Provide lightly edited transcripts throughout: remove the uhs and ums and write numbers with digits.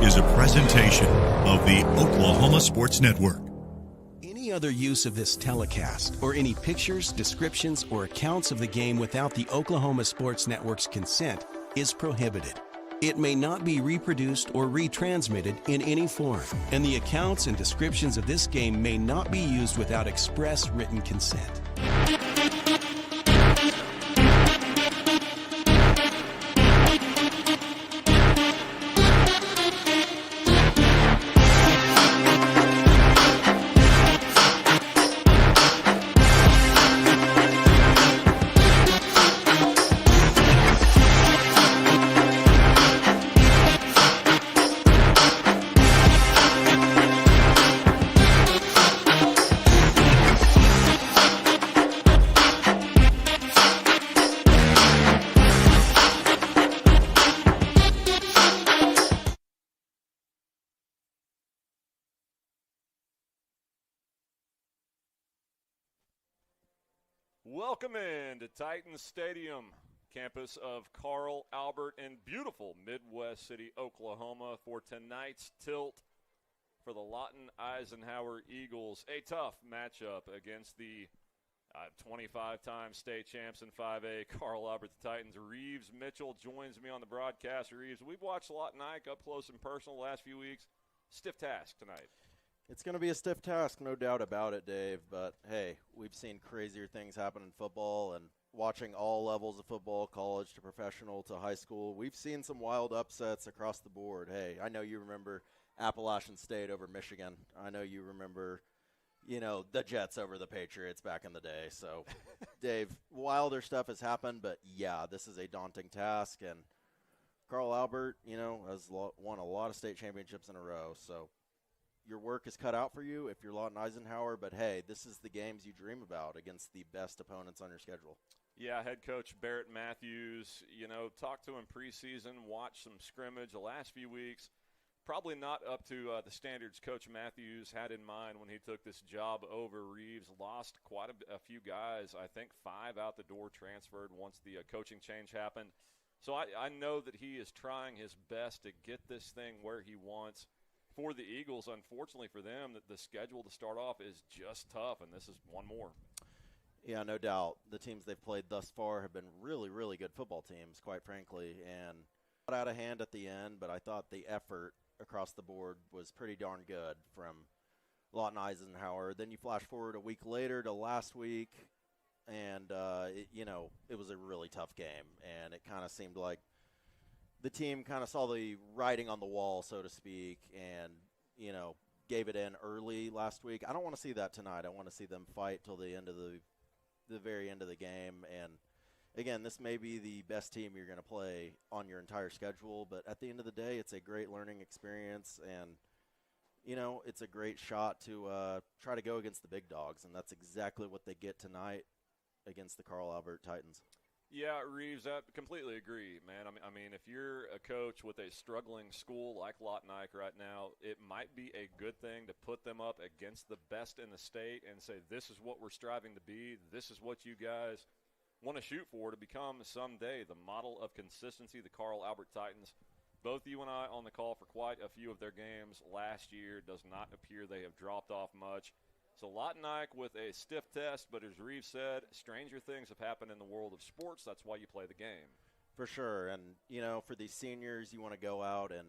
is a presentation of the Oklahoma Sports Network. Any other use of this telecast or any pictures, descriptions, or accounts of the game without the Oklahoma Sports Network's consent is prohibited. It may not be reproduced or retransmitted in any form, and the accounts and descriptions of this game may not be used without express written consent. Welcome in to Titans Stadium, campus of Carl Albert in beautiful Midwest City, Oklahoma, for tonight's tilt for the Lawton Eisenhower Eagles. A tough matchup against the 25-time state champs in 5A, Carl Albert the Titans. Reeves Mitchell joins me on the broadcast. Reeves, we've watched Lawton Ike up close and personal the last few weeks. Stiff task tonight. It's going to be a stiff task, no doubt about it, Dave. But, hey, we've seen crazier things happen in football, and watching all levels of football, college to professional to high school, we've seen some wild upsets across the board. Hey, I know you remember Appalachian State over Michigan. I know you remember, the Jets over the Patriots back in the day. So, Dave, wilder stuff has happened, but, yeah, this is a daunting task. And Carl Albert, has won a lot of state championships in a row, so your work is cut out for you if you're Lawton Eisenhower, but hey, this is the games you dream about against the best opponents on your schedule. Yeah, head coach Barrett Matthews, talked to him preseason, watched some scrimmage the last few weeks. Probably not up to the standards Coach Matthews had in mind when he took this job over. Reeves lost quite a few guys. I think 5 out the door transferred once the coaching change happened. So I know that he is trying his best to get this thing where he wants. For the Eagles, unfortunately for them, the schedule to start off is just tough, and this is one more. Yeah, no doubt. The teams they've played thus far have been really, really good football teams, quite frankly, and got out of hand at the end, but I thought the effort across the board was pretty darn good from Lawton Eisenhower. Then you flash forward a week later to last week, and, it was a really tough game, and it kind of seemed like the team kind of saw the writing on the wall, so to speak, and, gave it in early last week. I don't want to see that tonight. I want to see them fight till the end of the very end of the game. And, again, this may be the best team you're going to play on your entire schedule, but at the end of the day, it's a great learning experience, and, it's a great shot to try to go against the big dogs, and that's exactly what they get tonight against the Carl Albert Titans. Yeah, Reeves, I completely agree, man. I mean, if you're a coach with a struggling school like Lawton Ike right now, it might be a good thing to put them up against the best in the state and say, this is what we're striving to be. This is what you guys want to shoot for to become someday the model of consistency, the Carl Albert Titans. Both you and I on the call for quite a few of their games last year. Does not appear they have dropped off much. So Lawton Ike with a stiff test, but as Reeves said, stranger things have happened in the world of sports. That's why you play the game. For sure. And, for these seniors, you want to go out and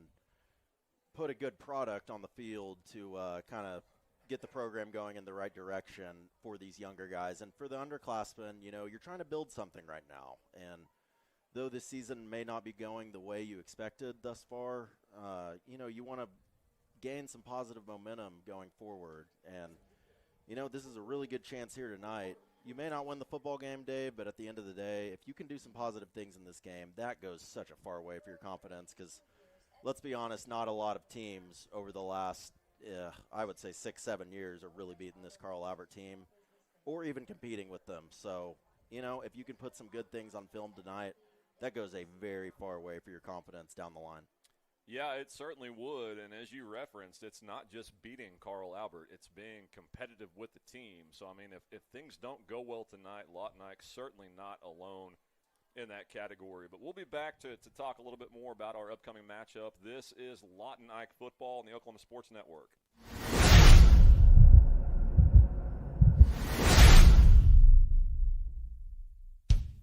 put a good product on the field to kind of get the program going in the right direction for these younger guys. And for the underclassmen, you're trying to build something right now. And though this season may not be going the way you expected thus far, you want to gain some positive momentum going forward. And this is a really good chance here tonight. You may not win the football game, Dave, but at the end of the day, if you can do some positive things in this game, that goes such a far way for your confidence because, let's be honest, not a lot of teams over the last, I would say 6-7 years are really beating this Carl Albert team or even competing with them. So, if you can put some good things on film tonight, that goes a very far way for your confidence down the line. Yeah, it certainly would, and as you referenced, it's not just beating Carl Albert, it's being competitive with the team. So, I mean, if things don't go well tonight, Lawton Ike certainly not alone in that category. But we'll be back to talk a little bit more about our upcoming matchup. This is Lawton Ike football on the Oklahoma Sports Network.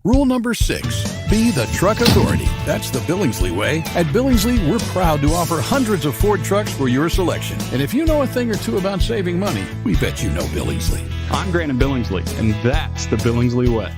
Rule number 6, be the truck authority. That's the Billingsley way. At Billingsley, we're proud to offer hundreds of Ford trucks for your selection. And if you know a thing or two about saving money, we bet you know Billingsley. I'm Grant Billingsley, and that's the Billingsley way.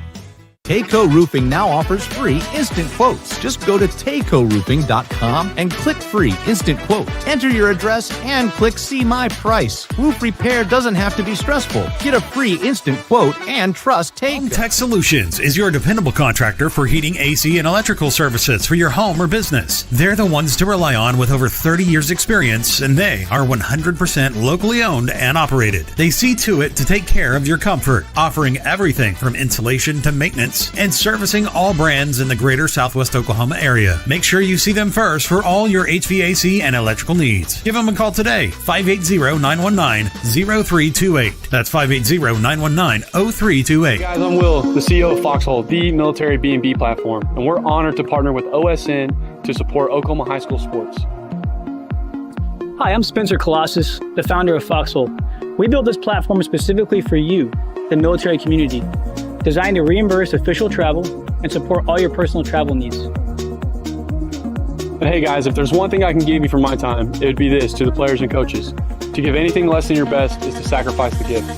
Tayco Roofing now offers free instant quotes. Just go to TaycoRoofing.com and click free instant quote. Enter your address and click see my price. Roof repair doesn't have to be stressful. Get a free instant quote and trust Tayco. Tech Solutions is your dependable contractor for heating, AC, and electrical services for your home or business. They're the ones to rely on with over 30 years experience, and they are 100% locally owned and operated. They see to it to take care of your comfort, offering everything from insulation to maintenance and servicing all brands in the greater Southwest Oklahoma area. Make sure you see them first for all your HVAC and electrical needs. Give them a call today, 580-919-0328. That's 580-919-0328. Guys, I'm Will, the CEO of Foxhole, the military B&B platform, and we're honored to partner with OSN to support Oklahoma high school sports. Hi, I'm Spencer Colossus, the founder of Foxhole. We built this platform specifically for you, the military community, designed to reimburse official travel and support all your personal travel needs. And hey guys, if there's one thing I can give you for my time, it would be this to the players and coaches. To give anything less than your best is to sacrifice the gift.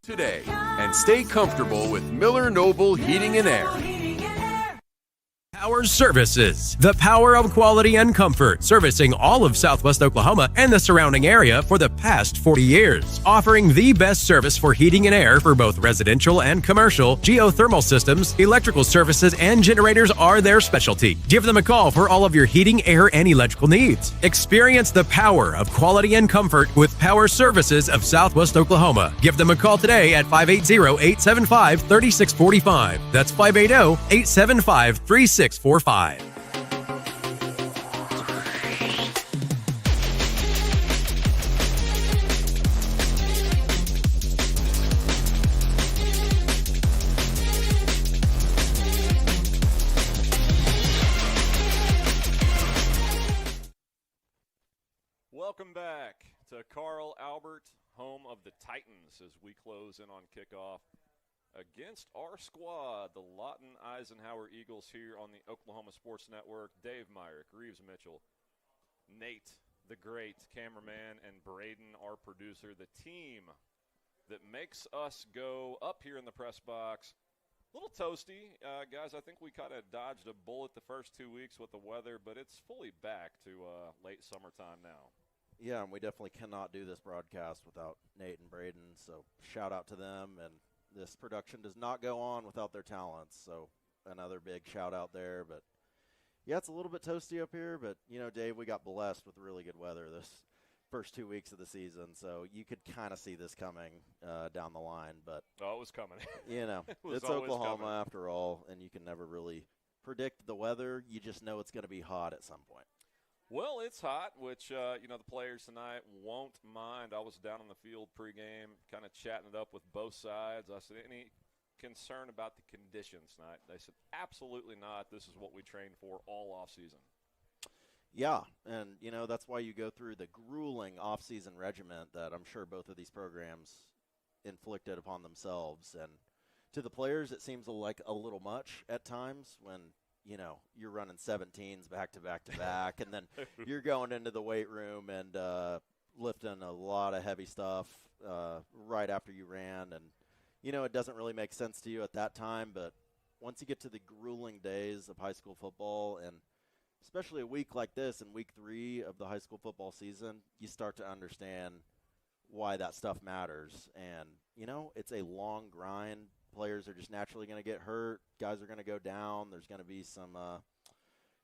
Today, and stay comfortable with Miller Noble Heating and Air. Power Services, the power of quality and comfort, servicing all of Southwest Oklahoma and the surrounding area for the past 40 years. Offering the best service for heating and air for both residential and commercial, geothermal systems, electrical services, and generators are their specialty. Give them a call for all of your heating, air, and electrical needs. Experience the power of quality and comfort with Power Services of Southwest Oklahoma. Give them a call today at 580-875-3645. That's 580-875-3645. Welcome back to Carl Albert, home of the Titans, as we close in on kickoff against our squad, the Lawton Eisenhower Eagles, here on the Oklahoma Sports Network. Dave Myrick, Reeves Mitchell, Nate, the great cameraman, and Braden, our producer, the team that makes us go up here in the press box. A little toasty, guys. I think we kind of dodged a bullet the first 2 weeks with the weather, but it's fully back to late summertime now. Yeah, and we definitely cannot do this broadcast without Nate and Braden, so shout out to them. And this production does not go on without their talents, so another big shout out there. But yeah, it's a little bit toasty up here, but you know, Dave, we got blessed with really good weather this first 2 weeks of the season, so you could kind of see this coming down the line. But it was coming. You know, it's Oklahoma coming after all, and you can never really predict the weather. You just know it's going to be hot at some point. Well, it's hot, which, the players tonight won't mind. I was down on the field pregame, kind of chatting it up with both sides. I said, any concern about the conditions tonight? They said, absolutely not. This is what we trained for all offseason. Yeah, and, that's why you go through the grueling offseason regiment that I'm sure both of these programs inflicted upon themselves. And to the players, it seems like a little much at times when – you're running 17s back to back to back, and then you're going into the weight room and lifting a lot of heavy stuff right after you ran. And, it doesn't really make sense to you at that time, but once you get to the grueling days of high school football, and especially a week like this in week 3 of the high school football season, you start to understand why that stuff matters. And, it's a long grind. Players are just naturally going to get hurt. Guys are going to go down. There's going to be some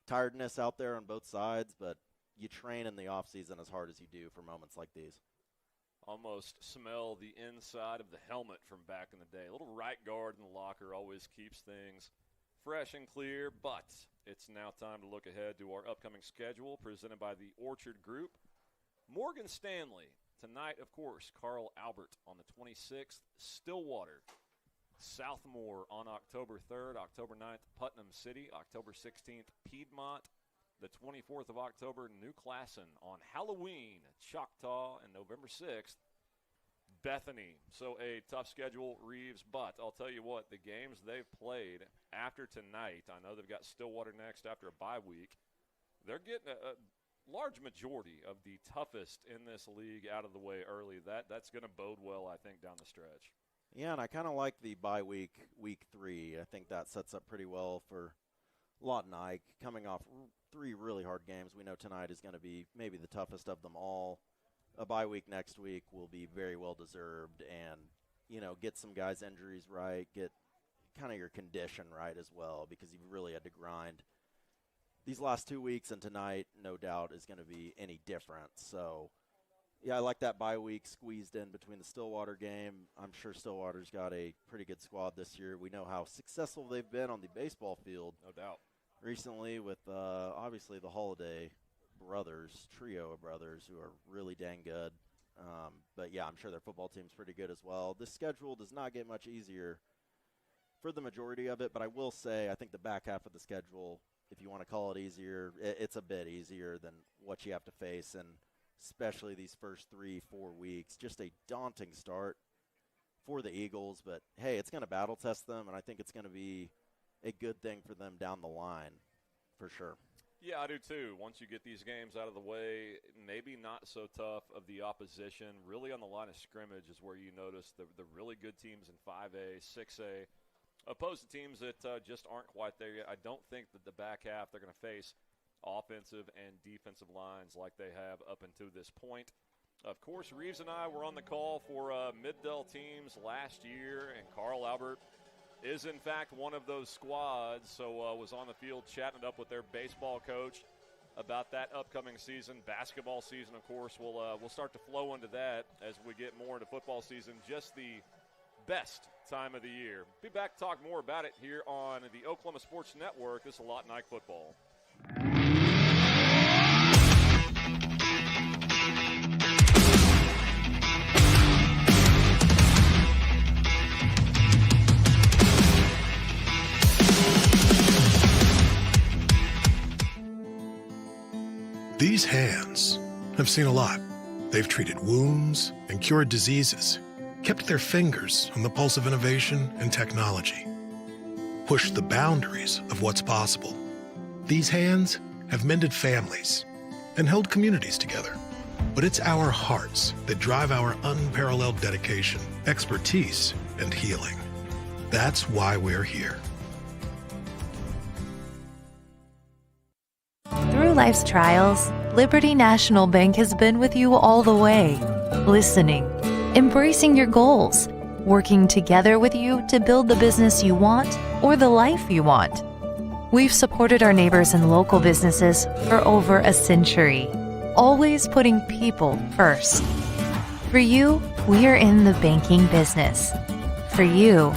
tiredness out there on both sides, but you train in the offseason as hard as you do for moments like these. Almost smell the inside of the helmet from back in the day. A little right guard in the locker always keeps things fresh and clear, but it's now time to look ahead to our upcoming schedule presented by the Orchard Group. Morgan Stanley. Tonight, of course, Carl Albert on the 26th, Stillwater Southmore on October 3rd, October 9th, Putnam City, October 16th, Piedmont, the 24th of October, New Classen. On Halloween, Choctaw, and November 6th, Bethany. So a tough schedule, Reeves, but I'll tell you what, the games they've played after tonight, I know they've got Stillwater next after a bye week, they're getting a large majority of the toughest in this league out of the way early. That's going to bode well, I think, down the stretch. Yeah, and I kind of like the bye week, week 3. I think that sets up pretty well for Lott and Ike coming off 3 really hard games. We know tonight is going to be maybe the toughest of them all. A bye week next week will be very well deserved, and, you know, get some guys' injuries right, get kind of your condition right as well, because you've really had to grind. These last 2 weeks and tonight, no doubt, is going to be any different. So, yeah, I like that bye week squeezed in between the Stillwater game. I'm sure Stillwater's got a pretty good squad this year. We know how successful they've been on the baseball field. No doubt. Recently with, obviously, the Holiday brothers, trio of brothers who are really dang good. But, yeah, I'm sure their football team's pretty good as well. This schedule does not get much easier for the majority of it, but I will say I think the back half of the schedule, if you want to call it easier, it's a bit easier than what you have to face, and especially these first 3-4 weeks. Just a daunting start for the Eagles, but, hey, it's going to battle test them, and I think it's going to be a good thing for them down the line for sure. Yeah, I do too. Once you get these games out of the way, maybe not so tough of the opposition. Really on the line of scrimmage is where you notice the really good teams in 5A, 6A, opposed to teams that just aren't quite there yet. I don't think that the back half they're going to face offensive and defensive lines like they have up until this point. Of course, Reeves and I were on the call for Mid-Del teams last year, and Carl Albert is, in fact, one of those squads, so was on the field chatting it up with their baseball coach about that upcoming season. Basketball season, of course, we'll start to flow into that as we get more into football season. Just the best time of the year. Be back to talk more about it here on the Oklahoma Sports Network. This is Lott and Ike Football. These hands have seen a lot. They've treated wounds and cured diseases, kept their fingers on the pulse of innovation and technology, pushed the boundaries of what's possible. These hands have mended families and held communities together. But it's our hearts that drive our unparalleled dedication, expertise, and healing. That's why we're here. Through life's trials, Liberty National Bank has been with you all the way, listening, embracing your goals, working together with you to build the business you want or the life you want. We've supported our neighbors and local businesses for over a century, always putting people first. For you, we are in the banking business. For you,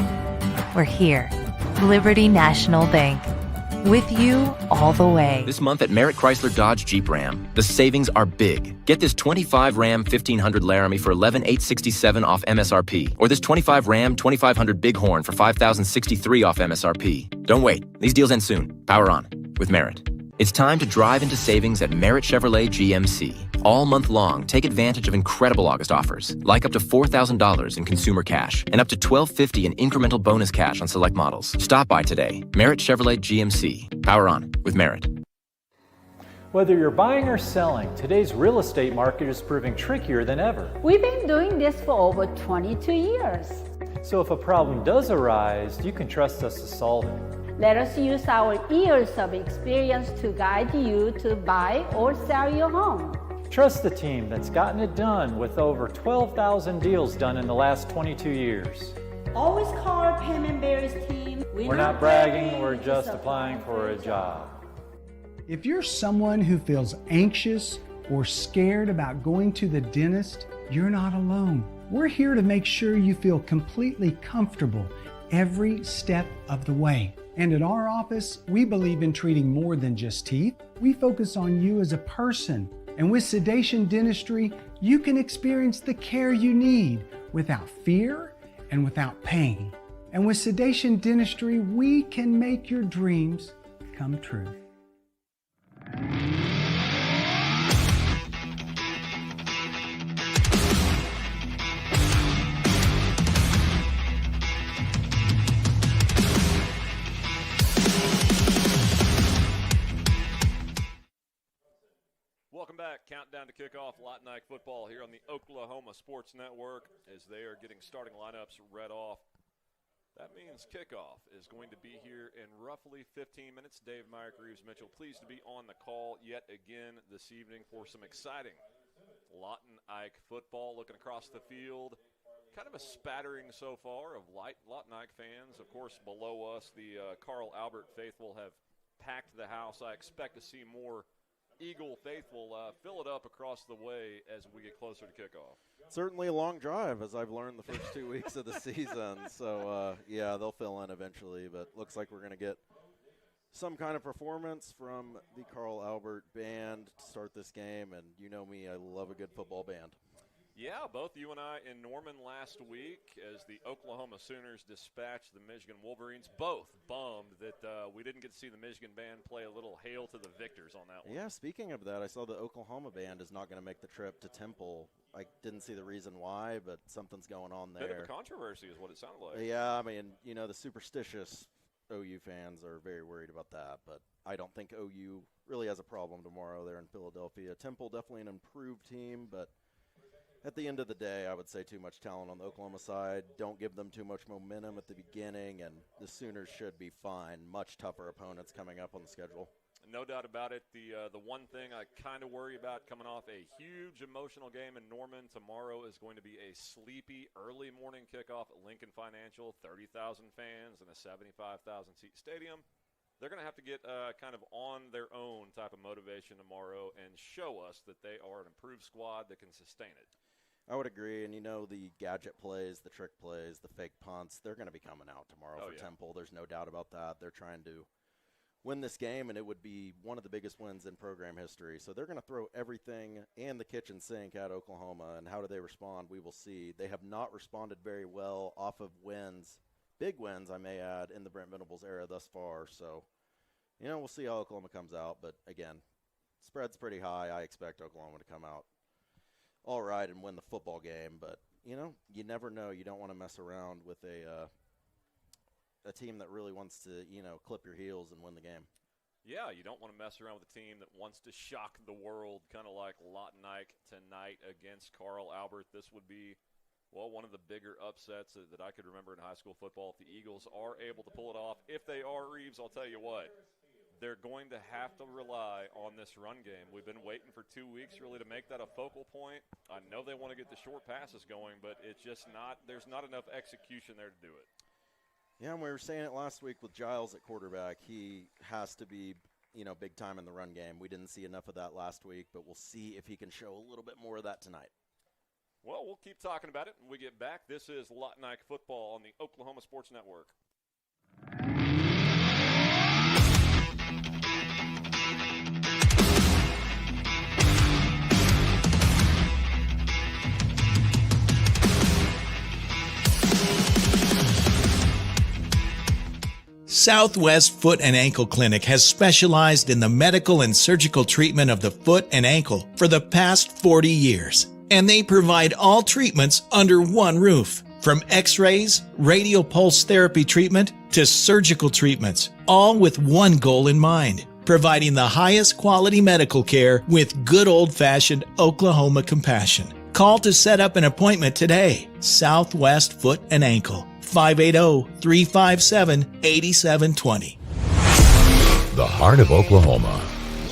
we're here. Liberty National Bank. With you all the way. This month at Merritt Chrysler Dodge Jeep Ram, the savings are big. Get this 25 Ram 1500 Laramie for $11,867 off MSRP. Or this 25 Ram 2500 Bighorn for $5,063 off MSRP. Don't wait. These deals end soon. Power on with Merritt. It's time to drive into savings at Merritt Chevrolet GMC. All month long, take advantage of incredible August offers, like up to $4,000 in consumer cash and up to $1,250 in incremental bonus cash on select models. Stop by today. Merritt Chevrolet GMC. Power on with Merritt. Whether you're buying or selling, today's real estate market is proving trickier than ever. We've been doing this for over 22 years. So if a problem does arise, you can trust us to solve it. Let us use our years of experience to guide you to buy or sell your home. Trust the team that's gotten it done with over 12,000 deals done in the last 22 years. Always call our Payment Berries team. We're not bragging, we're just applying for a job. If you're someone who feels anxious or scared about going to the dentist, you're not alone. We're here to make sure you feel completely comfortable every step of the way. And at our office, we believe in treating more than just teeth. We focus on you as a person. And with Sedation Dentistry, you can experience the care you need without fear and without pain. And with Sedation Dentistry, we can make your dreams come true. Welcome back. Countdown to kickoff. Lott Nike football here on the Oklahoma Sports Network as they are getting starting lineups read off. That means kickoff is going to be here in roughly 15 minutes. Dave Myrick, Reeves Mitchell, pleased to be on the call yet again this evening for some exciting Lott Nike football. Looking across the field, kind of a spattering so far of Lott Nike fans. Of course, below us, the Carl Albert faithful have packed the house. I expect to see more Eagle faithful fill it up across the way as we get closer to kickoff. Certainly a long drive, as I've learned the first 2 weeks of the season. So, yeah, they'll fill in eventually, but looks like we're going to get some kind of performance from the Carl Albert band to start this game. And you know me, I love a good football band. Yeah, both you and I in Norman last week as the Oklahoma Sooners dispatched the Michigan Wolverines. Both bummed that we didn't get to see the Michigan band play a little hail to the victors on that one. Yeah, speaking of that, I saw the Oklahoma band is not going to make the trip to Temple. I didn't see the reason why, but something's going on there. Bit of a controversy is what it sounded like. Yeah, I mean, you know, the superstitious OU fans are very worried about that, but I don't think OU really has a problem tomorrow there in Philadelphia. Temple definitely an improved team, but at the end of the day, I would say too much talent on the Oklahoma side. Don't give them too much momentum at the beginning, and the Sooners should be fine. Much tougher opponents coming up on the schedule. No doubt about it. The one thing I kind of worry about coming off a huge emotional game in Norman tomorrow is going to be a sleepy early morning kickoff at Lincoln Financial, 30,000 fans in a 75,000-seat stadium. They're going to have to get kind of on their own type of motivation tomorrow and show us that they are an improved squad that can sustain it. I would agree, and you know the gadget plays, the trick plays, the fake punts, they're going to be coming out tomorrow for Temple. There's no doubt about that. They're trying to win this game, and it would be one of the biggest wins in program history. So they're going to throw everything and the kitchen sink at Oklahoma, and how do they respond, we will see. They have not responded very well off of wins, big wins, I may add, in the Brent Venables era thus far. So, you know, we'll see how Oklahoma comes out. But, again, spread's pretty high. I expect Oklahoma to come out all right and win the football game, but you know, you never know. You don't want to mess around with a team that really wants to, you know, clip your heels and win the game. Yeah, you don't want to mess around with a team that wants to shock the world, kind of like Lott Nike tonight against Carl Albert. This would be, well, one of the bigger upsets that I could remember in high school football. If the Eagles are able to pull it off, if they are, Reeves, I'll tell you what, they're going to have to rely on this run game. We've been waiting for 2 weeks really to make that a focal point. I know they want to get the short passes going, but it's just not – there's not enough execution there to do it. Yeah, and we were saying it last week with Giles at quarterback. He has to be, you know, big time in the run game. We didn't see enough of that last week, but we'll see if he can show a little bit more of that tonight. Well, we'll keep talking about it when we get back. This is Lott Nike football on the Oklahoma Sports Network. Southwest Foot and Ankle Clinic has specialized in the medical and surgical treatment of the foot and ankle for the past 40 years. And they provide all treatments under one roof. From x-rays, radial pulse therapy treatment, to surgical treatments, all with one goal in mind: providing the highest quality medical care with good old-fashioned Oklahoma compassion. Call to set up an appointment today. Southwest Foot and Ankle, 580-357-8720. The heart of Oklahoma,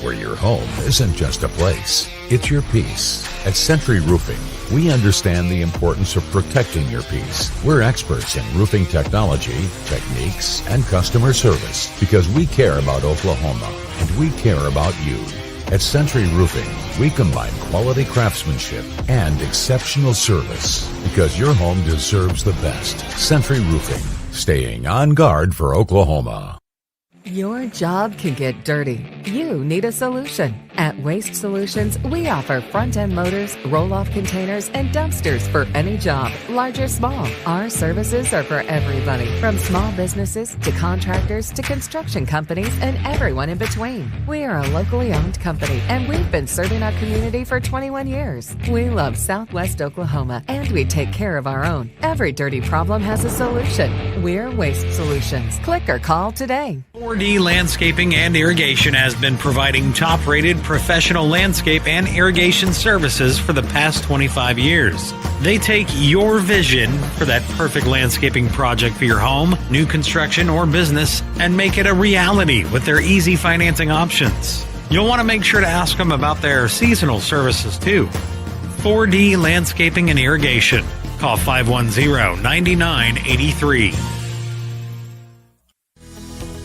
where your home isn't just a place, it's your peace. At Century Roofing, we understand the importance of protecting your peace. We're experts in roofing technology, techniques, and customer service because we care about Oklahoma and we care about you. At Century Roofing, we combine quality craftsmanship and exceptional service because your home deserves the best. Century Roofing, staying on guard for Oklahoma. Your job can get dirty. You need a solution. At Waste Solutions, we offer front-end loaders, roll-off containers, and dumpsters for any job, large or small. Our services are for everybody, from small businesses to contractors to construction companies and everyone in between. We are a locally owned company, and we've been serving our community for 21 years. We love Southwest Oklahoma, and we take care of our own. Every dirty problem has a solution. We're Waste Solutions. Click or call today. 4D Landscaping and Irrigation has been providing top-rated professional landscape and irrigation services for the past 25 years. They take your vision for that perfect landscaping project for your home, new construction, or business and make it a reality with their easy financing options. You'll want to make sure to ask them about their seasonal services too. 4D Landscaping and Irrigation. Call 510-9983.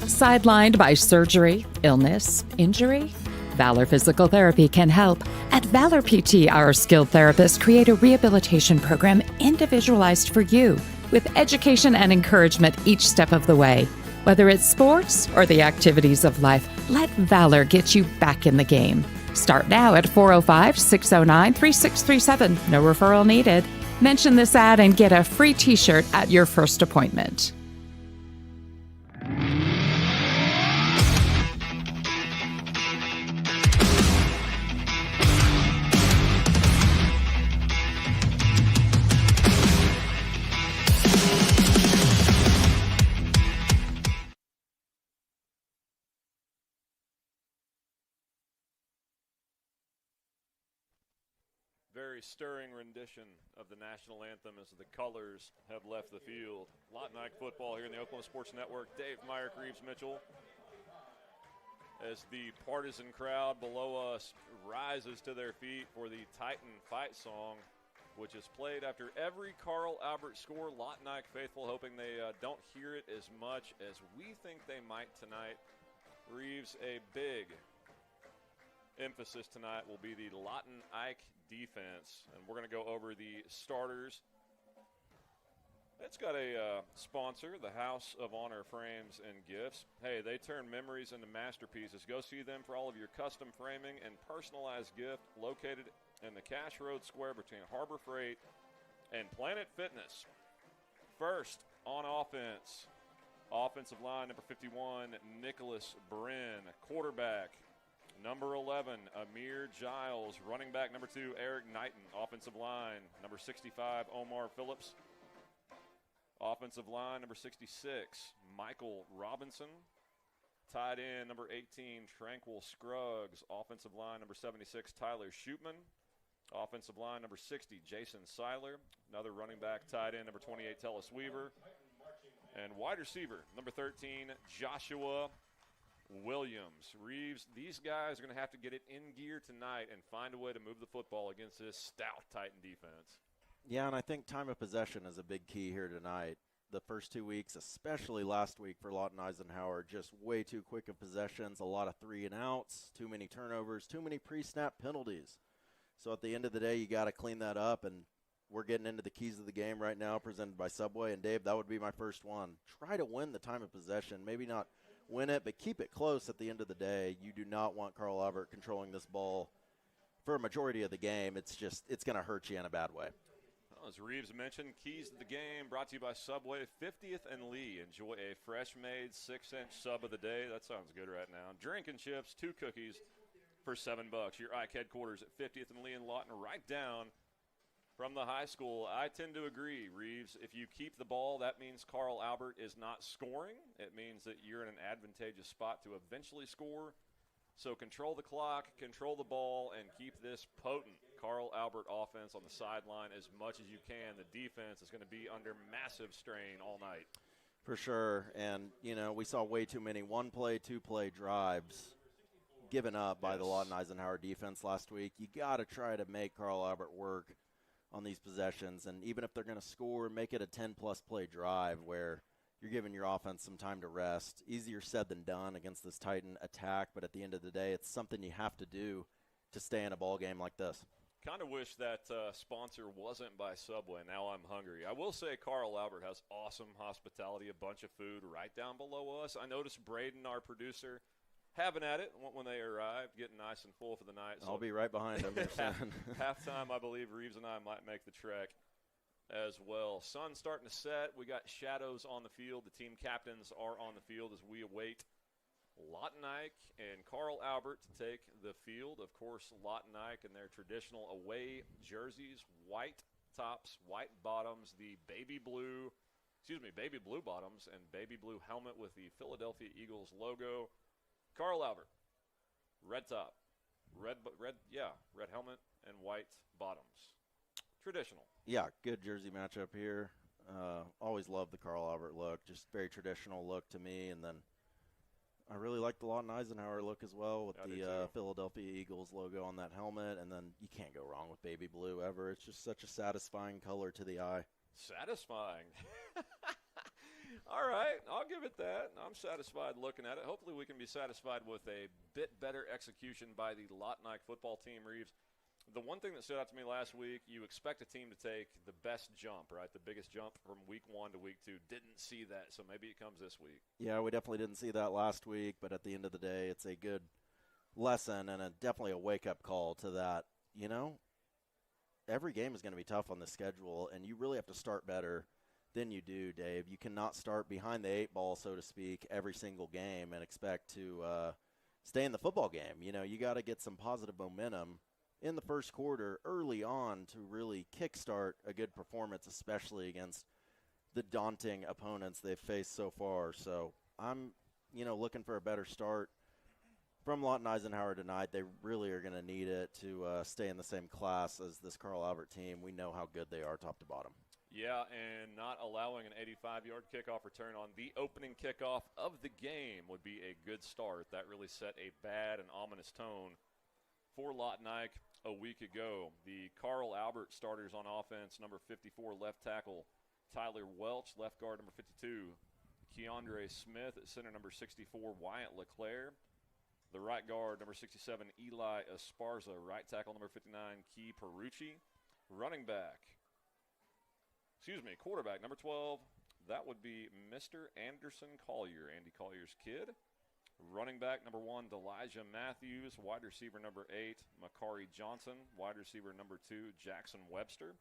Sidelined by surgery, illness, injury? Valor Physical Therapy can help. At Valor PT, our skilled therapists create a rehabilitation program individualized for you, with education and encouragement each step of the way. Whether it's sports or the activities of life, let Valor get you back in the game. Start now at 405-609-3637. No referral needed. Mention this ad and get a free t-shirt at your first appointment. Very stirring rendition of the national anthem as the colors have left the field. Lot Nike football here in the Oklahoma Sports Network. Dave Myrick, Reeves Mitchell, as the partisan crowd below us rises to their feet for the Titan Fight song, which is played after every Carl Albert score. Lot Nike faithful hoping they don't hear it as much as we think they might tonight. Reeves, a big emphasis tonight will be the Lawton Ike defense, and we're going to go over the starters. It's got a sponsor, the House of Honor Frames and Gifts. Hey, they turn memories into masterpieces. Go see them for all of your custom framing and personalized gift, located in the Cash Road Square between Harbor Freight and Planet Fitness. First on offense, offensive line number 51, Nicholas Brin. Quarterback, number 11, Amir Giles. Running back, number 2, Eric Knighton. Offensive line, number 65, Omar Phillips. Offensive line, number 66, Michael Robinson. Tight end, number 18, Tranquil Scruggs. Offensive line, number 76, Tyler Shootman. Offensive line, number 60, Jason Seiler. Another running back, tight end, number 28, Tellis Weaver. And wide receiver, number 13, Joshua Williams. Reeves, these guys are going to have to get it in gear tonight and find a way to move the football against this stout Titan defense. Yeah, and I think time of possession is a big key here tonight. The first 2 weeks, especially last week for Lawton Eisenhower, just way too quick of possessions, a lot of 3-and-outs, too many turnovers, too many pre-snap penalties. So at the end of the day, you got to clean that up, and we're getting into the keys of the game right now presented by Subway. And, Dave, that would be my first one. Try to win the time of possession. Maybe not win it, but keep it close at the end of the day. You do not want Carl Albert controlling this ball for a majority of the game. It's going to hurt you in a bad way. Well, as Reeves mentioned, keys to the game brought to you by Subway. 50th and Lee. Enjoy a fresh-made 6-inch sub of the day. That sounds good right now. Drink and chips, 2 cookies for $7. Your Ike headquarters at 50th and Lee in Lawton, right down from the high school. I tend to agree, Reeves. If you keep the ball, that means Carl Albert is not scoring. It means that you're in an advantageous spot to eventually score. So control the clock, control the ball, and keep this potent Carl Albert offense on the sideline as much as you can. The defense is going to be under massive strain all night. For sure. And, we saw way too many one-play, two-play drives given up by the Lawton Eisenhower defense last week. You got to try to make Carl Albert work on these possessions, and even if they're going to score, make it a 10-plus play drive where you're giving your offense some time to rest. Easier said than done against this Titan attack, but at the end of the day, it's something you have to do to stay in a ball game like this. Kind of wish that sponsor wasn't by Subway. Now I'm hungry. I will say Carl Albert has awesome hospitality, a bunch of food right down below us. I noticed Braden, our producer, having at it when they arrive, getting nice and full for the night. So I'll be right behind them. Halftime, I believe Reeves and I might make the trek as well. Sun's starting to set. We got shadows on the field. The team captains are on the field as we await Lawton Ike and Carl Albert to take the field. Of course, Lawton Ike in their traditional away jerseys, white tops, white bottoms, the baby blue bottoms and baby blue helmet with the Philadelphia Eagles logo. Carl Albert, red top, red helmet and white bottoms. Traditional. Yeah, good jersey matchup here. Always loved the Carl Albert look, just very traditional look to me. And then I really like the Lawton Eisenhower look as well with the Philadelphia Eagles logo on that helmet. And then you can't go wrong with baby blue ever. It's just such a satisfying color to the eye. Satisfying. All right, I'll give it that. I'm satisfied looking at it. Hopefully we can be satisfied with a bit better execution by the Lawton Ike football team, Reeves. The one thing that stood out to me last week, you expect a team to take the best jump, right? The biggest jump from week 1 to week 2. Didn't see that, so maybe it comes this week. Yeah, we definitely didn't see that last week, but at the end of the day, it's a good lesson and definitely a wake-up call to that. You know, every game is going to be tough on the schedule, and you really have to start better than you do, Dave. You cannot start behind the 8 ball, so to speak, every single game and expect to stay in the football game. You know, you got to get some positive momentum in the first quarter early on to really kickstart a good performance, especially against the daunting opponents they've faced so far. So I'm, looking for a better start from Lawton Eisenhower tonight. They really are going to need it to stay in the same class as this Carl Albert team. We know how good they are top to bottom. Yeah, and not allowing an 85-yard kickoff return on the opening kickoff of the game would be a good start. That really set a bad and ominous tone for Lawton Ike a week ago. The Carl Albert starters on offense, number 54 left tackle Tyler Welch, left guard number 52 Keandre Smith, at center number 64 Wyatt LeClaire, the right guard number 67 Eli Esparza, right tackle number 59 Key Perucci, quarterback number 12, that would be Mr. Anderson Collier, Andy Collier's kid. Running back number 1, Delijah Matthews. Wide receiver number 8, Makari Johnson. Wide receiver number 2, Jackson Webster.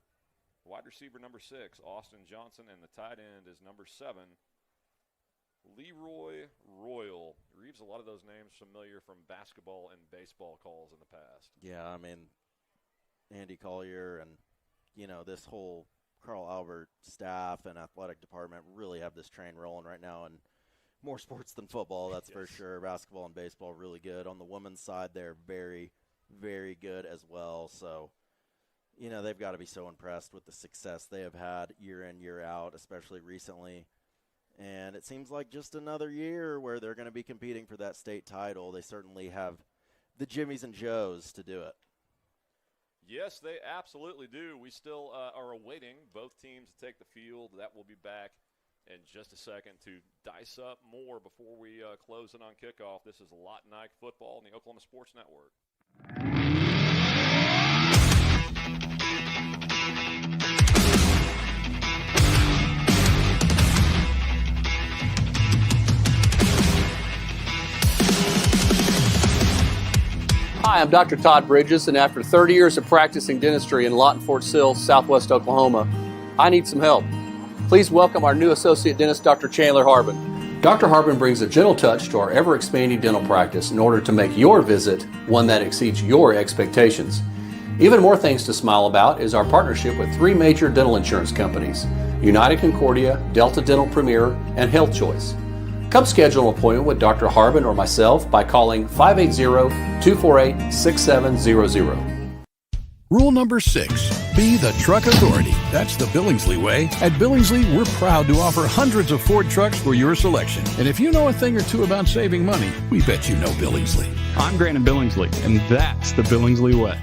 Wide receiver number 6, Austin Johnson. And the tight end is number 7, Leroy Royal. Reeves, a lot of those names familiar from basketball and baseball calls in the past. Yeah, I mean, Andy Collier and, this whole Carl Albert staff and athletic department really have this train rolling right now, and more sports than football, that's for sure. Basketball and baseball really good. On the women's side, they're very, very good as well. So, they've got to be so impressed with the success they have had year in, year out, especially recently. And it seems like just another year where they're going to be competing for that state title. They certainly have the Jimmies and Joes to do it. Yes, they absolutely do. We still are awaiting both teams to take the field. That will be back in just a second to dice up more before we close in on kickoff. This is Lawton Ike football on the Oklahoma Sports Network. Hi, I'm Dr. Todd Bridges, and after 30 years of practicing dentistry in Lawton, Fort Sill, Southwest Oklahoma, I need some help. Please welcome our new associate dentist, Dr. Chandler Harbin. Dr. Harbin brings a gentle touch to our ever-expanding dental practice in order to make your visit one that exceeds your expectations. Even more things to smile about is our partnership with 3 major dental insurance companies, United Concordia, Delta Dental Premier, and Health Choice. Come schedule an appointment with Dr. Harbin or myself by calling 580-248-6700. Rule number 6, be the truck authority. That's the Billingsley way. At Billingsley, we're proud to offer hundreds of Ford trucks for your selection. And if you know a thing or two about saving money, we bet you know Billingsley. I'm Grant Billingsley, and that's the Billingsley way.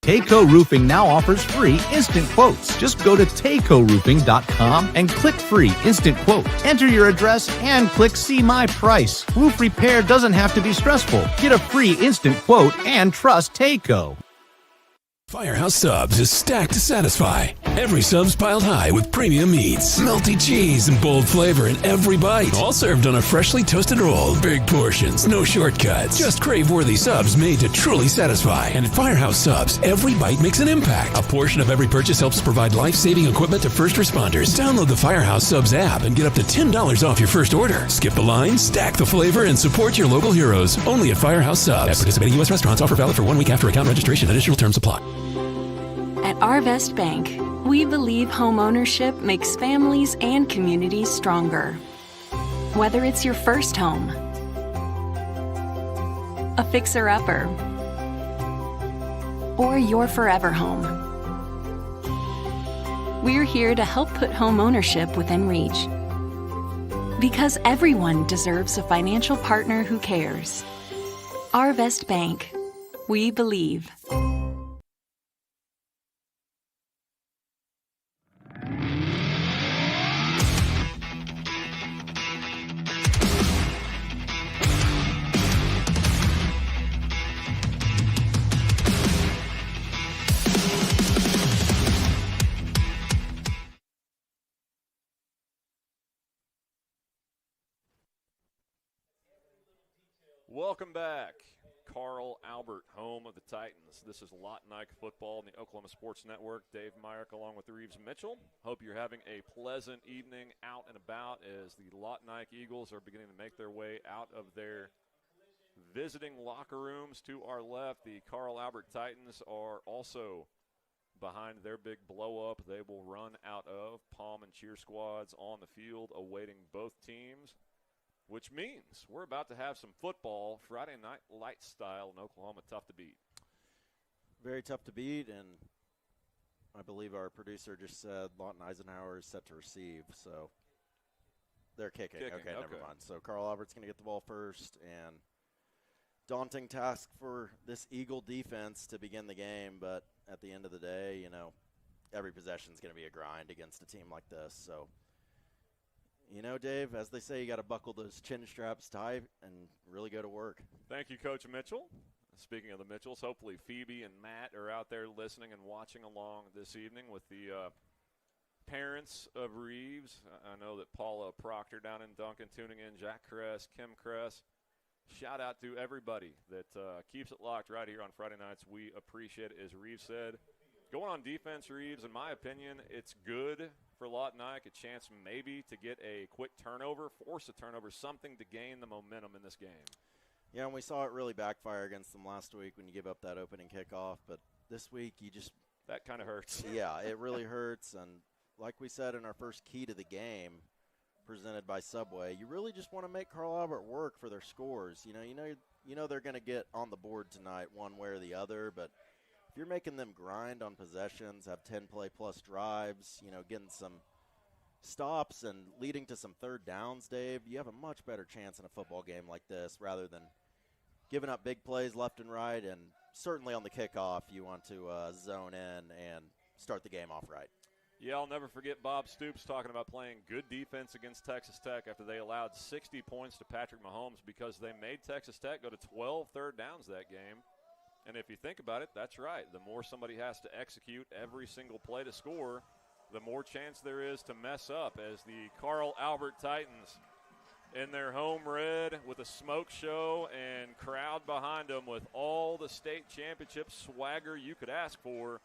Tayco Roofing now offers free instant quotes. Just go to TaycoRoofing.com and click free instant quote. Enter your address and click see my price. Roof repair doesn't have to be stressful. Get a free instant quote and trust Tayco. Firehouse Subs is stacked to satisfy. Every sub's piled high with premium meats, melty cheese, and bold flavor in every bite. All served on a freshly toasted roll. Big portions, no shortcuts. Just crave-worthy subs made to truly satisfy. And at Firehouse Subs, every bite makes an impact. A portion of every purchase helps provide life-saving equipment to first responders. Download the Firehouse Subs app and get up to $10 off your first order. Skip the line, stack the flavor, and support your local heroes. Only at Firehouse Subs. At participating U.S. restaurants. Offer valid for 1 week after account registration. Additional terms apply. At Arvest Bank, we believe home ownership makes families and communities stronger. Whether it's your first home, a fixer-upper, or your forever home, we're here to help put home ownership within reach. Because everyone deserves a financial partner who cares. Arvest Bank, we believe. Welcome back. Carl Albert, home of the Titans. This is Lot Nike Football on the Oklahoma Sports Network. Dave Myrick along with Reeves Mitchell. Hope you're having a pleasant evening out and about as the Lot Nike Eagles are beginning to make their way out of their visiting locker rooms. To our left, the Carl Albert Titans are also behind their big blow-up they will run out of. Palm and cheer squads on the field awaiting both teams, which means we're about to have some football Friday night light style in Oklahoma. Tough to beat. Very tough to beat, and I believe our producer just said Lawton Eisenhower is set to receive, so they're kicking. Okay, never mind. So Carl Albert's going to get the ball first, and daunting task for this Eagle defense to begin the game, but at the end of the day, you know, every possession is going to be a grind against a team like this, so you know, Dave, as they say, you got to buckle those chin straps tight and really go to work. Thank you, Coach Mitchell. Speaking of the Mitchells, hopefully Phoebe and Matt are out there listening and watching along this evening with the parents of Reeves. I know that Paula Proctor down in Duncan tuning in, Jack Kress, Kim Kress. Shout out to everybody that keeps it locked right here on Friday nights. We appreciate it, as Reeves said. Going on defense, Reeves, in my opinion, it's good for Lot Nike, a chance maybe to get a quick turnover, force a turnover, something to gain the momentum in this game. Yeah, and we saw it really backfire against them last week when you give up that opening kickoff. But this week, you just – that kind of hurts. Yeah, it really hurts. And like we said in our first key to the game presented by Subway, you really just want to make Carl Albert work for their scores. You know they're going to get on the board tonight one way or the other, but – if you're making them grind on possessions, have 10-play-plus drives, you know, getting some stops and leading to some third downs, Dave, you have a much better chance in a football game like this rather than giving up big plays left and right. And certainly on the kickoff, you want to zone in and start the game off right. Yeah, I'll never forget Bob Stoops talking about playing good defense against Texas Tech after they allowed 60 points to Patrick Mahomes because they made Texas Tech go to 12 third downs that game. And if you think about it, that's right. The more somebody has to execute every single play to score, the more chance there is to mess up, as the Carl Albert Titans in their home red with a smoke show and crowd behind them with all the state championship swagger you could ask for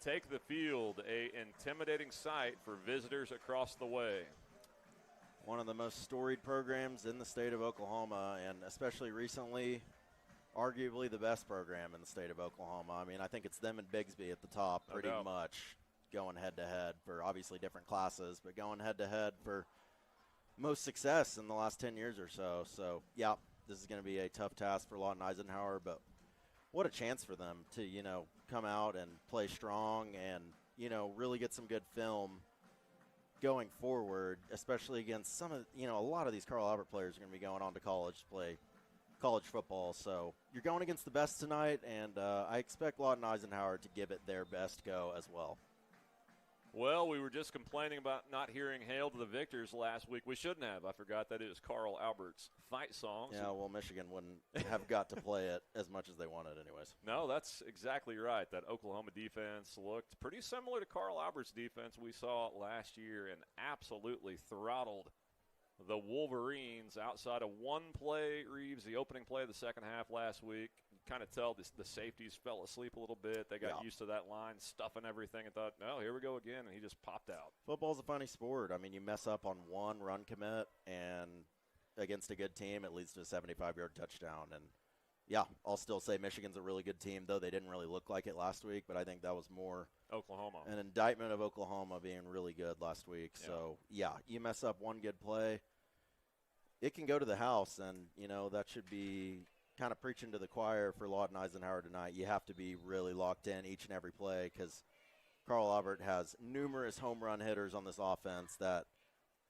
take the field, a intimidating sight for visitors across the way. One of the most storied programs in the state of Oklahoma, and especially recently, arguably the best program in the state of Oklahoma. I mean, I think it's them and Bigsby at the top pretty much going head-to-head for obviously different classes, but going head-to-head for most success in the last 10 years or so. So, yeah, this is going to be a tough task for Lawton Eisenhower, but what a chance for them to, you know, come out and play strong and, you know, really get some good film going forward, especially against some of, you know, a lot of these Carl Albert players are going to be going on to college to play college football. So you're going against the best tonight, and I expect Lawton Eisenhower to give it their best go as well. Well, we were just complaining about not hearing Hail to the Victors last week. We shouldn't have. I forgot that it was Carl Albert's fight song. Yeah, well, Michigan wouldn't have got to play it as much as they wanted anyways. No, that's exactly right. That Oklahoma defense looked pretty similar to Carl Albert's defense we saw last year and absolutely throttled the Wolverines outside of one play, Reeves, the opening play of the second half last week. You kind of tell the safeties fell asleep a little bit. They got used to that line, stuffing everything, and thought, no, here we go again, and he just popped out. Football's a funny sport. I mean, you mess up on one run commit, and against a good team, it leads to a 75-yard touchdown. And, yeah, I'll still say Michigan's a really good team, though they didn't really look like it last week, but I think that was more Oklahoma. An indictment of Oklahoma being really good last week. Yeah. So, yeah, you mess up one good play, it can go to the house, and, you know, that should be kind of preaching to the choir for Lawton Eisenhower tonight. You have to be really locked in each and every play because Carl Albert has numerous home run hitters on this offense that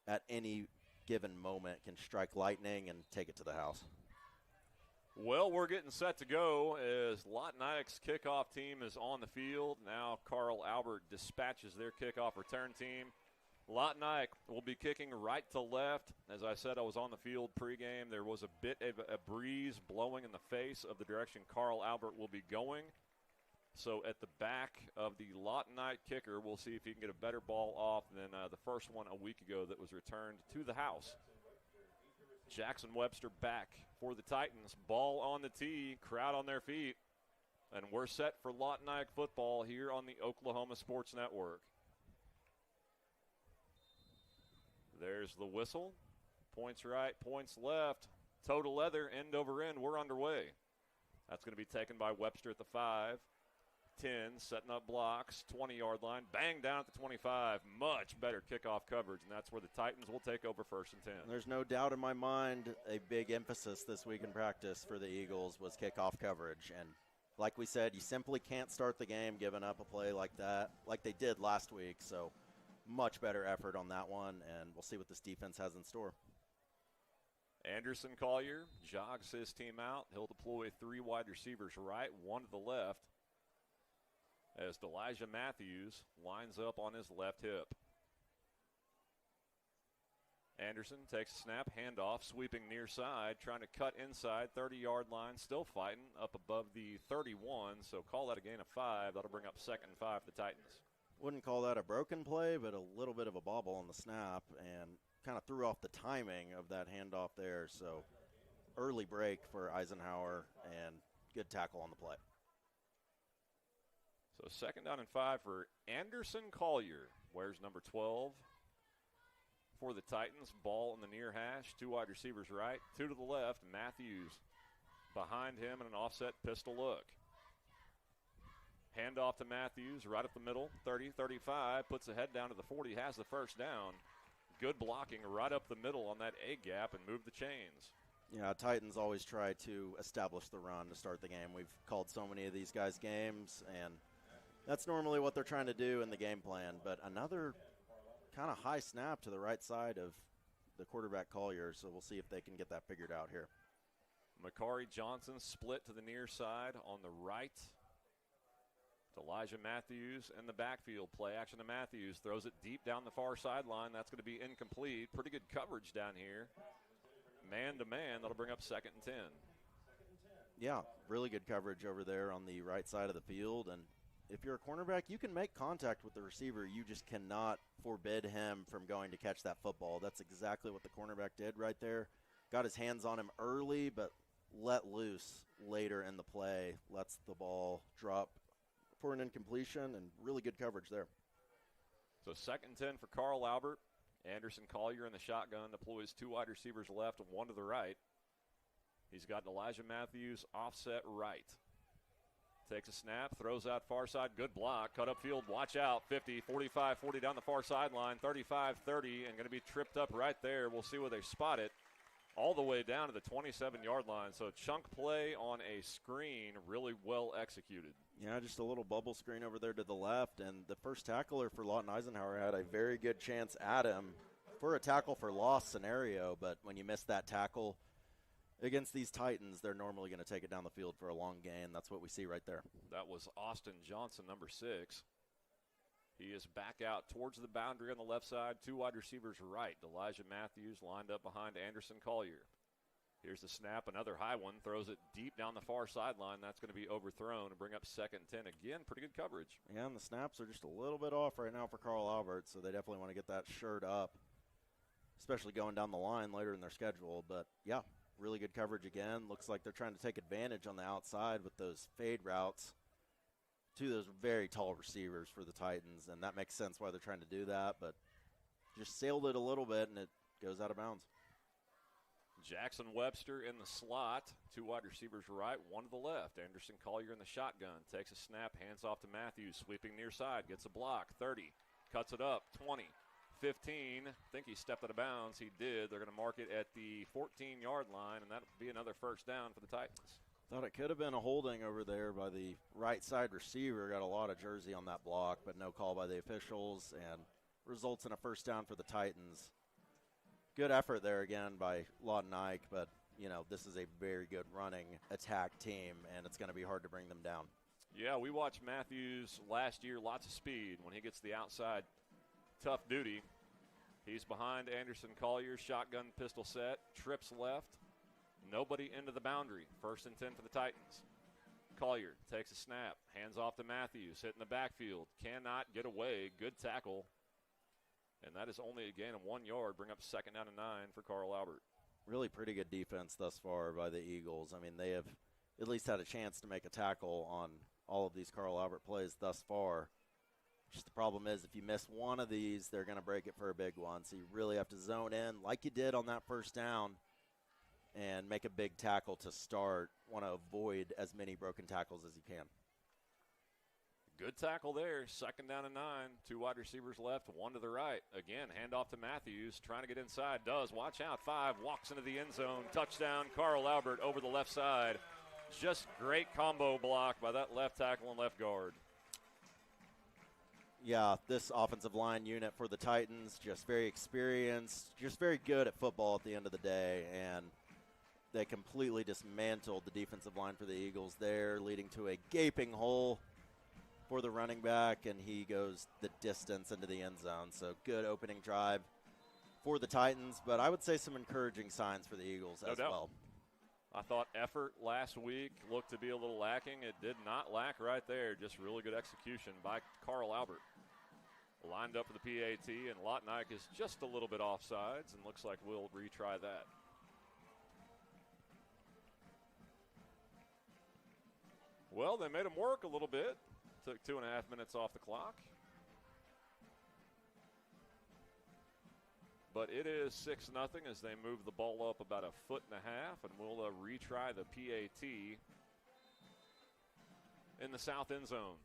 at any given moment can strike lightning and take it to the house. Well, we're getting set to go as Lawton Ike's kickoff team is on the field. Now Carl Albert dispatches their kickoff return team. Lawton Ike will be kicking right to left. As I said, I was on the field pregame. There was a bit of a breeze blowing in the face of the direction Carl Albert will be going. So at the back of the Lawton Ike kicker, we'll see if he can get a better ball off than the first one a week ago that was returned to the house. Jackson Webster back for the Titans. Ball on the tee, crowd on their feet. And we're set for Lawton Ike football here on the Oklahoma Sports Network. There's the whistle. Points right, points left. Toe to leather, end over end. We're underway. That's going to be taken by Webster at the 5. 10, setting up blocks, 20-yard line. Bang down at the 25. Much better kickoff coverage, and that's where the Titans will take over 1st and 10. There's no doubt in my mind a big emphasis this week in practice for the Eagles was kickoff coverage. And like we said, you simply can't start the game giving up a play like that, like they did last week. So much better effort on that one, and we'll see what this defense has in store. Anderson Collier jogs his team out. He'll deploy 3 wide receivers right, 1 to the left, as Elijah Matthews lines up on his left hip. Anderson takes a snap, handoff, sweeping near side, trying to cut inside, 30-yard line, still fighting up above the 31, so call that a gain of 5. That'll bring up 2nd and 5 for the Titans. Wouldn't call that a broken play, but a little bit of a bobble on the snap and kind of threw off the timing of that handoff there. So early break for Eisenhower and good tackle on the play. So 2nd down and 5 for Anderson Collier. Wears number 12 for the Titans. Ball in the near hash. 2 wide receivers right, 2 to the left. Matthews behind him in an offset pistol look. Handoff to Matthews, right up the middle, 30, 35, puts the head down to the 40, has the first down. Good blocking right up the middle on that A-gap and move the chains. Yeah, Titans always try to establish the run to start the game. We've called so many of these guys games, and that's normally what they're trying to do in the game plan. But another kind of high snap to the right side of the quarterback Collier, so we'll see if they can get that figured out here. Makari Johnson split to the near side on the right. Elijah Matthews in the backfield. Play action to Matthews. Throws it deep down the far sideline. That's going to be incomplete. Pretty good coverage down here. Man to man. That'll bring up 2nd and 10. Yeah, really good coverage over there on the right side of the field. And if you're a cornerback, you can make contact with the receiver. You just cannot forbid him from going to catch that football. That's exactly what the cornerback did right there. Got his hands on him early, but let loose later in the play. Lets the ball drop for an incompletion, and really good coverage there. So 2nd and 10 for Carl Albert. Anderson Collier in the shotgun, deploys 2 wide receivers left and 1 to the right. He's got Elijah Matthews offset right. Takes a snap, throws out far side, good block, cut upfield, watch out, 50, 45, 40 down the far sideline, 35, 30, and going to be tripped up right there. We'll see where they spot it. All the way down to the 27-yard line. So chunk play on a screen, really well executed. Yeah, just a little bubble screen over there to the left, and the first tackler for Lawton Eisenhower had a very good chance at him for a tackle for loss scenario, but when you miss that tackle against these Titans, they're normally going to take it down the field for a long gain. That's what we see right there. That was Austin Johnson, number 6. He is back out towards the boundary on the left side. 2 wide receivers right. Elijah Matthews lined up behind Anderson Collier. Here's the snap, another high one. Throws it deep down the far sideline. That's going to be overthrown and bring up 2nd and 10. Again, pretty good coverage. Yeah, and the snaps are just a little bit off right now for Carl Albert, so they definitely want to get that shirt up, especially going down the line later in their schedule. But, yeah, really good coverage again. Looks like they're trying to take advantage on the outside with those fade routes to those very tall receivers for the Titans, and that makes sense why they're trying to do that, but just sailed it a little bit, and it goes out of bounds. Jackson Webster in the slot. 2 wide receivers right, 1 to the left. Anderson Collier in the shotgun. Takes a snap, hands off to Matthews. Sweeping near side, gets a block. 30, cuts it up. 20, 15. I think he stepped out of bounds. He did. They're going to mark it at the 14-yard line, and that'll be another first down for the Titans. Thought it could have been a holding over there by the right side receiver. Got a lot of jersey on that block, but no call by the officials, and results in a first down for the Titans. Good effort there again by Lawton Ike, but, you know, this is a very good running attack team, and it's going to be hard to bring them down. Yeah, we watched Matthews last year, lots of speed. When he gets the outside tough duty, he's behind Anderson Collier, shotgun pistol set, trips left. Nobody into the boundary. 1st and 10 for the Titans. Collier takes a snap, hands off to Matthews, hitting the backfield. Cannot get away. Good tackle. And that is only a gain of 1 yard. Bring up 2nd down and 9 for Carl Albert. Really pretty good defense thus far by the Eagles. I mean, they have at least had a chance to make a tackle on all of these Carl Albert plays thus far. Just the problem is if you miss one of these, they're going to break it for a big one. So you really have to zone in like you did on that first down and make a big tackle to start. Want to avoid as many broken tackles as you can. Good tackle there. 2nd down and 9. 2 wide receivers left, 1 to the right. Again, handoff to Matthews. Trying to get inside. Does. Watch out. 5. Walks into the end zone. Touchdown, Carl Albert over the left side. Just great combo block by that left tackle and left guard. Yeah, this offensive line unit for the Titans, just very experienced, just very good at football at the end of the day, and they completely dismantled the defensive line for the Eagles there, leading to a gaping hole for the running back, and he goes the distance into the end zone. So good opening drive for the Titans, but I would say some encouraging signs for the Eagles as well. I thought effort last week looked to be a little lacking. It did not lack right there. Just really good execution by Carl Albert. Lined up for the PAT, and Lawton Ike is just a little bit offsides, and looks like we'll retry that. Well, they made him work a little bit. Took 2.5 minutes off the clock. But it is 6-0 as they move the ball up about 1.5 feet, and we'll retry the PAT in the south end zone.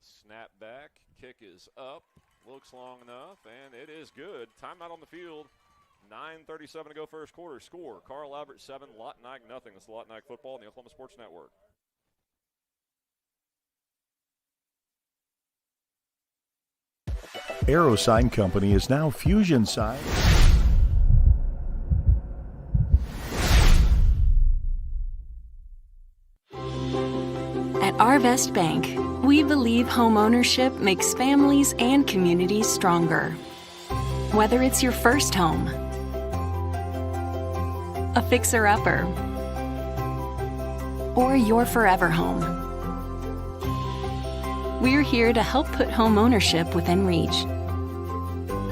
Snap back, kick is up, looks long enough, and it is good. Timeout on the field. 9:37 to go first quarter. Score, Carl Albert 7, Lawton Ike nothing. This is Lawton Ike football on the Oklahoma Sports Network. Aero Sign Company is now Fusion Sign. At Arvest Bank, we believe home ownership makes families and communities stronger. Whether it's your first home, a fixer-upper, or your forever home, we're here to help put home ownership within reach.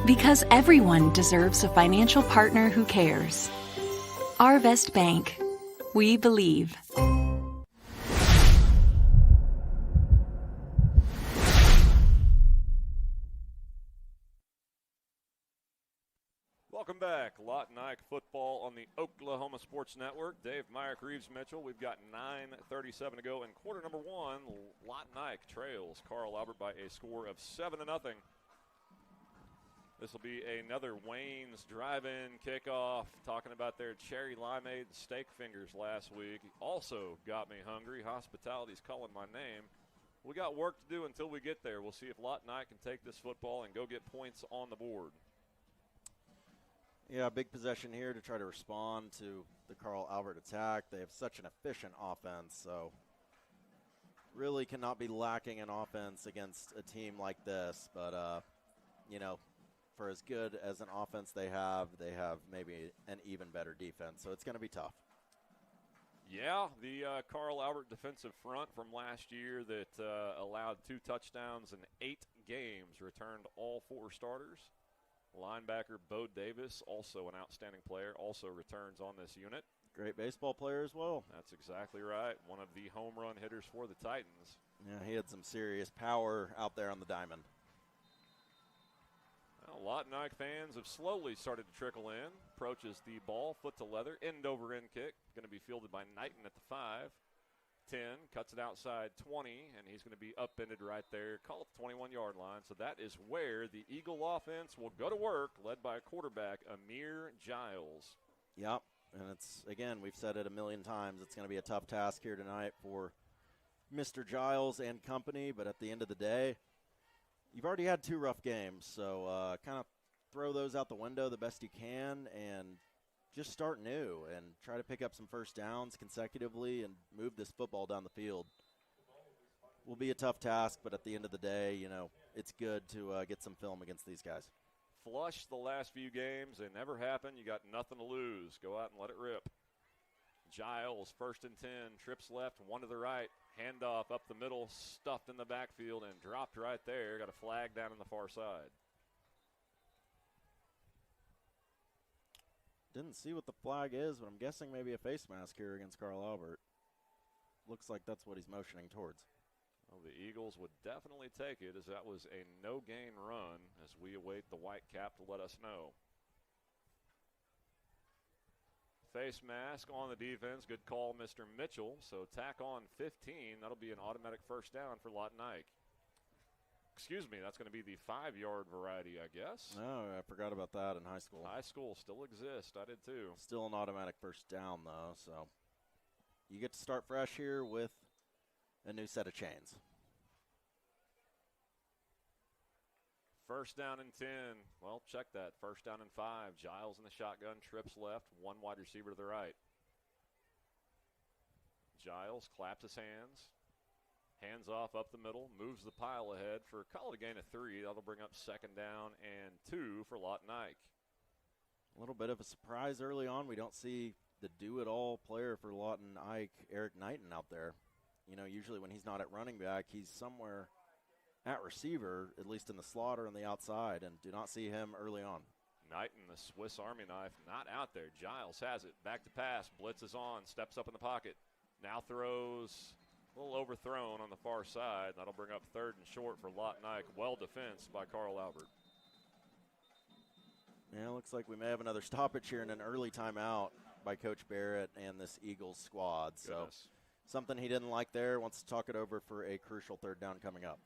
Because everyone deserves a financial partner who cares. Arvest Bank. We believe. Welcome back. Lawton Ike football on the Oklahoma Sports Network. Dave Myrick, Reeves Mitchell. We've got 9:37 to go in quarter number 1. Lawton Ike trails Carl Albert by a score of 7-0. This will be another Wayne's drive-in kickoff. Talking about their cherry limeade steak fingers last week. Also got me hungry. Hospitality's calling my name. We got work to do until we get there. We'll see if Lawton Ike can take this football and go get points on the board. Yeah, big possession here to try to respond to the Carl Albert attack. They have such an efficient offense, so really cannot be lacking in offense against a team like this. But, for as good as an offense they have maybe an even better defense, so it's going to be tough. Yeah, the Carl Albert defensive front from last year that allowed 2 touchdowns in 8 games returned all 4 starters. Linebacker Bo Davis, also an outstanding player, also returns on this unit. Great baseball player as well. That's exactly right. One of the home run hitters for the Titans. Yeah, he had some serious power out there on the diamond. Well, Lawton Ike fans have slowly started to trickle in. Approaches the ball, foot to leather, end-over-end kick. Going to be fielded by Knighton at the 5. 10, cuts it outside 20, and he's going to be upended right there. Call it the 21-yard line. So that is where the Eagle offense will go to work, led by quarterback Amir Giles. Yep, and it's, again, we've said it a million times, it's going to be a tough task here tonight for Mr. Giles and company, but at the end of the day, you've already had 2 rough games, so kind of throw those out the window the best you can and just start new and try to pick up some first downs consecutively and move this football down the field. Will be a tough task, but at the end of the day, it's good to get some film against these guys. Flush the last few games. They never happen. You got nothing to lose. Go out and let it rip. Giles, 1st and 10, trips left, 1 to the right. Handoff up the middle, stuffed in the backfield and dropped right there. Got a flag down on the far side. Didn't see what the flag is, but I'm guessing maybe a face mask here against Carl Albert. Looks like that's what he's motioning towards. Well, the Eagles would definitely take it, as that was a no-gain run, as we await the white cap to let us know. Face mask on the defense. Good call, Mr. Mitchell. So tack on 15. That'll be an automatic first down for Lawton Ike. Excuse me, that's going to be the 5-yard variety, I guess. No, I forgot about that in high school. High school still exists. I did too. Still an automatic first down, though, so you get to start fresh here with a new set of chains. First down and 10. Well, check that. First down and 5. Giles in the shotgun, trips left, 1 wide receiver to the right. Giles claps his hands. Hands off up the middle, moves the pile ahead for call it a gain of 3. That'll bring up 2nd down and 2 for Lawton Ike. A little bit of a surprise early on. We don't see the do-it-all player for Lawton Ike, Eric Knighton, out there. Usually when he's not at running back, he's somewhere at receiver, at least in the slot or on the outside, and do not see him early on. Knighton, the Swiss Army knife, not out there. Giles has it. Back to pass. Blitz is on. Steps up in the pocket. Now throws. A little overthrown on the far side. That'll bring up 3rd and short for Lawton Ike. Well defensed by Carl Albert. Yeah, looks like we may have another stoppage here in an early timeout by Coach Barrett and this Eagles squad. So something he didn't like there. Wants to talk it over for a crucial 3rd down coming up.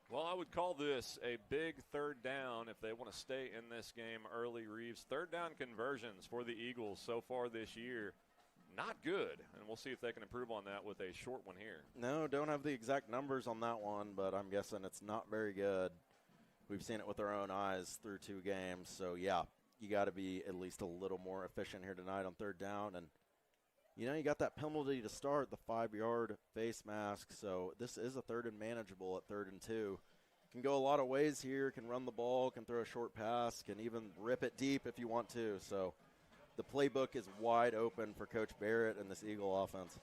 Well, I would call this a big 3rd down if they want to stay in this game early, Reeves. 3rd down conversions for the Eagles so far this year. Not good, and we'll see if they can improve on that with a short one here. No, don't have the exact numbers on that one, but I'm guessing it's not very good. We've seen it with our own eyes through 2 games. So, yeah, you got to be at least a little more efficient here tonight on 3rd down. And, you got that penalty to start, the 5-yard face mask. So this is a 3rd and manageable at 3rd and 2. Can go a lot of ways here, can run the ball, can throw a short pass, can even rip it deep if you want to. So the playbook is wide open for Coach Barrett and this Eagle offense.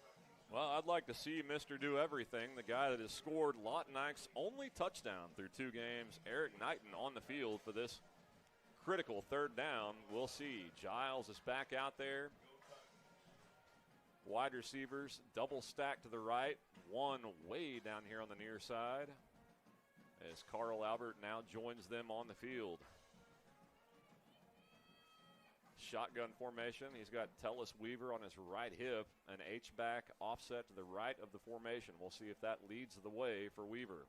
Well, I'd like to see Mr. Do Everything, the guy that has scored Lawton Ike's only touchdown through 2 games, Eric Knighton, on the field for this critical 3rd down. We'll see. Giles is back out there. Wide receivers, double stack to the right, 1 way down here on the near side, as Carl Albert now joins them on the field. Shotgun formation. He's got Tellis Weaver on his right hip, an H-back offset to the right of the formation. We'll see if that leads the way for Weaver.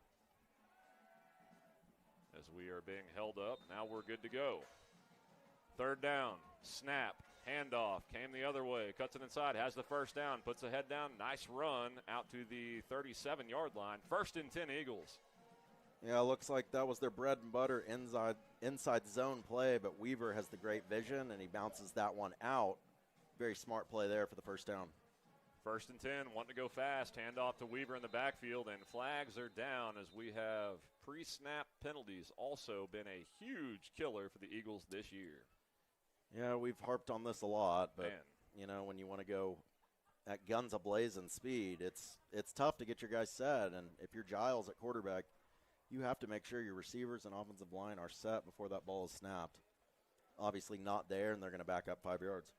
As we are being held up, now we're good to go. 3rd down, snap, handoff, came the other way, cuts it inside, has the first down, puts the head down, nice run out to the 37-yard line. 1st and 10 Eagles. Yeah, looks like that was their bread and butter inside zone play, but Weaver has the great vision, and he bounces that one out. Very smart play there for the first down. 1st and 10, wanting to go fast. Hand off to Weaver in the backfield, and flags are down as we have pre-snap penalties also been a huge killer for the Eagles this year. Yeah, we've harped on this a lot, but, Man. When you want to go at guns a-blazing speed, it's tough to get your guys set, and if you're Giles at quarterback, you have to make sure your receivers and offensive line are set before that ball is snapped. Obviously not there, and they're going to back up 5 yards.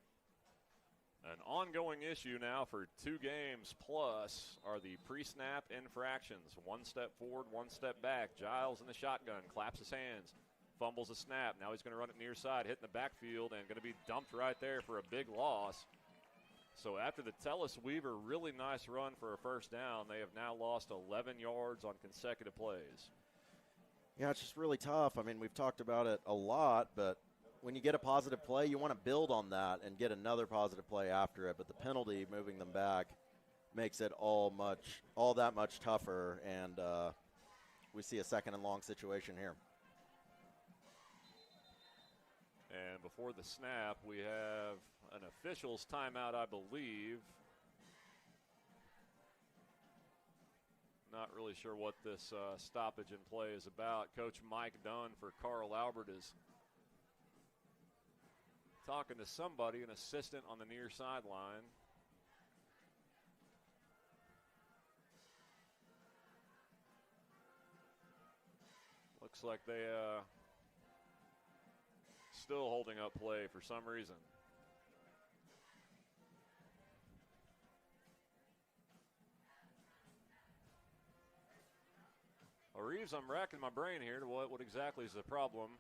An ongoing issue now for 2 games plus are the pre-snap infractions. 1 step forward, 1 step back. Giles in the shotgun, claps his hands, fumbles a snap. Now he's going to run it near side, hitting the backfield, and going to be dumped right there for a big loss. So after the Tellis Weaver really nice run for a first down, they have now lost 11 yards on consecutive plays. Yeah, it's just really tough. I mean, we've talked about it a lot, but when you get a positive play, you want to build on that and get another positive play after it. But the penalty, moving them back, makes it all that much tougher, and we see a 2nd and long situation here. And before the snap, we have an official's timeout, I believe. Not really sure what this stoppage in play is about. Coach Mike Dunn for Carl Albert is talking to somebody, an assistant on the near sideline. Looks like they still holding up play for some reason. Well, Reeves, I'm racking my brain here to what exactly is the problem.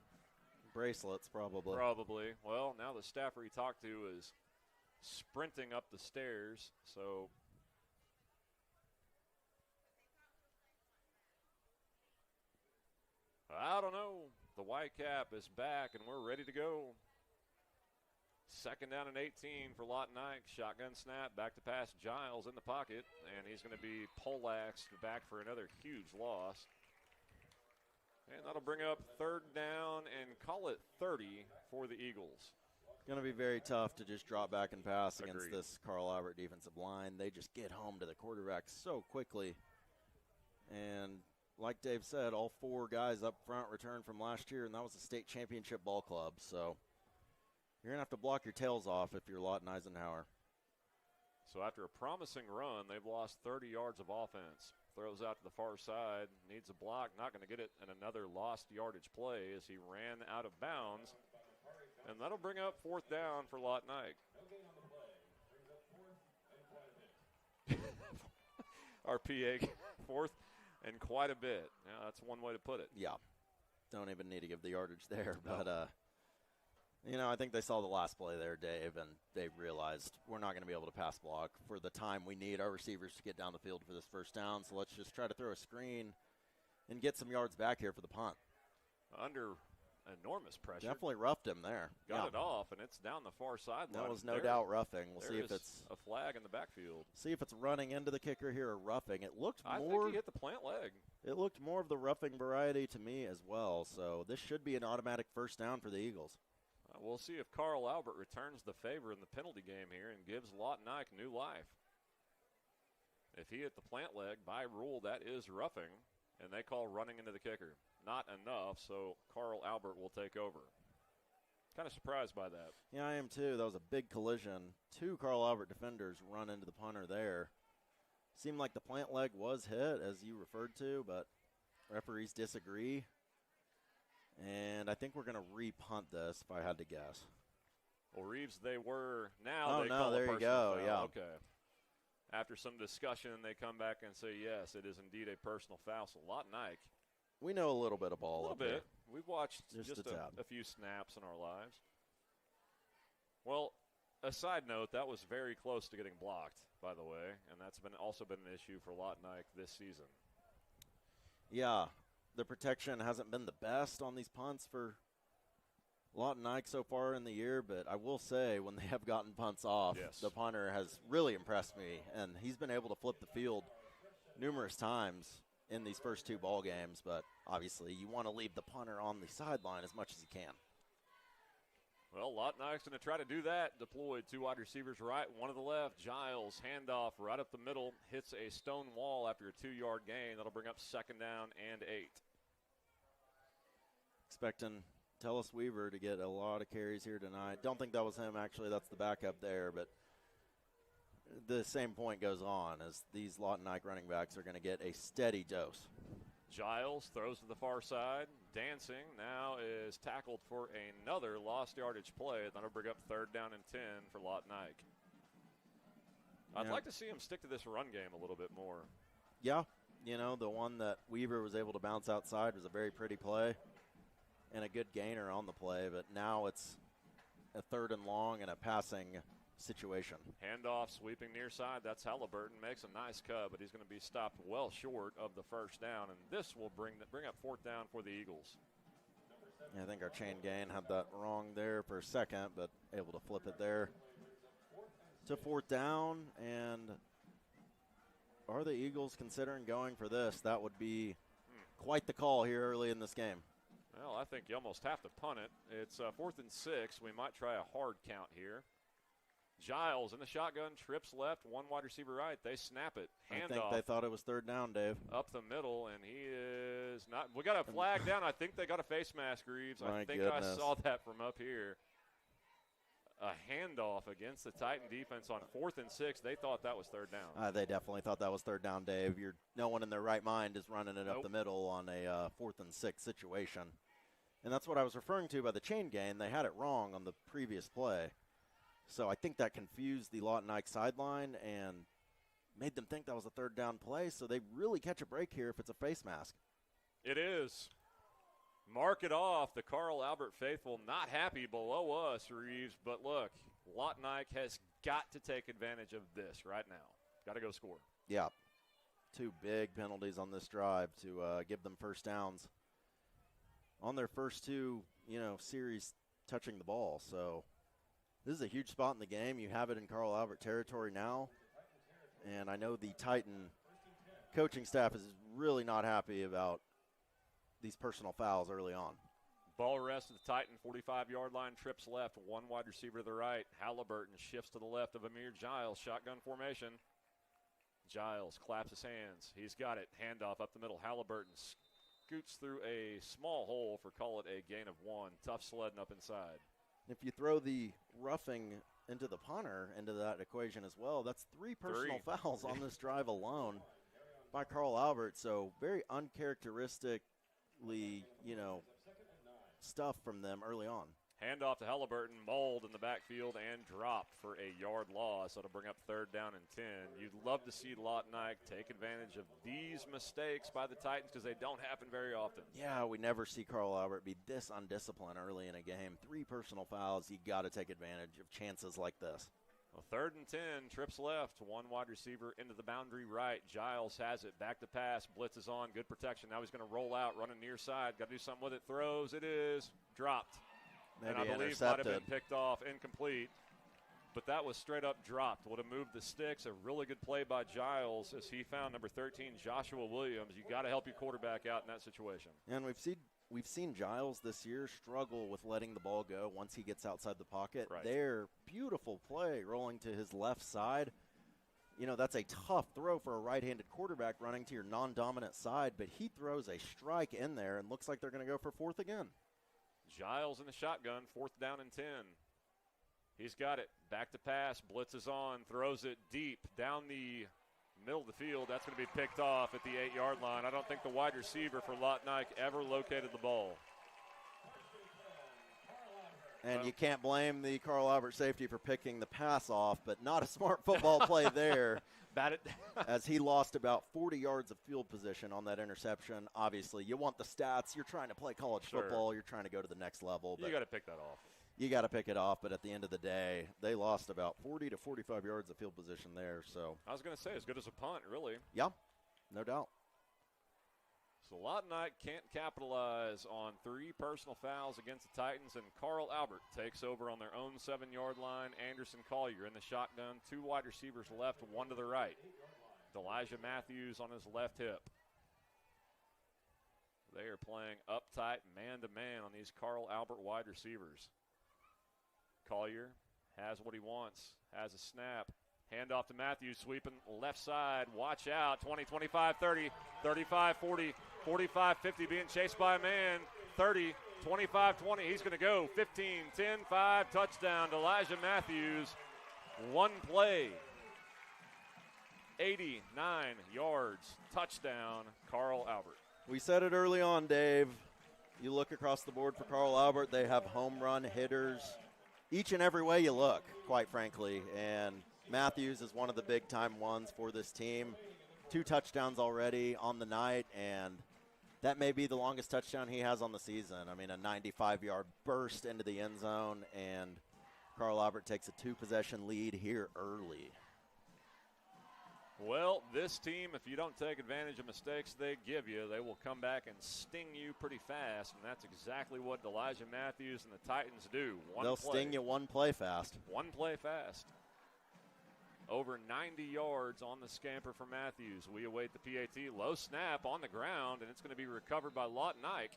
Bracelets, probably. Probably. Well, now the staffer he talked to is sprinting up the stairs, so I don't know. The Whitecap is back, and we're ready to go. 2nd down and 18 for Lawton Ike. Shotgun snap, back to pass. Giles in the pocket, and he's going to be poleaxed back for another huge loss. And that'll bring up 3rd down and call it 30 for the Eagles. Going to be very tough to just drop back and pass Agreed. against this Carl Albert defensive line. They just get home to the quarterback so quickly. And like Dave said, all 4 guys up front returned from last year, and that was a state championship ball club. So you're going to have to block your tails off if you're Lawton Eisenhower. So after a promising run, they've lost 30 yards of offense. Throws out to the far side, needs a block, not going to get it, and another lost yardage play as he ran out of bounds. And that'll bring up 4th down for Lawton Ike. Our PA, 4th and quite a bit. Yeah, that's one way to put it. Yeah. Don't even need to give the yardage there. But, I think they saw the last play there, Dave, and they realized we're not going to be able to pass block for the time we need our receivers to get down the field for this first down. So let's just try to throw a screen and get some yards back here for the punt. Under enormous pressure. Definitely roughed him there. Got it off, and it's down the far sideline. That was no doubt roughing. We'll see if it's a flag in the backfield. See if it's running into the kicker here or roughing. It looked more. I think he hit the plant leg. It looked more of the roughing variety to me as well. So this should be an automatic first down for the Eagles. We'll see if Carl Albert returns the favor in the penalty game here and gives Lawton Ike new life. If he hit the plant leg, by rule, that is roughing, and they call running into the kicker. Not enough, so Carl Albert will take over. Kind of surprised by that. Yeah, I am too. That was a big collision. 2 Carl Albert defenders run into the punter there. Seemed like the plant leg was hit, as you referred to, but referees disagree. And I think we're going to re-punt this, if I had to guess. Well, Reeves, they were. Now they no, call there a you go, foul. yeah. Okay. After some discussion, they come back and say, yes, it is indeed a personal foul. So Lawton Ike. We know a little bit of ball. A little bit. There. We've watched just a few snaps in our lives. Well, a side note, that was very close to getting blocked, by the way, and that's also been an issue for Lawton Ike this season. Yeah, the protection hasn't been the best on these punts for Lawton Ike so far in the year, but I will say when they have gotten punts off, the punter has really impressed me, and he's been able to flip the field numerous times. in these first 2 ball games, but obviously you want to leave the punter on the sideline as much as you can. Well, Lotnike's going to try to do that. Deployed 2 wide receivers right, 1 to the left. Giles, handoff right up the middle, hits a stone wall after a 2-yard gain. That'll bring up 2nd down and 8. Expecting Tellus Weaver to get a lot of carries here tonight. Don't think that was him, actually. That's the backup there, but the same point goes on as these Lawton-Ike running backs are going to get a steady dose. Giles throws to the far side. Dancing now is tackled for another lost yardage play. That'll bring up 3rd down and 10 for Lawton-Ike. I'd like to see him stick to this run game a little bit more. Yeah, you know, the one that Weaver was able to bounce outside was a very pretty play and a good gainer on the play, but now it's a 3rd and long and a passing situation. Handoff sweeping near side. That's Halliburton. Makes a nice cut, but he's going to be stopped well short of the 1st down, and this will bring up 4th down for the Eagles. Yeah, I think our chain gain had that wrong there for a second, but able to flip it there to 4th down. And are the Eagles considering going for this? That would be quite the call here early in this game. Well, I think you almost have to punt it. It's 4th and 6. We might try a hard count here. Giles in the shotgun, trips left, 1 wide receiver right. They snap it. Handoff. I think they thought it was 3rd down, Dave. Up the middle, and he is not. We got a flag down. I think they got a face mask, Reeves. I think I saw that from up here. A handoff against the Titan defense on 4th and 6. They thought that was 3rd down. They definitely thought that was 3rd down, Dave. No one in their right mind is running it up the middle on a 4th and 6 situation. And that's what I was referring to by the chain gain. They had it wrong on the previous play. So I think that confused the Lawton-Ike sideline and made them think that was a 3rd down play. So they really catch a break here if it's a face mask. It is. Mark it off. The Carl Albert faithful not happy below us, Reeves. But look, Lawton-Ike has got to take advantage of this right now. Got to go score. Yeah. 2 big penalties on this drive to give them 1st downs on their first 2, series touching the ball. So this is a huge spot in the game. You have it in Carl Albert territory now. And I know the Titan coaching staff is really not happy about these personal fouls early on. Ball rest of the Titan, 45-yard line, trips left, 1 wide receiver to the right. Halliburton shifts to the left of Amir Giles, shotgun formation. Giles claps his hands. He's got it. Handoff up the middle. Halliburton scoots through a small hole for, call it, a gain of 1. Tough sledding up inside. If you throw the roughing into the punter into that equation as well, that's 3 personal fouls on this drive alone by Carl Albert. So very uncharacteristically, stuff from them early on. Handoff to Halliburton, mauled in the backfield and dropped for a yard loss. That'll bring up 3rd down and 10. You'd love to see Lawton-Ike take advantage of these mistakes by the Titans because they don't happen very often. Yeah, we never see Carl Albert be this undisciplined early in a game. 3 personal fouls. You got to take advantage of chances like this. Well, 3rd and 10, trips left, 1 wide receiver into the boundary right. Giles has it, back to pass, blitz is on, good protection. Now he's going to roll out, running near side. Got to do something with it, throws, it is dropped. Maybe and I believe might have been picked off, incomplete. But that was straight up dropped. Would have moved the sticks. A really good play by Giles as he found number 13, Joshua Williams. You got to help your quarterback out in that situation. And we've seen Giles this year struggle with letting the ball go once he gets outside the pocket. Right. There, beautiful play rolling to his left side. That's a tough throw for a right-handed quarterback running to your non-dominant side, but he throws a strike in there and looks like they're going to go for 4th again. Giles in the shotgun, 4th down and 10. He's got it. Back to pass. Blitz is on. Throws it deep down the middle of the field. That's going to be picked off at the 8-yard line. I don't think the wide receiver for Lawton-Ike ever located the ball. And you can't blame the Carl Albert safety for picking the pass off, but not a smart football play there. Bat it. As he lost about 40 yards of field position on that interception. Obviously, you want the stats. You're trying to play college football. You're trying to go to the next level. You got to pick that off. You got to pick it off, but at the end of the day, they lost about 40 to 45 yards of field position there. So I was going to say, as good as a punt, really. Yeah, no doubt. So Lawton-Ike can't capitalize on 3 personal fouls against the Titans, and Carl Albert takes over on their own 7-yard line. Anderson Collier in the shotgun, 2 wide receivers left, 1 to the right. Elijah Matthews on his left hip. They are playing uptight man-to-man on these Carl Albert wide receivers. Collier has what he wants, has a snap. Hand off to Matthews, sweeping left side. Watch out, 20, 25, 30, 35, 40, 45, 50, being chased by a man. 30, 25, 20, he's going to go. 15, 10, 5, touchdown to Elijah Matthews. One play, 89 yards, touchdown, Carl Albert. We said it early on, Dave. You look across the board for Carl Albert, they have home run hitters each and every way you look, quite frankly. And Matthews is one of the big-time ones for this team. 2 touchdowns already on the night, and that may be the longest touchdown he has on the season. I mean, a 95-yard burst into the end zone, and Carl Albert takes a 2-possession lead here early. Well, this team, if you don't take advantage of mistakes they give you, they will come back and sting you pretty fast, and that's exactly what Elijah Matthews and the Titans do. They'll sting you one play fast. One play fast. Over 90 yards on the scamper for Matthews. We await the PAT. Low snap on the ground, and it's going to be recovered by Lawton Ike.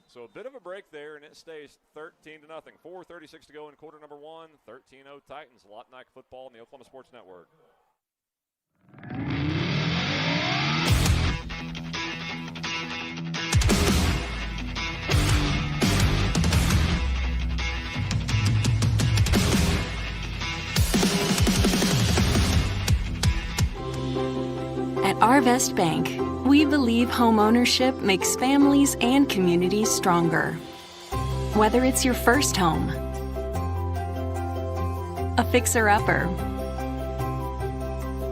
So a bit of a break there, and it stays 13-0. 4:36 to go in quarter number 1. 13-0 Titans. Lawton Ike football on the Oklahoma Sports Network. At Arvest Bank, we believe home ownership makes families and communities stronger. Whether it's your first home, a fixer-upper,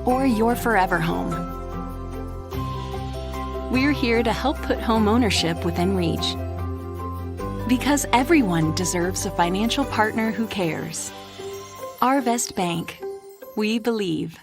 or your forever home, we're here to help put home ownership within reach. Because everyone deserves a financial partner who cares. Arvest Bank, we believe.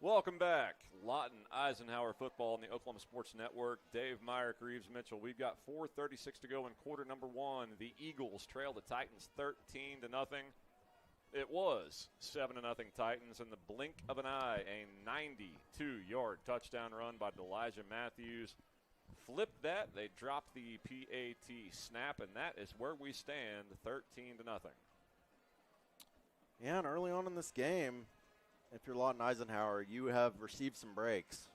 Welcome back. Lawton Eisenhower football on the Oklahoma Sports Network. Dave Meyer, Reeves Mitchell. We've got 4:36 to go in quarter number 1. The Eagles trail the Titans 13-0. It was 7-0 Titans in the blink of an eye. A 92-yard touchdown run by Elijah Matthews. Flipped that. They dropped the PAT snap, and that is where we stand, 13-0. Yeah, and early on in this game, if you're Lawton Eisenhower, you have received some breaks.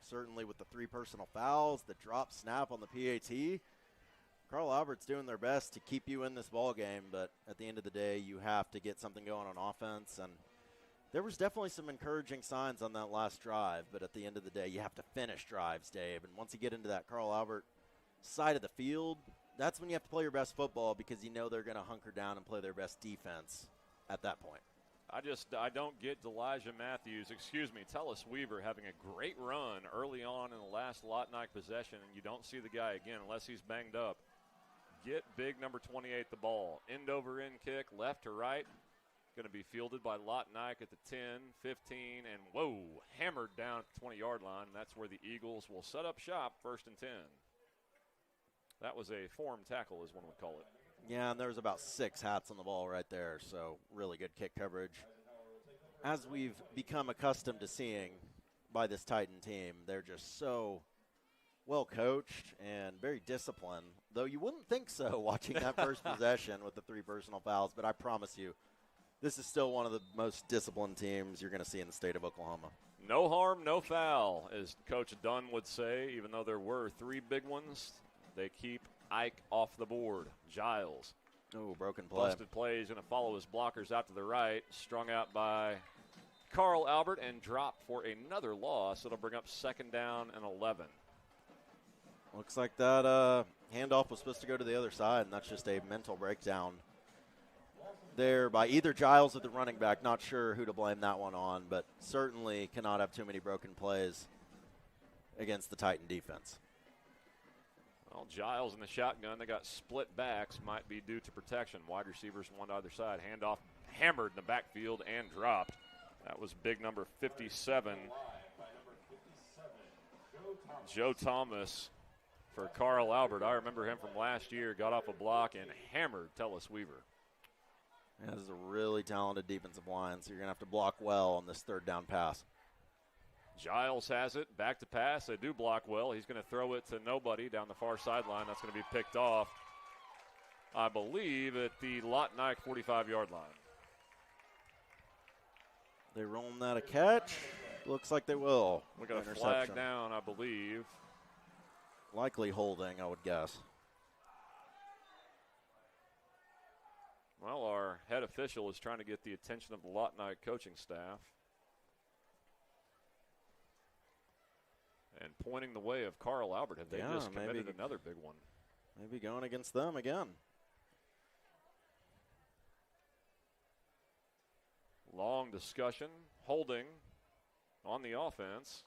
Certainly with the 3 personal fouls, the drop snap on the PAT. Carl Albert's doing their best to keep you in this ball game, but at the end of the day, you have to get something going on offense. And there was definitely some encouraging signs on that last drive, but at the end of the day, you have to finish drives, Dave. And once you get into that Carl Albert side of the field, that's when you have to play your best football, because you know they're going to hunker down and play their best defense at that point. I don't get Elijah Matthews, Tellis Weaver having a great run early on in the last Lawton Ike possession, and you don't see the guy again unless he's banged up. Get big number 28 the ball. End over end kick, left to right. Going to be fielded by Lawton Ike at the 10, 15, and whoa, hammered down at the 20-yard line. And that's where the Eagles will set up shop, 1st and 10. That was a form tackle, as one would call it. Yeah, and there was about 6 hats on the ball right there, so really good kick coverage. As we've become accustomed to seeing by this Titan team, they're just so well coached and very disciplined, though you wouldn't think so watching that first possession with the 3 personal fouls, but I promise you, this is still one of the most disciplined teams you're going to see in the state of Oklahoma. No harm, no foul, as Coach Dunn would say, even though there were 3 big ones. They keep Ike off the board. Giles. Oh, broken play. Busted play. He's going to follow his blockers out to the right. Strung out by Carl Albert and dropped for another loss. It'll bring up 2nd down and 11. Looks like that handoff was supposed to go to the other side, and that's just a mental breakdown there by either Giles or the running back. Not sure who to blame that one on, but certainly cannot have too many broken plays against the Titan defense. Well, Giles in the shotgun. They got split backs. Might be due to protection. Wide receivers one to either side. Handoff hammered in the backfield and dropped. That was big number 57. Joe Thomas for Carl Albert. I remember him from last year. Got off a block and hammered Tellis Weaver. That is a really talented defensive line, so you're going to have to block well on this third down pass. Giles has it. Back to pass. They do block well. He's going to throw it to nobody down the far sideline. That's going to be picked off, I believe, at the Lawton Ike 45-yard line. They rolling that a catch? Looks like they will. We got a flag down, I believe. Likely holding, I would guess. Well, our head official is trying to get the attention of the Lawton Ike coaching staff. And pointing the way of Carl Albert. Have they just committed another big one? Maybe going against them again. Long discussion. Holding on the offense.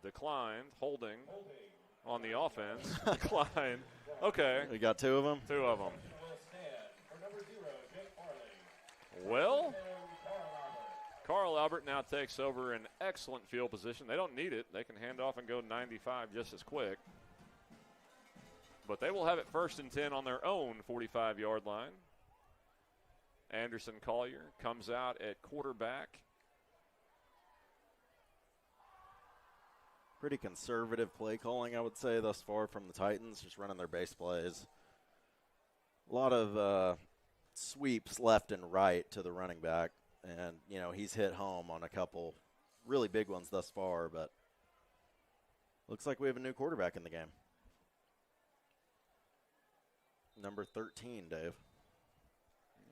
Declined. Holding on the offense. Declined. Okay. We got two of them? Two of them. Well, Carl Albert now takes over an excellent field position. They don't need it. They can hand off and go 95 just as quick. But they will have it 1st and 10 on their own 45-yard line. Anderson Collier comes out at quarterback. Pretty conservative play calling, I would say, thus far from the Titans, just running their base plays. A lot of sweeps left and right to the running back. And, you know, he's hit home on a couple really big ones thus far, but looks like we have a new quarterback in the game. Number 13, Dave.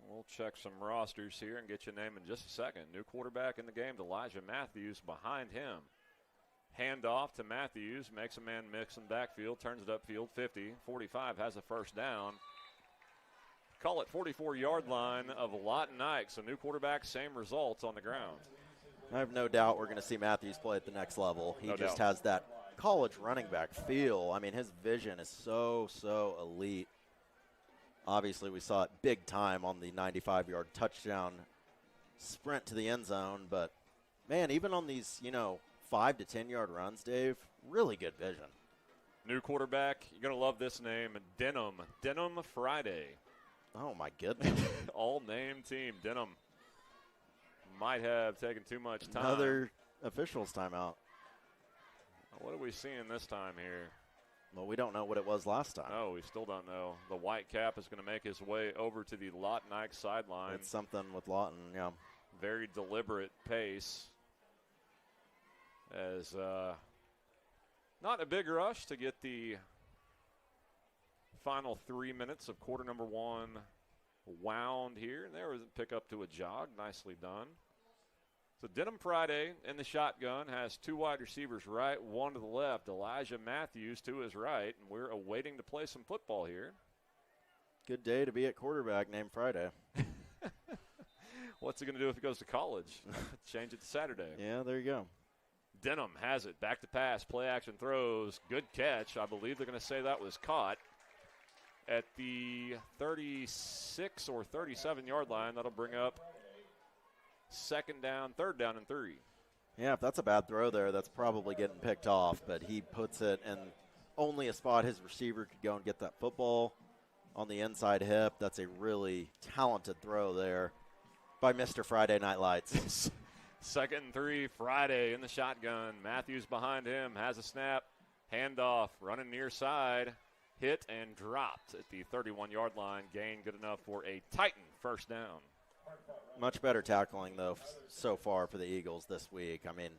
We'll check some rosters here and get your name in just a second. New quarterback in the game, Elijah Matthews behind him. Handoff to Matthews, makes a man mix in backfield, turns it upfield, 50, 45, has a first down. Call it 44-yard line of Lawton Ike. So new quarterback, same results on the ground. I have no doubt we're going to see Matthews play at the next level. He just has that college running back feel. I mean, his vision is so elite. Obviously, we saw it big time on the 95-yard touchdown sprint to the end zone. But, man, even on these, 5 to 10-yard runs, Dave, really good vision. New quarterback, you're going to love this name, Denham Friday. Oh, my goodness. All-name team, Denham. Might have taken too much time. Another official's timeout. What are we seeing this time here? Well, we don't know what it was last time. No, we still don't know. The white cap is going to make his way over to the Lawton Ike sideline. It's something with Lawton, yeah. Very deliberate pace. As not a big rush to get the final 3 minutes of quarter number one wound here. And there was a pickup to a jog. Nicely done. So Denham Friday in the shotgun has two wide receivers right, one to the left. Elijah Matthews to his right. And we're awaiting to play some football here. Good day to be at quarterback named Friday. What's he going to do if he goes to college? Change it to Saturday. Yeah, there you go. Denham has it. Back to pass. Play action throws. Good catch. I believe they're going to say that was caught at the 36 or 37-yard line. That'll bring up second down, third down, and 3. Yeah, if that's a bad throw there, that's probably getting picked off. But he puts it in only a spot his receiver could go and get that football on the inside hip. That's a really talented throw there by Mr. Friday Night Lights. Second and 3, Friday in the shotgun. Matthews behind him, has a snap, handoff, running near side, hit and dropped at the 31-yard line. Gain good enough for a Titan first down. Much better tackling, though, so far for the Eagles this week. I mean,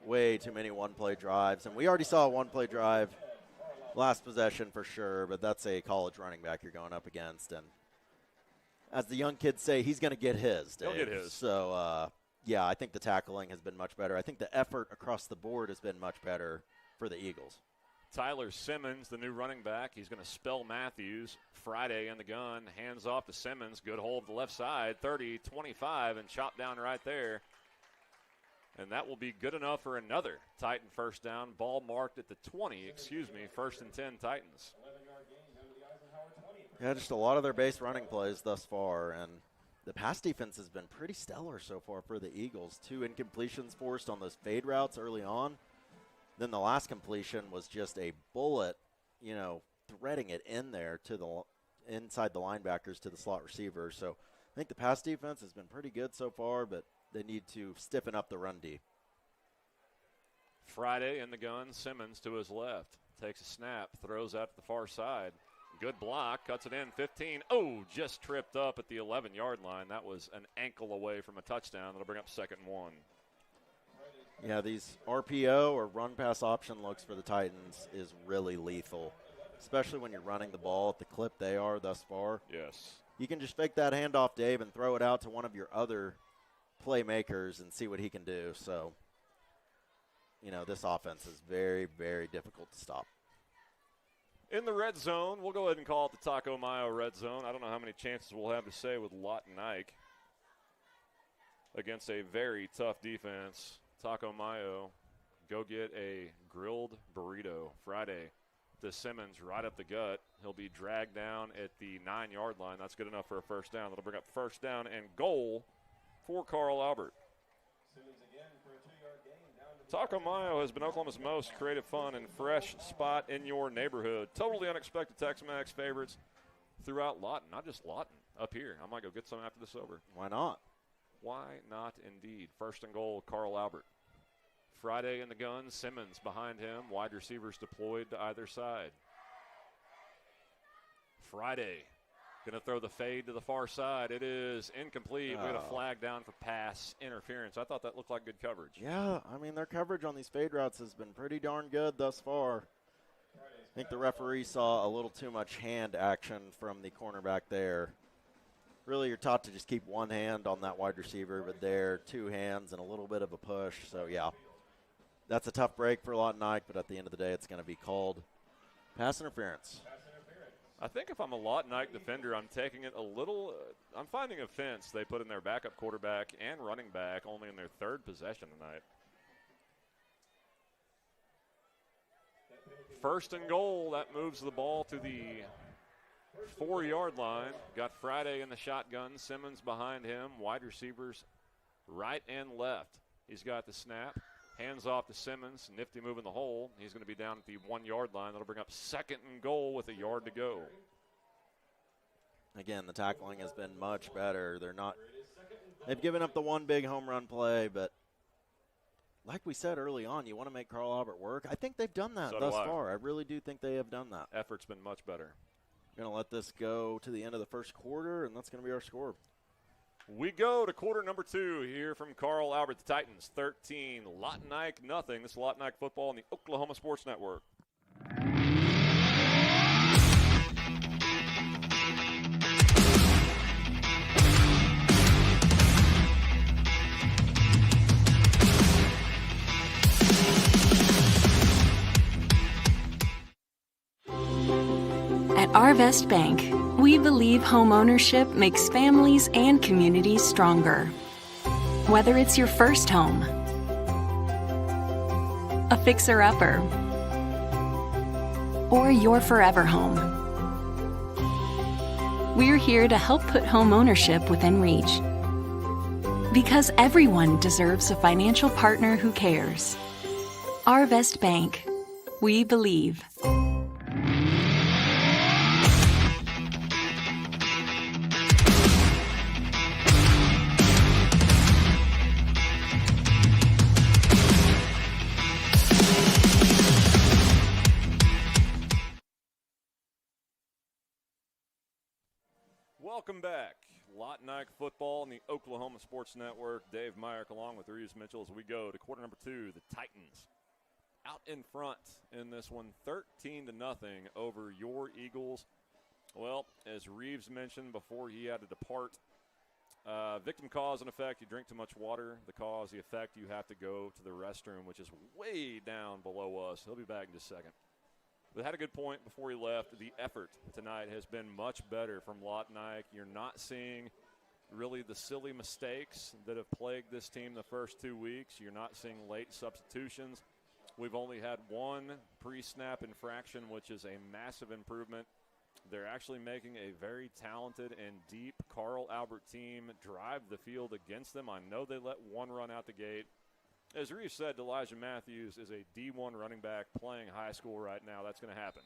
way too many one-play drives. And we already saw a one-play drive last possession for sure, but that's a college running back you're going up against. And as the young kids say, he's going to get his, Dave. He'll get his. So, yeah, I think the tackling has been much better. I think the effort across the board has been much better for the Eagles. Tyler Simmons, the new running back. He's going to spell Matthews. Friday in the gun. Hands off to Simmons. Good hold to the left side. 30, 25, and chopped down right there. And that will be good enough for another Titan first down. Ball marked at the 20, 1st and 10 Titans. Yeah, just a lot of their base running plays thus far. And the pass defense has been pretty stellar so far for the Eagles. 2 incompletions forced on those fade routes early on. Then the last completion was just a bullet, threading it in there to the inside the linebackers to the slot receiver. So I think the pass defense has been pretty good so far, but they need to stiffen up the run D. Friday in the gun, Simmons to his left. Takes a snap, throws out to the far side. Good block, cuts it in, 15. Oh, just tripped up at the 11-yard line. That was an ankle away from a touchdown. That'll bring up 2nd and 1. Yeah, these RPO or run-pass option looks for the Titans is really lethal, especially when you're running the ball at the clip they are thus far. Yes. You can just fake that handoff, Dave, and throw it out to one of your other playmakers and see what he can do. So, this offense is very, very difficult to stop. In the red zone, we'll go ahead and call it the Taco Mayo red zone. I don't know how many chances we'll have to say with Lott and Ike against a very tough defense. Taco Mayo, go get a grilled burrito. Friday to Simmons right up the gut. He'll be dragged down at the 9-yard line. That's good enough for a first down. That'll bring up 1st down and goal for Carl Albert. Taco Mayo has been Oklahoma's most creative, fun, and fresh spot in your neighborhood. Totally unexpected Tex-Mex favorites throughout Lawton. Not just Lawton, up here. I might go get some after this over. Why not? Why not, indeed. 1st and goal, Carl Albert. Friday in the gun, Simmons behind him. Wide receivers deployed to either side. Friday going to throw the fade to the far side. It is incomplete. We got a flag down for pass interference. I thought that looked like good coverage. Yeah, their coverage on these fade routes has been pretty darn good thus far. I think the referee saw a little too much hand action from the cornerback there. Really, you're taught to just keep one hand on that wide receiver, but there, 2 hands and a little bit of a push. So, yeah, that's a tough break for Lawton Ike, but at the end of the day, it's going to be called pass interference. I think if I'm a Lawton Ike defender, I'm taking it a little I'm finding offense they put in their backup quarterback and running back only in their 3rd possession tonight. 1st and goal, that moves the ball to the 4-yard line. Got Friday in the shotgun. Simmons behind him. Wide receivers right and left. He's got the snap. Hands off to Simmons. Nifty move in the hole. He's going to be down at the 1-yard line. That'll bring up 2nd and goal with a yard to go. Again, the tackling has been much better. They've given up the one big home run play, but like we said early on, you want to make Carl Albert work. I think they've done that thus far. I really do think they have done that. Effort's been much better. We're going to let this go to the end of the 1st quarter, and that's going to be our score. We go to quarter number 2 here from Carl Albert. The Titans 13, Lawton Ike nothing. This is Lawton Ike football on the Oklahoma Sports Network. At Arvest Bank, we believe home ownership makes families and communities stronger. Whether it's your first home, a fixer-upper, or your forever home, we're here to help put home ownership within reach. Because everyone deserves a financial partner who cares. Arvest Bank, we believe. Welcome back. Lawton Ike football on the Oklahoma Sports Network. Dave Myrick along with Reeves Mitchell as we go to quarter number 2. The Titans out in front in this one, 13-0 over your Eagles. Well, as Reeves mentioned before he had to depart, victim cause and effect, you drink too much water. The cause, the effect, you have to go to the restroom, which is way down below us. He'll be back in just a second. But had a good point before he left. The effort tonight has been much better from Lawton Ike. You're not seeing really the silly mistakes that have plagued this team the first 2 weeks. You're not seeing late substitutions. We've only had one pre-snap infraction, which is a massive improvement. They're actually making a very talented and deep Carl Albert team drive the field against them. I know they let one run out the gate. As Reeves said, Elijah Matthews is a D1 running back playing high school right now. That's going to happen.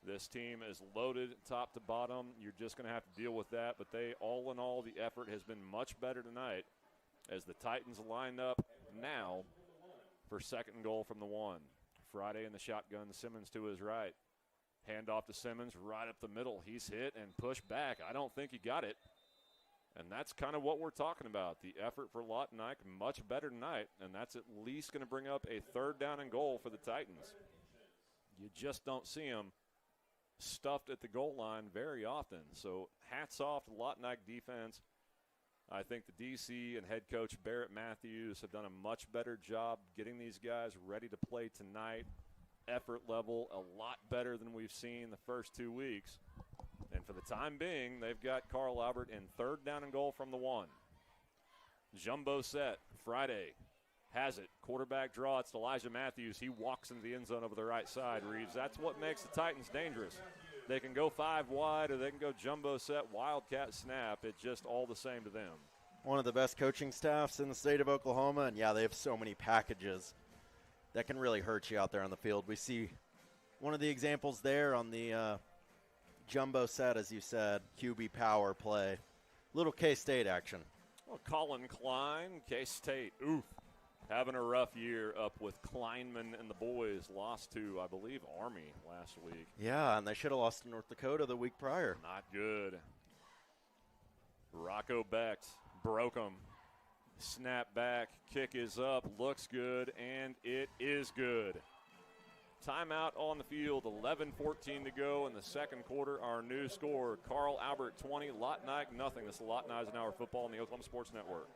This team is loaded top to bottom. You're just going to have to deal with that. But all in all, the effort has been much better tonight as the Titans line up now for second and goal from the 1. Friday in the shotgun, Simmons to his right. Hand off to Simmons right up the middle. He's hit and pushed back. I don't think he got it. And that's kind of what we're talking about. The effort for Lawton Ike, much better tonight, and that's at least going to bring up a 3rd down and goal for the Titans. You just don't see them stuffed at the goal line very often. So hats off to the Lawton Ike defense. I think the DC and head coach Barrett Matthews have done a much better job getting these guys ready to play tonight. Effort level a lot better than we've seen the first 2 weeks. And for the time being, they've got Carl Albert in 3rd down and goal from the 1. Jumbo set. Friday has it. Quarterback draw. It's Elijah Matthews. He walks into the end zone over the right side, Reeves. That's what makes the Titans dangerous. They can go 5 wide or they can go jumbo set, wildcat snap. It's just all the same to them. One of the best coaching staffs in the state of Oklahoma, and, yeah, they have so many packages that can really hurt you out there on the field. We see one of the examples there on the jumbo set, as you said, QB power play. Little K-State action. Well, Colin Klein, K-State, oof. Having a rough year up with Kleinman and the boys. Lost to, I believe, Army last week. Yeah, and they should have lost to North Dakota the week prior. Not good. Rocco Becht broke him. Snap back, kick is up, looks good, and it is good. Timeout on the field, 11:14 to go in the second quarter. Our new score, Carl Albert 20, Lawton Ike nothing. This is Lawton Eisenhower football on the Oklahoma Sports Network.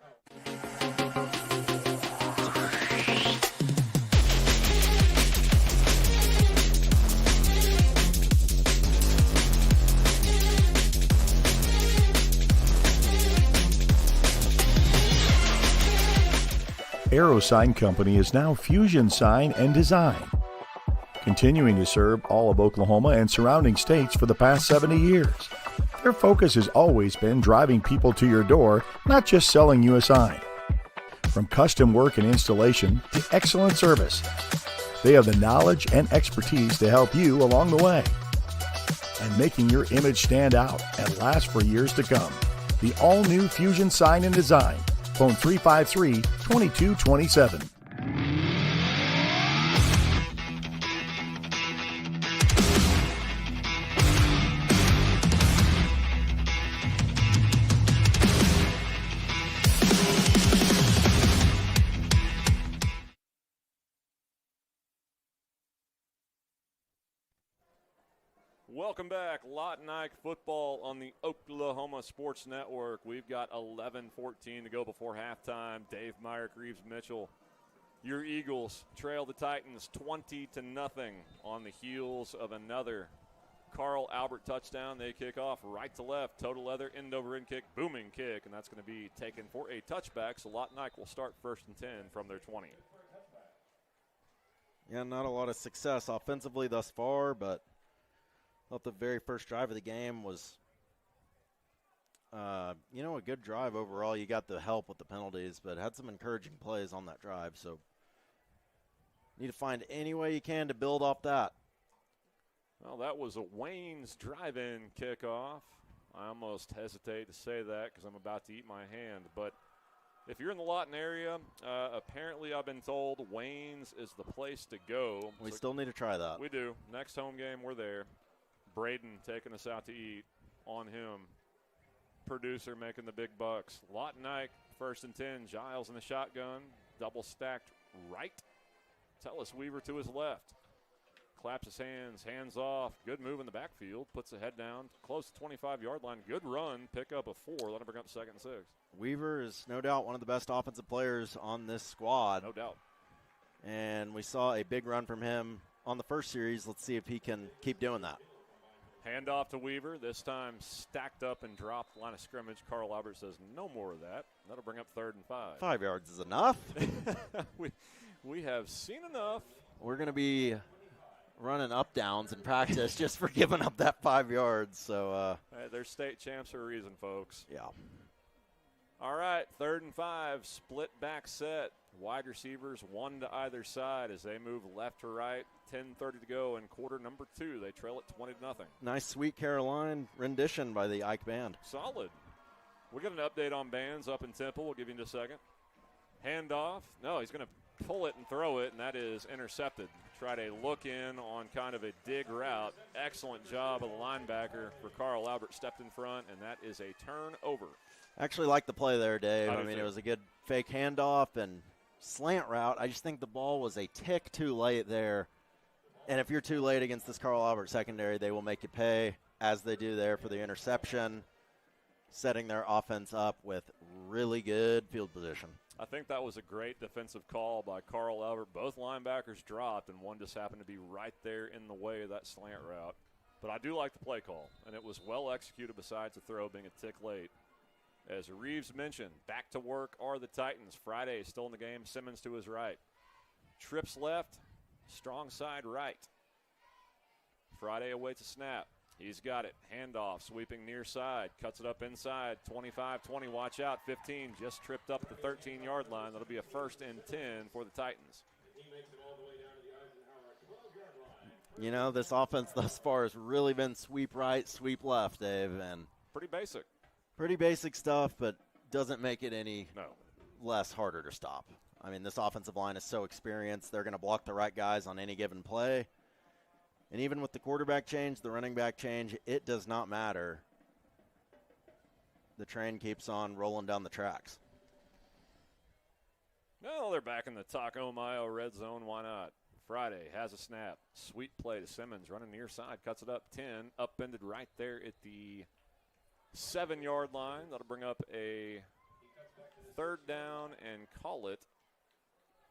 Aero Sign Company is now Fusion Sign and Design, continuing to serve all of Oklahoma and surrounding states for the past 70 years. Their focus has always been driving people to your door, not just selling you a sign. From custom work and installation to excellent service, they have the knowledge and expertise to help you along the way. And making your image stand out and last for years to come. The all-new Fusion Sign and Design. Phone 353-2227. Welcome back. Lawton Ike football on the Oklahoma Sports Network. We've got 11:14 to go before halftime. Dave Meyer, Reeves Mitchell. Your Eagles trail the Titans 20-0 on the heels of another Carl Albert touchdown. They kick off right to left, total leather, end over end kick, booming kick, and that's going to be taken for a touchback. So Lawton Ike will start 1st and 10 from their 20. Yeah, not a lot of success offensively thus far, but I thought the very first drive of the game was, a good drive overall. You got the help with the penalties, but had some encouraging plays on that drive. So need to find any way you can to build off that. Well, that was a Wayne's drive-in kickoff. I almost hesitate to say that because I'm about to eat my hand. But if you're in the Lawton area, apparently I've been told Wayne's is the place to go. We still need to try that. We do. Next home game, we're there. Braden taking us out to eat on him. Producer making the big bucks. Lawton Ike, 1st and 10. Giles in the shotgun. Double stacked right. Tellis Weaver to his left. Claps his hands off. Good move in the backfield. Puts the head down. Close to 25-yard line. Good run. Pick up a 4. Let him bring up 2nd and 6. Weaver is no doubt one of the best offensive players on this squad. No doubt. And we saw a big run from him on the first series. Let's see if he can keep doing that. Hand off to Weaver. This time stacked up and dropped line of scrimmage. Carl Albert says no more of that. That'll bring up 3rd and 5. 5 yards is enough. we have seen enough. We're going to be running up downs in practice just for giving up that 5 yards. So they're state champs for a reason, folks. Yeah. All right, 3rd and 5, split back set. Wide receivers, one to either side as they move left to right. 10:30 to go in quarter number 2. They trail it 20-0. Nice Sweet Caroline rendition by the Ike Band. Solid. We'll get an update on bands up in Temple. We'll give you in just a second. Handoff. No, he's going to pull it and throw it, and that is intercepted. Tried a look in on kind of a dig route. Excellent job of the linebacker for Carl Albert. Stepped in front, and that is a turnover. Actually like the play there, Dave. I mean, it was a good fake handoff and slant route. I just think the ball was a tick too late there. And if you're too late against this Carl Albert secondary, they will make you pay, as they do there for the interception, setting their offense up with really good field position. I think that was a great defensive call by Carl Albert. Both linebackers dropped, and one just happened to be right there in the way of that slant route. But I do like the play call, and it was well executed besides the throw being a tick late. As Reeves mentioned, back to work are the Titans. Friday is still in the game. Simmons to his right. Trips left, strong side right. Friday awaits a snap. He's got it. Handoff, sweeping near side. Cuts it up inside. 25-20, watch out. 15 just tripped up the 13-yard line. That'll be a 1st and 10 for the Titans. You know, this offense thus far has really been sweep right, sweep left, Dave. And pretty basic. Pretty basic stuff, but doesn't make it any less harder to stop. I mean, this offensive line is so experienced. They're going to block the right guys on any given play. And even with the quarterback change, the running back change, it does not matter. The train keeps on rolling down the tracks. No, they're back in the Taco Mayo red zone. Why not? Friday has a snap. Sweet play to Simmons, running near side, cuts it up 10, upended right there at the 7-yard line. That'll bring up a 3rd down and call it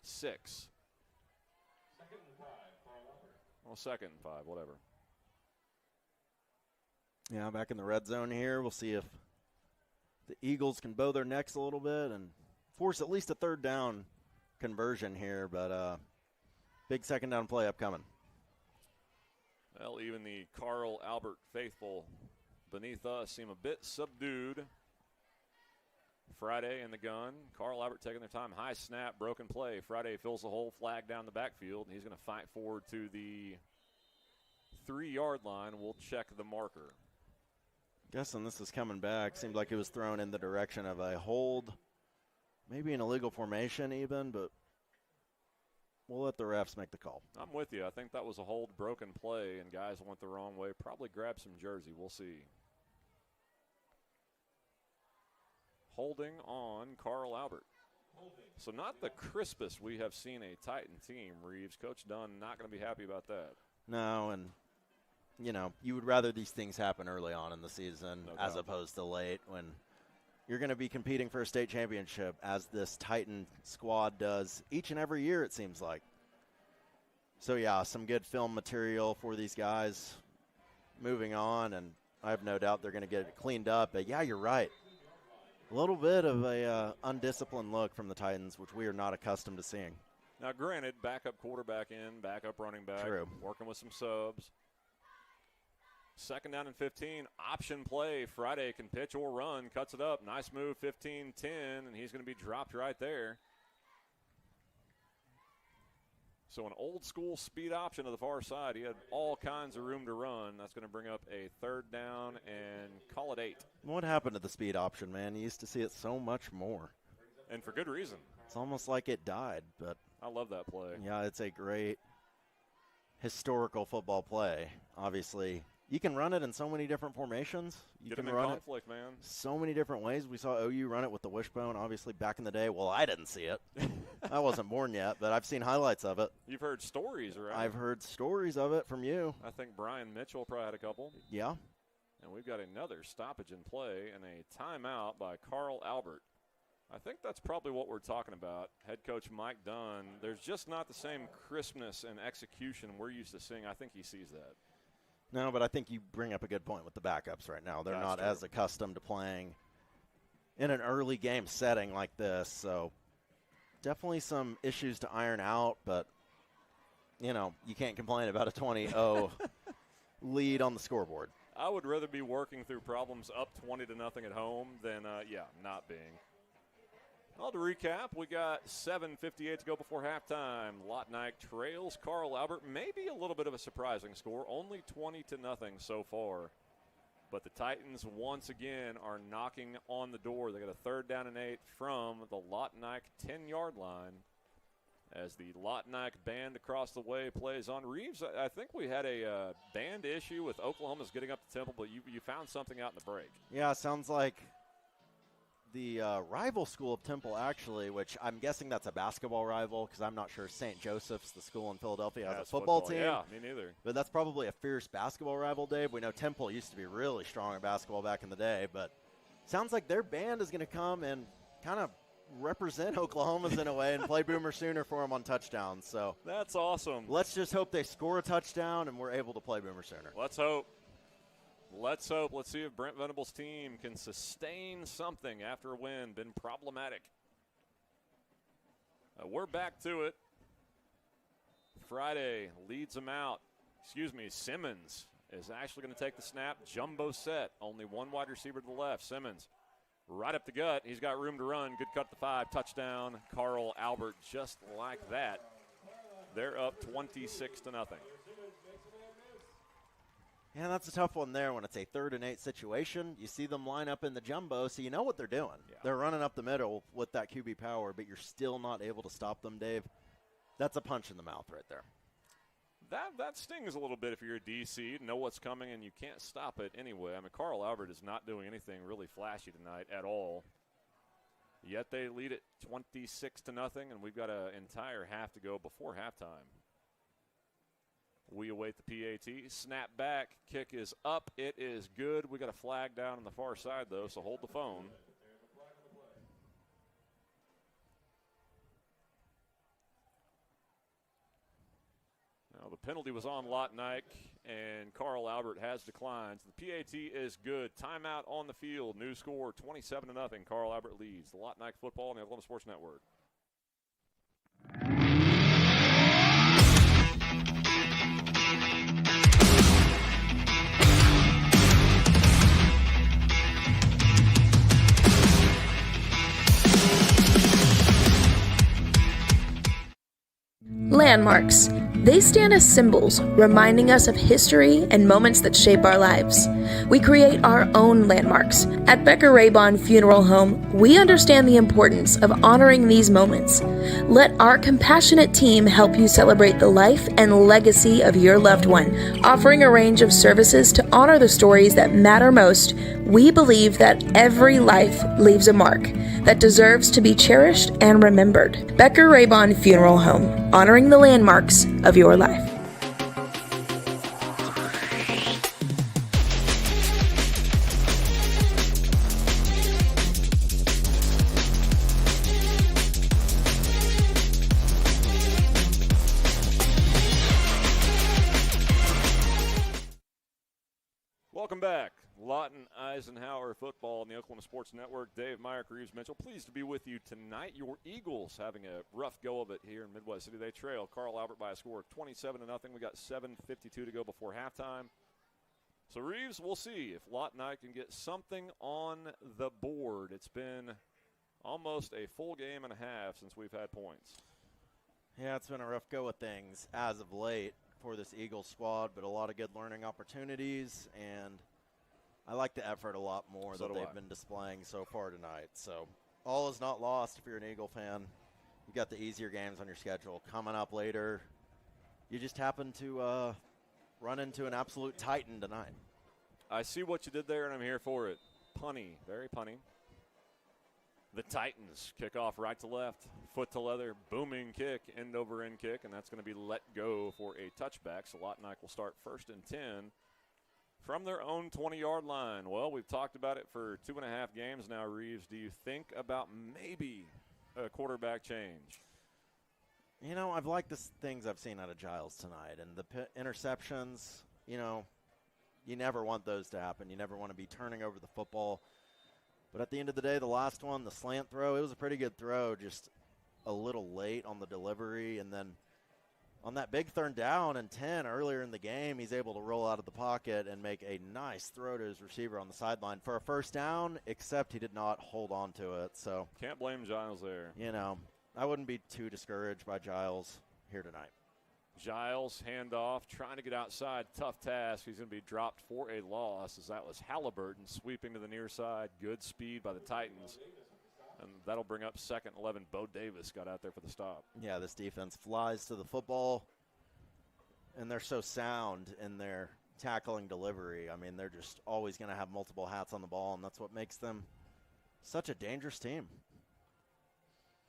6. Well, 2nd and 5, whatever. Yeah, back in the red zone here. We'll see if the Eagles can bow their necks a little bit and force at least a 3rd down conversion here, but big 2nd down play upcoming. Well, even the Carl Albert faithful beneath us seem a bit subdued. Friday in the gun. Carl Albert taking their time. High snap, broken play. Friday fills the hole, flag down the backfield. He's going to fight forward to the 3-yard line. We'll check the marker. Guessing this is coming back. Seemed like it was thrown in the direction of a hold. Maybe an illegal formation even, but we'll let the refs make the call. I'm with you. I think that was a hold, broken play, and guys went the wrong way. Probably grabbed some jersey. We'll see. Holding on Carl Albert. So not the crispest we have seen a Titan team, Reeves. Coach Dunn not going to be happy about that. No, and, you know, you would rather these things happen early on in the season as opposed to late when you're going to be competing for a state championship, as this Titan squad does each and every year, it seems like. So, yeah, some good film material for these guys moving on, and I have no doubt they're going to get it cleaned up. But, yeah, you're right. A little bit of a undisciplined look from the Titans, which we are not accustomed to seeing. Now, granted, backup quarterback in, backup running back. True. Working with some subs. 2nd down and 15. Option play. Friday can pitch or run. Cuts it up. Nice move, 15-10, and he's going to be dropped right there. So an old-school speed option to the far side. He had all kinds of room to run. That's going to bring up a 3rd down and call it 8. What happened to the speed option, man? You used to see it so much more. And for good reason. It's almost like it died, but I love that play. Yeah, it's a great historical football play. Obviously, you can run it in so many different formations. You can run conflict, man. So many different ways. We saw OU run it with the wishbone, obviously, back in the day. Well, I didn't see it. I wasn't born yet, but I've seen highlights of it. You've heard stories, right? I've heard stories of it from you. I think Brian Mitchell probably had a couple. Yeah. And we've got another stoppage in play and a timeout by Carl Albert. I think that's probably what we're talking about. Head coach Mike Dunn, there's just not the same crispness and execution we're used to seeing. I think he sees that. No, but I think you bring up a good point with the backups right now. They're not as accustomed to playing in an early game setting like this. So definitely some issues to iron out, but, you know, you can't complain about a 20-0 lead on the scoreboard. I would rather be working through problems up 20-0 at home than, not being. Well, to recap, we got 7:58 to go before halftime. Lotnike trails Carl Albert. Maybe a little bit of a surprising score, only 20-0 so far. But the Titans, once again, are knocking on the door. They got a 3rd down and 8 from the Lotnike 10-yard line as the Lotnike band across the way plays on. Reeves, I think we had a band issue with Oklahoma's getting up to Temple, but you found something out in the break. Yeah, sounds like the rival school of Temple, actually, which I'm guessing that's a basketball rival because I'm not sure St. Joseph's, the school in Philadelphia, has a football team. Yeah, me neither. But that's probably a fierce basketball rival, Dave. We know Temple used to be really strong in basketball back in the day, but sounds like their band is going to come and kind of represent Oklahoma's in a way and play Boomer Sooner for them on touchdowns. So that's awesome. Let's just hope they score a touchdown and we're able to play Boomer Sooner. Let's hope. Let's hope. Let's see if Brent Venables' team can sustain something after a win. Been problematic. We're back to it. Friday leads them out. Simmons is actually going to take the snap. Jumbo set. Only one wide receiver to the left. Simmons right up the gut. He's got room to run. Good cut at the 5. Touchdown. Carl Albert just like that. They're up 26-0. Yeah, that's a tough one there when it's a 3rd and 8 situation. You see them line up in the jumbo, so you know what they're doing. Yeah. They're running up the middle with that QB power, but you're still not able to stop them, Dave. That's a punch in the mouth right there. That stings a little bit if you're a DC, know what's coming, and you can't stop it anyway. I mean, Carl Albert is not doing anything really flashy tonight at all. Yet they lead it 26-0, and we've got an entire half to go before halftime. We await the PAT. Snap back. Kick is up. It is good. We got a flag down on the far side, though, so hold the phone. Now, the penalty was on Lotnike, and Carl Albert has declined. The PAT is good. Timeout on the field. New score, 27-0. Carl Albert leads. The Lotnike football on the Oklahoma Sports Network. Landmarks. They stand as symbols, reminding us of history and moments that shape our lives. We create our own landmarks. At Becker-Raybon Funeral Home, we understand the importance of honoring these moments. Let our compassionate team help you celebrate the life and legacy of your loved one. Offering a range of services to honor the stories that matter most, we believe that every life leaves a mark that deserves to be cherished and remembered. Becker-Raybon Funeral Home, honoring the landmarks of your life. Welcome back. Lawton Eisenhower football on the Oklahoma Sports Network. Dave Meyer, Reeves Mitchell, pleased to be with you tonight. Your Eagles having a rough go of it here in Midwest City. They trail Carl Albert by a score of 27-0. We got 7:52 to go before halftime. So, Reeves, we'll see if Lawton can get something on the board. It's been almost a full game and a half since we've had points. Yeah, it's been a rough go of things as of late for this Eagles squad, but a lot of good learning opportunities, and I like the effort a lot more that they've been displaying so far tonight. So all is not lost if you're an Eagle fan. You got the easier games on your schedule coming up later. You just happen to run into an absolute titan tonight. I see what you did there, and I'm here for it. Punny, very punny. The Titans kick off right to left, foot to leather, booming kick, end over end kick, and that's going to be let go for a touchback. So Lotnike will start 1st and 10 from their own 20-yard line. Well, we've talked about it for 2.5 games now, Reeves. Do you think about maybe a quarterback change? You know, I've liked the things I've seen out of Giles tonight, and the interceptions, you know, you never want those to happen. You never want to be turning over the football. But at the end of the day, the last one, the slant throw, it was a pretty good throw, just a little late on the delivery. And then On that big third down and 10 earlier in the game, he's able to roll out of the pocket and make a nice throw to his receiver on the sideline for a first down, except he did not hold on to it. So can't blame Giles there. You know, I wouldn't be too discouraged by Giles here tonight. Giles, handoff, trying to get outside. Tough task. He's going to be dropped for a loss, as that was Halliburton sweeping to the near side. Good speed by the Titans. And that'll bring up 2nd and 11. Bo Davis got out there for the stop. Yeah, this defense flies to the football, and they're so sound in their tackling delivery. I mean, they're just always going to have multiple hats on the ball, and that's what makes them such a dangerous team.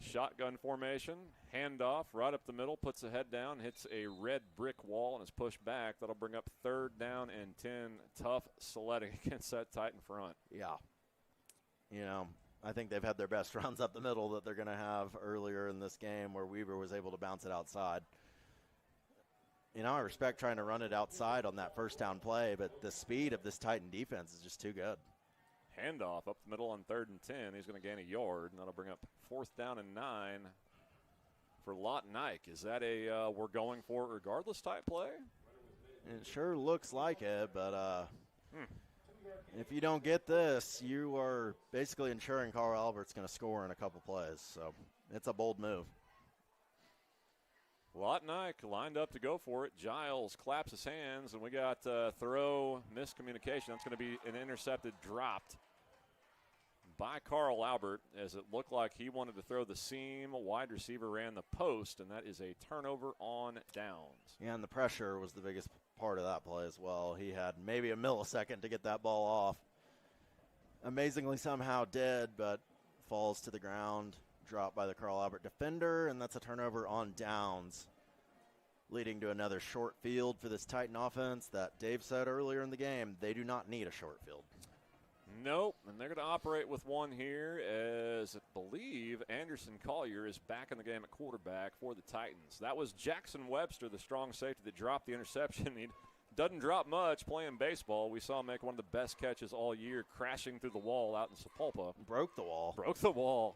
Shotgun formation, handoff, right up the middle, puts the head down, hits a red brick wall, and is pushed back. That'll bring up 3rd down and 10. Tough sledding against that Titan front. Yeah. You know, I think they've had their best runs up the middle that they're going to have earlier in this game, where Weaver was able to bounce it outside. You know, I respect trying to run it outside on that first down play, but the speed of this Titan defense is just too good. Handoff up the middle on 3rd and 10. He's going to gain a yard, and that'll bring up 4th down and 9 for Lawton Ike. Is that a we're going for it regardless type play? It sure looks like it, but if you don't get this, you are basically ensuring Carl Albert's going to score in a couple plays. So it's a bold move. Lawton Ike lined up to go for it. Giles claps his hands, and we got throw miscommunication. That's going to be an intercepted, dropped by Carl Albert, as it looked like he wanted to throw the seam. A wide receiver ran the post, and that is a turnover on downs. Yeah, and the pressure was the biggest part of that play as well. He had maybe a millisecond to get that ball off. Amazingly somehow did, but falls to the ground, dropped by the Carl Albert defender, and that's a turnover on downs, leading to another short field for this Titan offense that Dave said earlier in the game, they do not need a short field. Nope, and they're going to operate with one here, as I believe Anderson Collier is back in the game at quarterback for the Titans. That was Jackson Webster, the strong safety, that dropped the interception. He doesn't drop much playing baseball. We saw him make one of the best catches all year, crashing through the wall out in Sapulpa. Broke the wall. Broke the wall.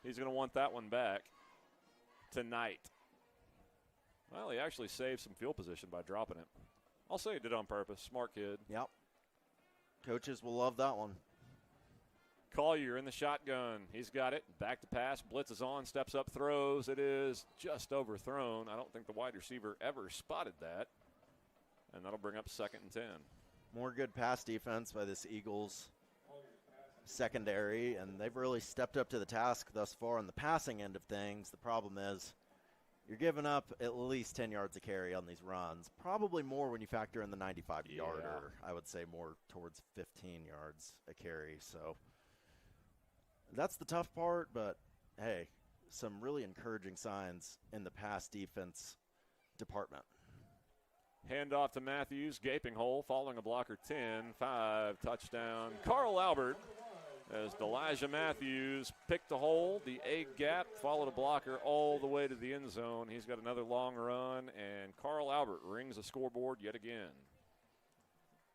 He's going to want that one back tonight. Well, he actually saved some field position by dropping it. I'll say he did it on purpose. Smart kid. Yep. Coaches will love that one. Collier in the shotgun. He's got it. Back to pass. Blitz is on. Steps up. Throws. It is just overthrown. I don't think the wide receiver ever spotted that. And that'll bring up 2nd and 10. More good pass defense by this Eagles secondary, and they've really stepped up to the task thus far on the passing end of things. The problem is you're giving up at least 10 yards a carry on these runs, probably more when you factor in the 95-yarder. I would say more towards 15 yards a carry. So that's the tough part, but hey, some really encouraging signs in the pass defense department. Handoff to Matthews, gaping hole, following a blocker 10-5, touchdown. Carl Albert, as Elijah Matthews picked the hole, the A gap, followed a blocker all the way to the end zone. He's got another long run, and Carl Albert rings the scoreboard yet again.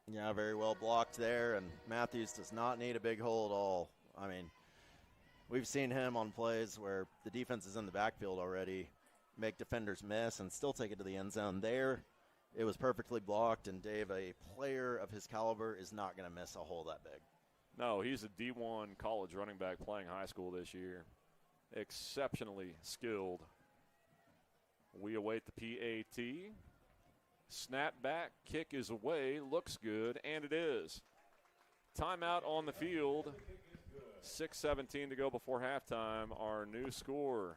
Yeah, very well blocked there, and Matthews does not need a big hole at all. I mean, we've seen him on plays where the defense is in the backfield already, make defenders miss and still take it to the end zone. There, it was perfectly blocked, and Dave, a player of his caliber, is not going to miss a hole that big. No, he's a D1 college running back playing high school this year. Exceptionally skilled. We await the PAT. Snap back, kick is away, looks good, and it is. Timeout on the field. 6:17 to go before halftime. Our new score,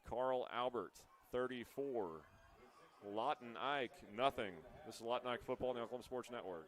Carl Albert, 34. Lawton Ike, nothing. This is Lawton Ike football on the Oklahoma Sports Network.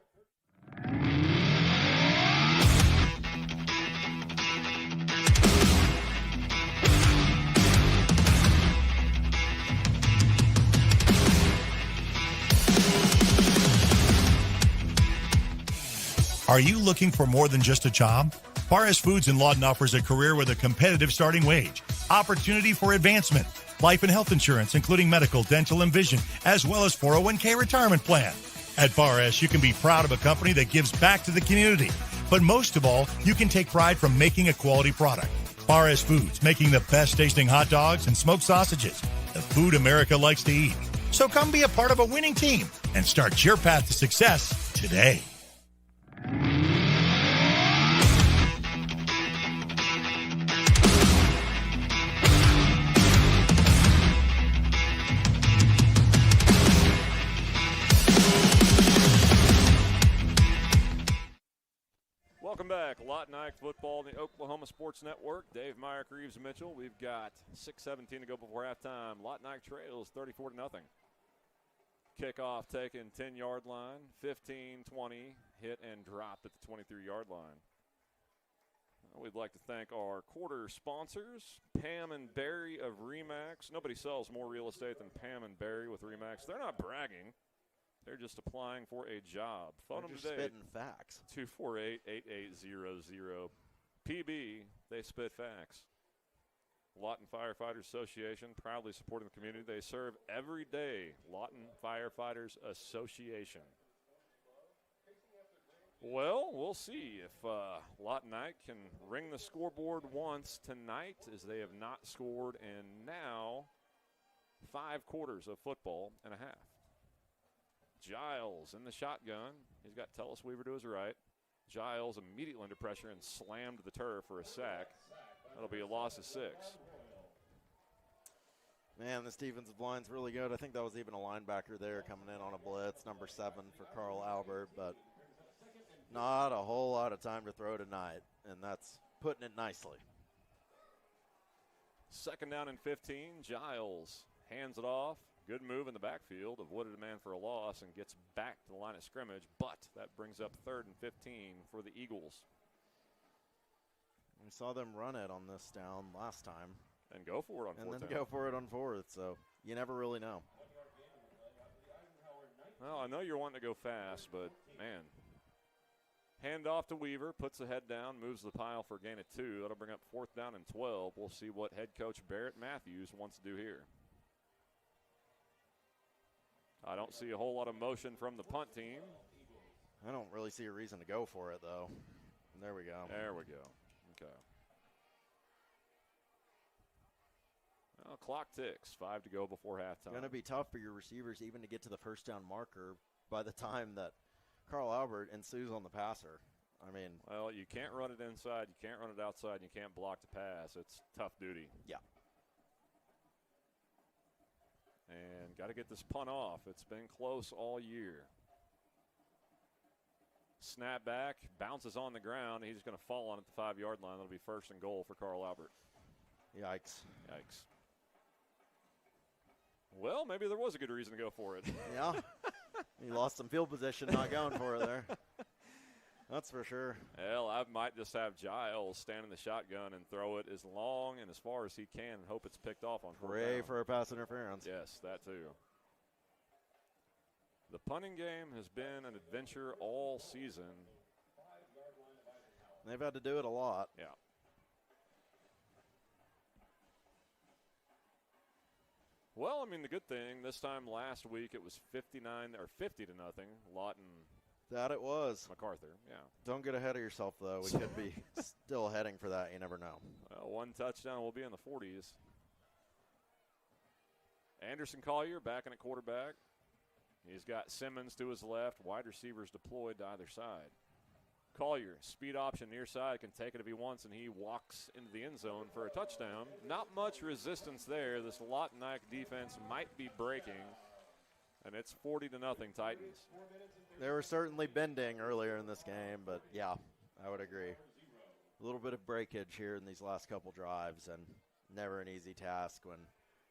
Are you looking for more than just a job? Paris Foods in Lawton offers a career with a competitive starting wage, opportunity for advancement, life and health insurance, including medical, dental, and vision, as well as 401k retirement plan. At Bar S, you can be proud of a company that gives back to the community. But most of all, you can take pride from making a quality product. Bar S Foods, making the best tasting hot dogs and smoked sausages, the food America likes to eat. So come be a part of a winning team and start your path to success today. Welcome back. Lawton Ike football in the Oklahoma Sports Network. Dave Meyer, Reeves Mitchell. We've got 6:17 to go before halftime. Lawton Ike trails 34-0. Kickoff taken 10-yard line, 15-20, hit and dropped at the 23-yard line. We'd like to thank our quarter sponsors, Pam and Barry of RE/MAX. Nobody sells more real estate than Pam and Barry with RE/MAX. They're not bragging. They're just applying for a job. Phone them today. Spitting facts. 248-8800. PB, they spit facts. Lawton Firefighters Association, proudly supporting the community. They serve every day. Lawton Firefighters Association. Well, we'll see if Lawton Ike can ring the scoreboard once tonight, as they have not scored in now 5 quarters of football and a half. Giles in the shotgun. He's got Tellis Weaver to his right. Giles immediately under pressure and slammed the turf for a sack. That'll be a loss of 6. Man, this defensive line's really good. I think that was even a linebacker there coming in on a blitz, number 7 for Carl Albert, but not a whole lot of time to throw tonight, and that's putting it nicely. 2nd down and 15. Giles hands it off. Good move in the backfield, avoided a man for a loss and gets back to the line of scrimmage, but that brings up 3rd and 15 for the Eagles. We saw them run it on this down last time. And go for it on 4th down. And then go for it on 4th, so you never really know. Well, I know you're wanting to go fast, but, man. Hand off to Weaver, puts the head down, moves the pile for a gain of 2. That'll bring up 4th down and 12. We'll see what head coach Barrett Matthews wants to do here. I don't see a whole lot of motion from the punt team. I don't really see a reason to go for it, though. There we go. There we go. Okay. Well, clock ticks. 5 to go before halftime. Going to be tough for your receivers even to get to the 1st down marker by the time that Carl Albert ensues on the passer. I mean, well, you can't run it inside, you can't run it outside, and you can't block the pass. It's tough duty. Yeah. And got to get this punt off. It's been close all year. Snap back, bounces on the ground. He's going to fall on it at the 5-yard line. That'll be 1st and goal for Carl Albert. Yikes. Yikes. Well, maybe there was a good reason to go for it. Yeah. He lost some field position not going for it there. That's for sure. Well, I might just have Giles stand in the shotgun and throw it as long and as far as he can and hope it's picked off on 4th down. Hooray for a pass interference. Yes, that too. The punting game has been an adventure all season. They've had to do it a lot. Yeah. Well, I mean, the good thing, this time last week it was 50 to nothing. Lawton. That it was. MacArthur, yeah. Don't get ahead of yourself, though. We could be still heading for that. You never know. Well, 1 touchdown will be in the 40s. Anderson Collier backing at quarterback. He's got Simmons to his left. Wide receivers deployed to either side. Collier, speed option near side, can take it if he wants, and he walks into the end zone for a touchdown. Not much resistance there. This Lawton Ike defense might be breaking, and it's 40 to nothing Titans. They were certainly bending earlier in this game, but, yeah, I would agree. A little bit of breakage here in these last couple drives, and never an easy task when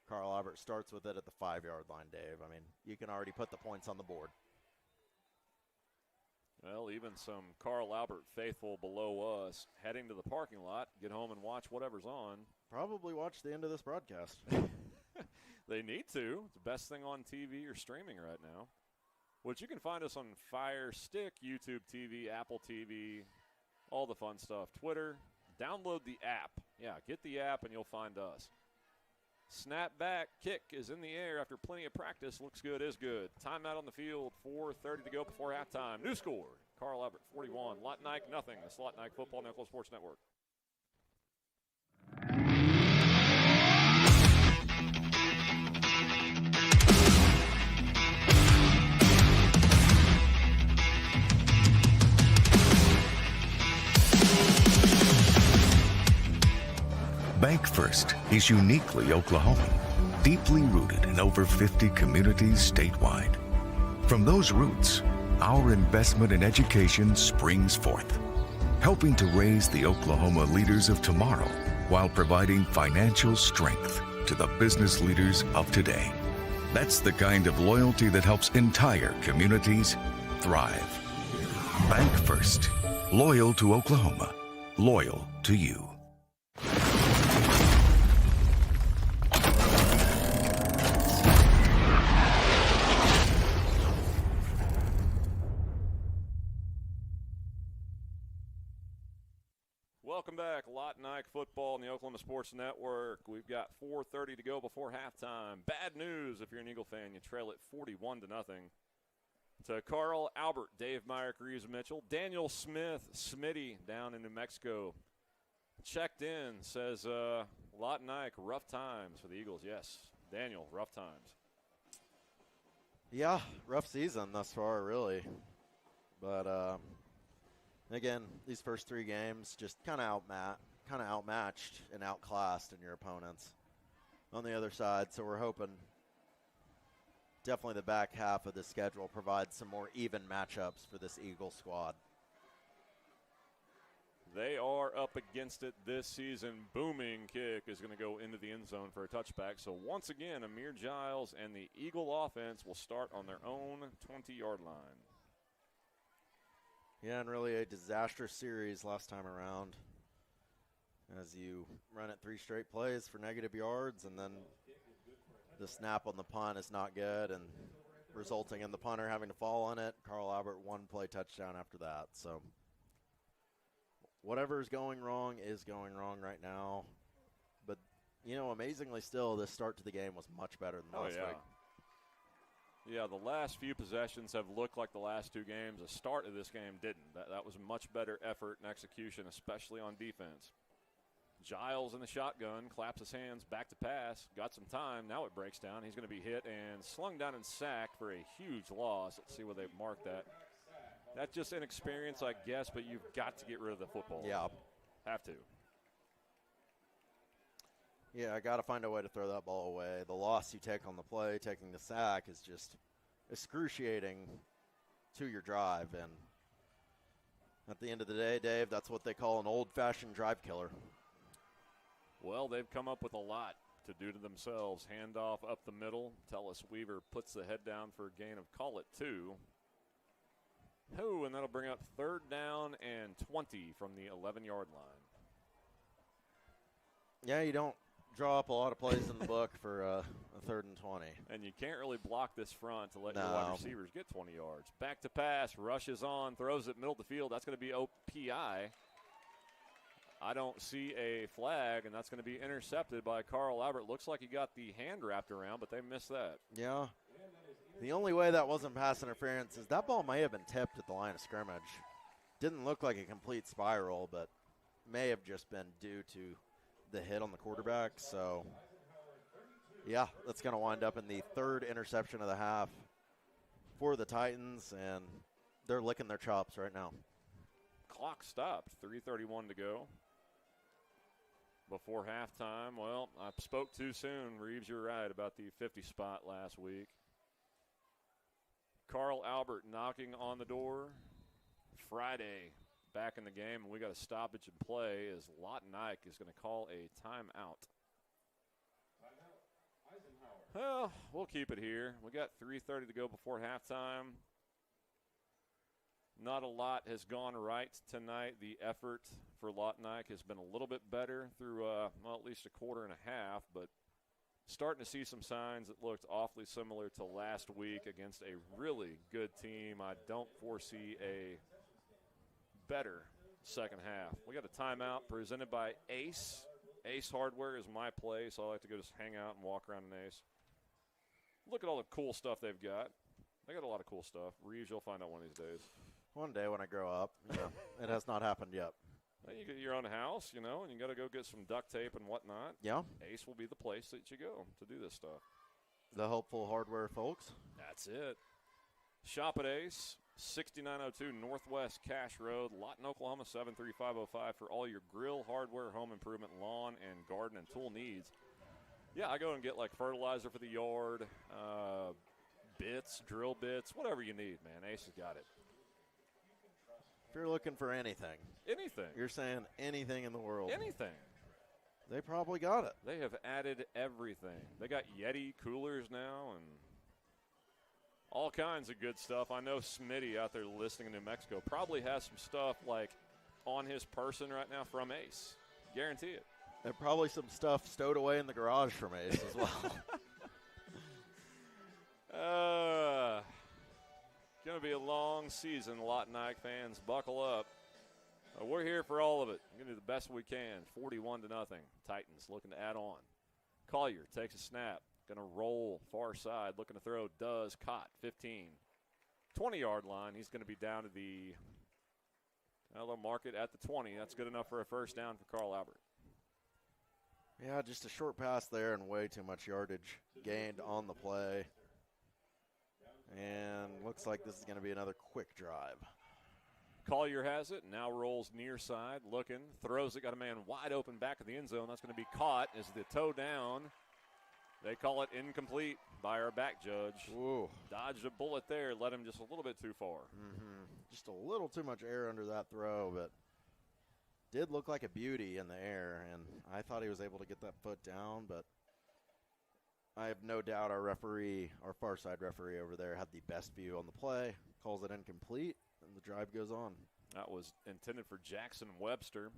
Carl Albert starts with it at the 5-yard line, Dave. I mean, you can already put the points on the board. Well, even some Carl Albert faithful below us heading to the parking lot, get home and watch whatever's on. Probably watch the end of this broadcast. They need to. It's the best thing on TV or streaming right now. Which you can find us on Fire Stick, YouTube TV, Apple TV, all the fun stuff. Twitter, download the app. Yeah, get the app and you'll find us. Snap back, kick is in the air after plenty of practice. Looks good, is good. Timeout on the field, 4:30 to go before halftime. New score, Carl Albert 41, Lawton Ike nothing. It's Lawton Ike Football Network Sports Network. First is uniquely Oklahoman, deeply rooted in over 50 communities statewide. From those roots, our investment in education springs forth, helping to raise the Oklahoma leaders of tomorrow while providing financial strength to the business leaders of today. That's the kind of loyalty that helps entire communities thrive. Bank First. Loyal to Oklahoma. Loyal to you. Welcome back. Lott and Ike football on the Oklahoma Sports Network. We've got 4:30 to go before halftime. Bad news if you're an Eagle fan. You trail it 41-0 to Carl Albert, Dave Meyer, Reeves Mitchell, Daniel Smith, Smitty down in New Mexico. Checked in, says Lott and Ike, rough times for the Eagles. Yes, Daniel, rough times. Yeah, rough season thus far, really. But again, these first three games just kind of outmatched and outclassed in your opponents on the other side. So we're hoping definitely the back half of the schedule provides some more even matchups for this Eagle squad. They are up against it this season. Booming kick is going to go into the end zone for a touchback. So once again, Amir Giles and the Eagle offense will start on their own 20-yard line. Yeah, and really a disastrous series last time around as you run it 3 straight plays for negative yards, and then the snap on the punt is not good, and resulting in the punter having to fall on it. Carl Albert 1-play touchdown after that. So whatever is going wrong right now. But, amazingly still, this start to the game was much better than last week. Yeah, the last few possessions have looked like the last 2 games. The start of this game didn't. That was a much better effort and execution, especially on defense. Giles in the shotgun, claps his hands, back to pass, got some time. Now it breaks down. He's going to be hit and slung down and sacked for a huge loss. Let's see where they've marked that. That's just inexperience, I guess, but you've got to get rid of the football. Yeah. Have to. Yeah, I got to find a way to throw that ball away. The loss you take on the play, taking the sack, is just excruciating to your drive. And at the end of the day, Dave, that's what they call an old-fashioned drive killer. Well, they've come up with a lot to do to themselves. Handoff up the middle. Tellis Weaver puts the head down for a gain of, call it 2. And that'll bring up 3rd down and 20 from the 11-yard line. Yeah, you don't draw up a lot of plays in the book for a 3rd and 20. And you can't really block this front to let your wide receivers get 20 yards. Back to pass, rushes on, throws it middle of the field. That's going to be OPI. I don't see a flag, and that's going to be intercepted by Carl Albert. Looks like he got the hand wrapped around, but they missed that. Yeah. The only way that wasn't pass interference is that ball may have been tipped at the line of scrimmage. Didn't look like a complete spiral, but may have just been due to the hit on the quarterback. So, yeah, that's going to wind up in the 3rd interception of the half for the Titans, and they're licking their chops right now. Clock stopped, 3:31 to go before halftime. Well, I spoke too soon. Reeves, you're right about the 50 spot last week. Carl Albert knocking on the door. Friday back in the game, and we got a stoppage in play as Lott and Ike is going to call a timeout. Eisenhower. Well, we'll keep it here. We got 3:30 to go before halftime. Not a lot has gone right tonight. The effort for Lott and Ike has been a little bit better through, at least a quarter and a half, but starting to see some signs that looked awfully similar to last week against a really good team. I don't foresee a better second half. We got a timeout presented by Ace. Ace Hardware is my place. So I like to go just hang out and walk around an Ace. Look at all the cool stuff they've got. They got a lot of cool stuff. Reeves, you'll find out one of these days. One day when I grow up. Yeah, it has not happened yet. You get your own house, and you got to go get some duct tape and whatnot. Yeah. Ace will be the place that you go to do this stuff. The Hopeful Hardware folks. That's it. Shop at Ace, 6902 Northwest Cash Road, Lawton, Oklahoma, 73505 for all your grill, hardware, home improvement, lawn, and garden and tool needs. Yeah, I go and get like fertilizer for the yard, bits, drill bits, whatever you need, man. Ace has got it. If you're looking for anything. Anything. You're saying anything in the world. Anything. They probably got it. They have added everything. They got Yeti coolers now and all kinds of good stuff. I know Smitty out there listening in New Mexico probably has some stuff like on his person right now from Ace. Guarantee it. And probably some stuff stowed away in the garage from Ace as well. Going to be a long season, Lawton Ike fans. Buckle up. We're here for all of it. We're going to do the best we can. 41-0. Titans looking to add on. Collier takes a snap. Going to roll far side. Looking to throw. Does. Caught. 15. 20-yard line. He's going to be down to the mark it at the 20. That's good enough for a first down for Carl Albert. Yeah, just a short pass there and way too much yardage gained on the play. And looks like this is going to be another quick drive. Collier has it, now rolls near side, looking, throws it, got a man wide open back of the end zone. That's going to be caught as the toe down. They call it incomplete by our back judge. Ooh. Dodged a bullet there, led him just a little bit too far. Just a little too much air under that throw, but did look like a beauty in the air, and I thought he was able to get that foot down, but I have no doubt our referee, our far side referee over there, had the best view on the play, calls it incomplete, and the drive goes on. That was intended for Jackson Webster.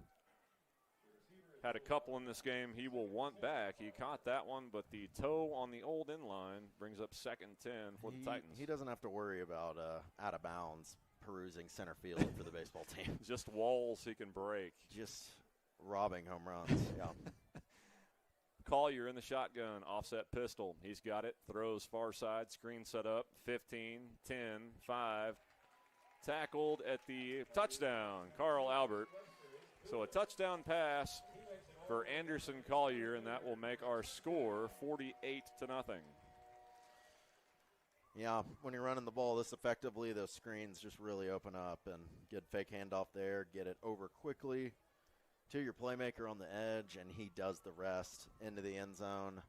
Had a couple in this game he will want back. He caught that one, but the toe on the old end line brings up 2nd and 10 for the Titans. He doesn't have to worry about out of bounds perusing center field for the baseball team. Just walls he can break. Just robbing home runs, yeah. Collier in the shotgun, offset pistol. He's got it, throws far side, screen set up, 15, 10, 5. Tackled at the touchdown, Carl Albert. So a touchdown pass for Anderson Collier, and that will make our score 48-0. Yeah, when you're running the ball this effectively, those screens just really open up, and get fake handoff there, get it over quickly to your playmaker on the edge, and he does the rest into the end zone.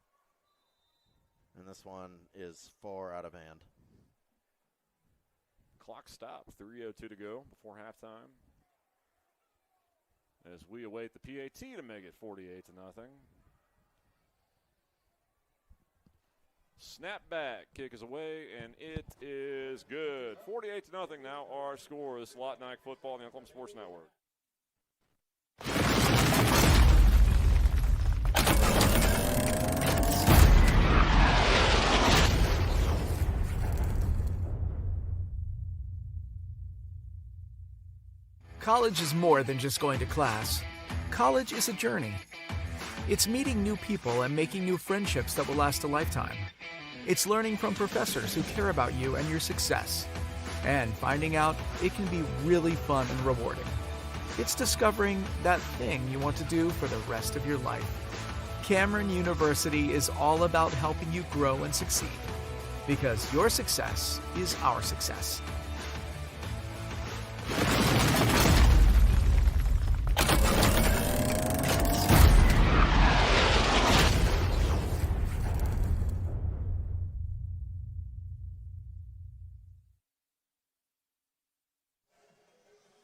And this one is far out of hand. Clock stopped, 3:02 to go before halftime. As we await the PAT to make it 48-0. Snap back, kick is away, and it is good. 48-0 now our score. This is Lawton Ike football on the Oklahoma Sports Network. College is more than just going to class. College is a journey. It's meeting new people and making new friendships that will last a lifetime. It's learning from professors who care about you and your success. And finding out it can be really fun and rewarding. It's discovering that thing you want to do for the rest of your life. Cameron University is all about helping you grow and succeed. Because your success is our success.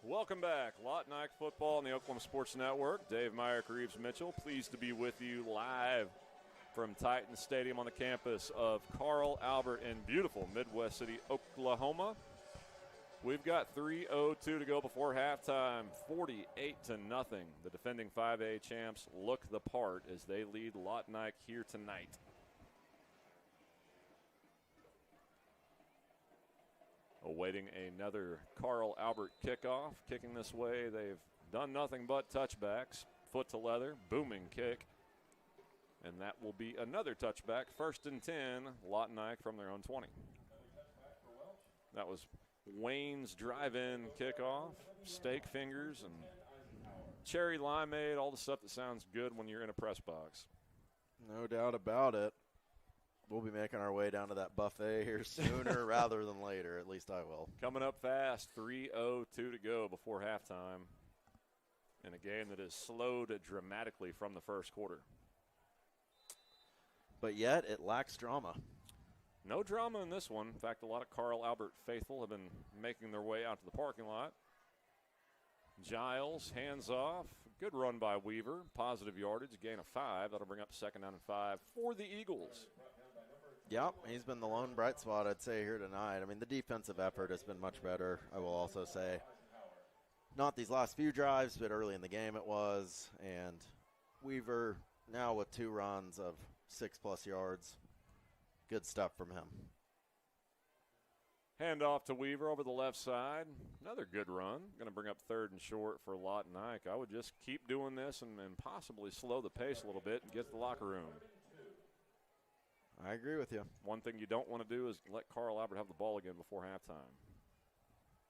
Welcome back. Lawton Ike football on the Oklahoma Sports Network. Dave Myrick, Reeves Mitchell, pleased to be with you live from Titan Stadium on the campus of Carl Albert in beautiful Midwest City, Oklahoma. We've got 3:02 to go before halftime, 48-0. The defending 5A champs look the part as they lead Lawton Ike here tonight. Awaiting another Carl Albert kickoff. Kicking this way, they've done nothing but touchbacks. Foot to leather, booming kick. And that will be another touchback. 1st and 10, Lawton Ike from their own 20. That was Wayne's drive-in kickoff. Steak fingers and cherry limeade, all the stuff that sounds good when you're in a press box. No doubt about it. We'll be making our way down to that buffet here sooner rather than later. At least I will. Coming up fast, 3:02 to go before halftime in a game that has slowed dramatically from the first quarter. But yet it lacks drama. No drama in this one. In fact, a lot of Carl Albert faithful have been making their way out to the parking lot. Giles, hands off. Good run by Weaver. Positive yardage, gain of 5. That'll bring up 2nd down and 5 for the Eagles. Yep, he's been the lone bright spot, I'd say, here tonight. I mean, the defensive effort has been much better, I will also say. Not these last few drives, but early in the game it was. And Weaver now with 2 runs of 6+ yards. Good stuff from him. Hand off to Weaver over the left side. Another good run. Going to bring up 3rd and short for Lawton Ike. I would just keep doing this and possibly slow the pace a little bit and get to the locker room. I agree with you. One thing you don't want to do is let Carl Albert have the ball again before halftime.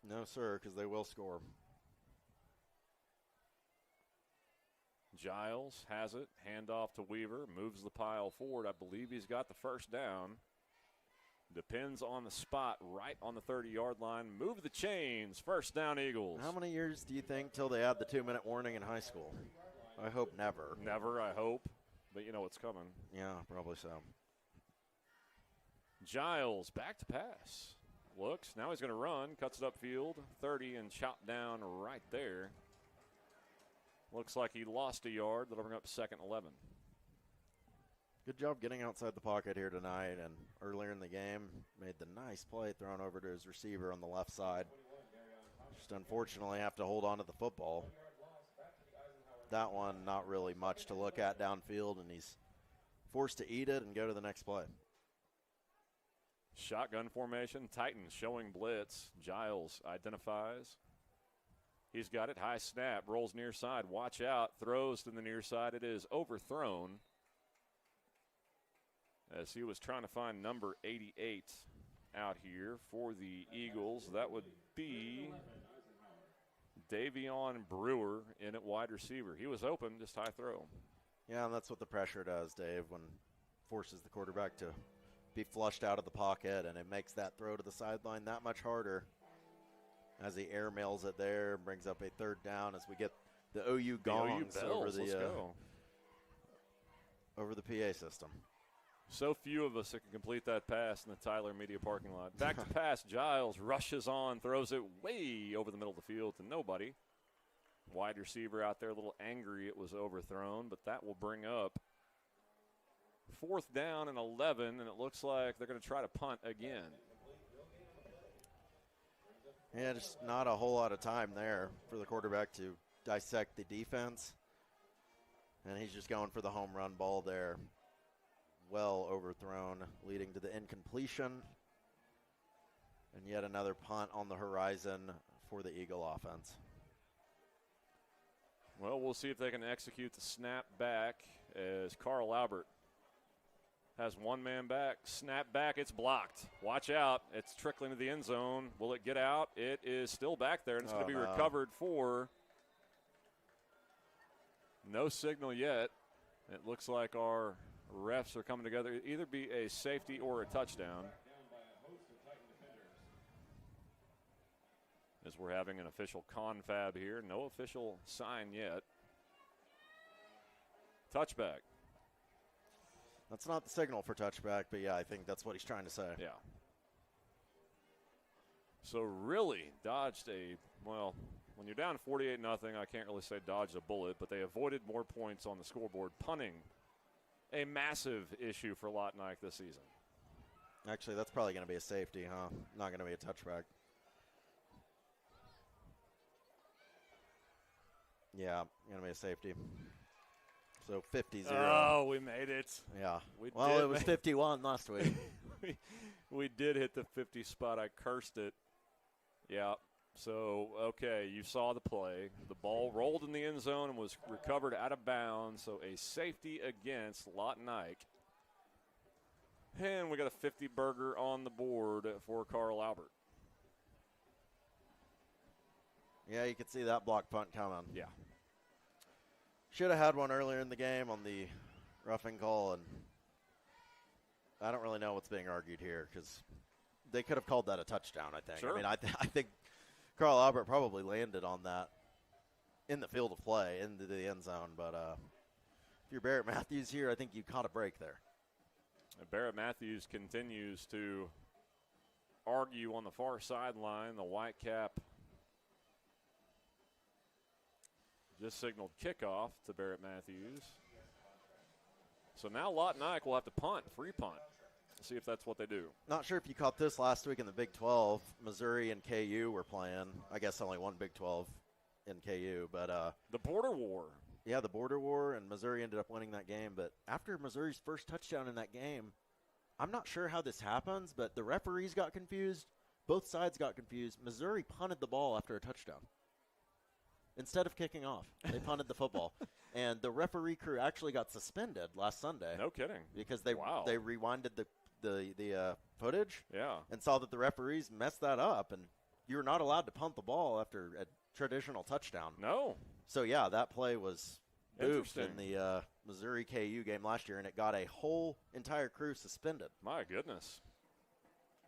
No, sir, because they will score. Giles has it. Hand off to Weaver. Moves the pile forward. I believe he's got the 1st down. Depends on the spot right on the 30-yard line. Move the chains. 1st down, Eagles. How many years do you think till they add the 2-minute warning in high school? I hope never. Never, I hope. But you know what's coming. Yeah, probably so. Giles back to pass. Looks. Now he's going to run. Cuts it upfield. 30 and chopped down right there. Looks like he lost a yard. That'll bring up 2nd 11. Good job getting outside the pocket here tonight. And earlier in the game, made the nice play thrown over to his receiver on the left side. Just unfortunately have to hold on to the football. That one, not really much to look at downfield, and he's forced to eat it and go to the next play. Shotgun formation. Titans showing blitz. Giles identifies. He's got it. High snap. Rolls near side. Watch out. Throws to the near side. It is overthrown as he was trying to find number 88 out here for the Eagles. That would be Davion Brewer in at wide receiver. He was open, just high throw. Yeah, and that's what the pressure does, Dave, when forces the quarterback to be flushed out of the pocket, and it makes that throw to the sideline that much harder as he airmails it there, brings up a 3rd down as we get the OU gongs over the PA system. So few of us that can complete that pass in the Tyler Media parking lot. Back to pass. Giles rushes on, throws it way over the middle of the field to nobody. Wide receiver out there, a little angry it was overthrown, but that will bring up 4th down and 11, and it looks like they're going to try to punt again. Yeah, just not a whole lot of time there for the quarterback to dissect the defense. And he's just going for the home run ball there. Well overthrown, leading to the incompletion. And yet another punt on the horizon for the Eagle offense. Well, we'll see if they can execute the snap back as Carl Albert has one man back. Snap back. It's blocked. Watch out. It's trickling to the end zone. Will it get out? It is still back there, and it's going to be recovered for no signal yet. It looks like our refs are coming together. It'll either be a safety or a touchdown. As we're having an official confab here. No official sign yet. Touchback. That's not the signal for touchback, but yeah, I think that's what he's trying to say. Yeah. So really dodged when you're down 48-0, I can't really say dodged a bullet, but they avoided more points on the scoreboard, punting a massive issue for Lawton Ike this season. Actually, that's probably going to be a safety, huh? Not going to be a touchback. Yeah, going to be a safety. So 50-0. Oh, we made it. Yeah. Well, it was 51 last week. we did hit the 50 spot. I cursed it. Yeah. So, okay, you saw the play. The ball rolled in the end zone and was recovered out of bounds. So a safety against Lawton Ike. And we got a 50-burger on the board for Carl Albert. Yeah, you could see that block punt coming. Yeah. Should have had one earlier in the game on the roughing call, and I don't really know what's being argued here because they could have called that a touchdown, I think. Sure. I mean, I think Carl Albert probably landed on that in the field of play into the end zone. But if you're Barrett Matthews here, I think you caught a break there. Barrett Matthews continues to argue on the far sideline. The Whitecap just signaled kickoff to Barrett Matthews. So now Lawton Ike will have to punt, free punt. See if that's what they do. Not sure if you caught this last week in the Big 12. Missouri and KU were playing. I guess only one Big 12 in KU. But the border war. Yeah, the border war, and Missouri ended up winning that game. But after Missouri's first touchdown in that game, I'm not sure how this happens, but the referees got confused. Both sides got confused. Missouri punted the ball after a touchdown. Instead of kicking off, they punted the football. And the referee crew actually got suspended last Sunday. No kidding. Because they rewinded the footage. Yeah. And saw that the referees messed that up. And you're not allowed to punt the ball after a traditional touchdown. No. So, yeah, that play was boofed in the Missouri-KU game last year, and it got a whole entire crew suspended. My goodness.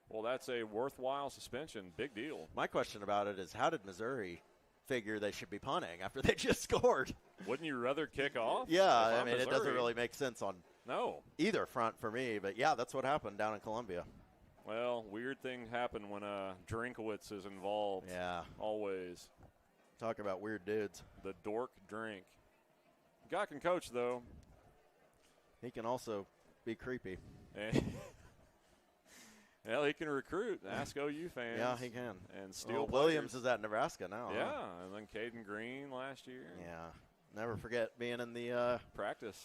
Well, that's a worthwhile suspension. Big deal. My question about it is, how did Missouri figure they should be punting after they just scored? Wouldn't you rather kick off? Yeah, I mean, it doesn't really make sense on either front for me. But, yeah, that's what happened down in Columbia. Well, weird things happen when Drinkowitz is involved. Yeah. Always. Talk about weird dudes. The dork drink. Guy can coach, though. He can also be creepy. Well, he can recruit. Ask OU fans. Yeah, he can. And steal Williams is at Nebraska now. Yeah, huh? and then Caden Green last year. Yeah. Never forget being in the practice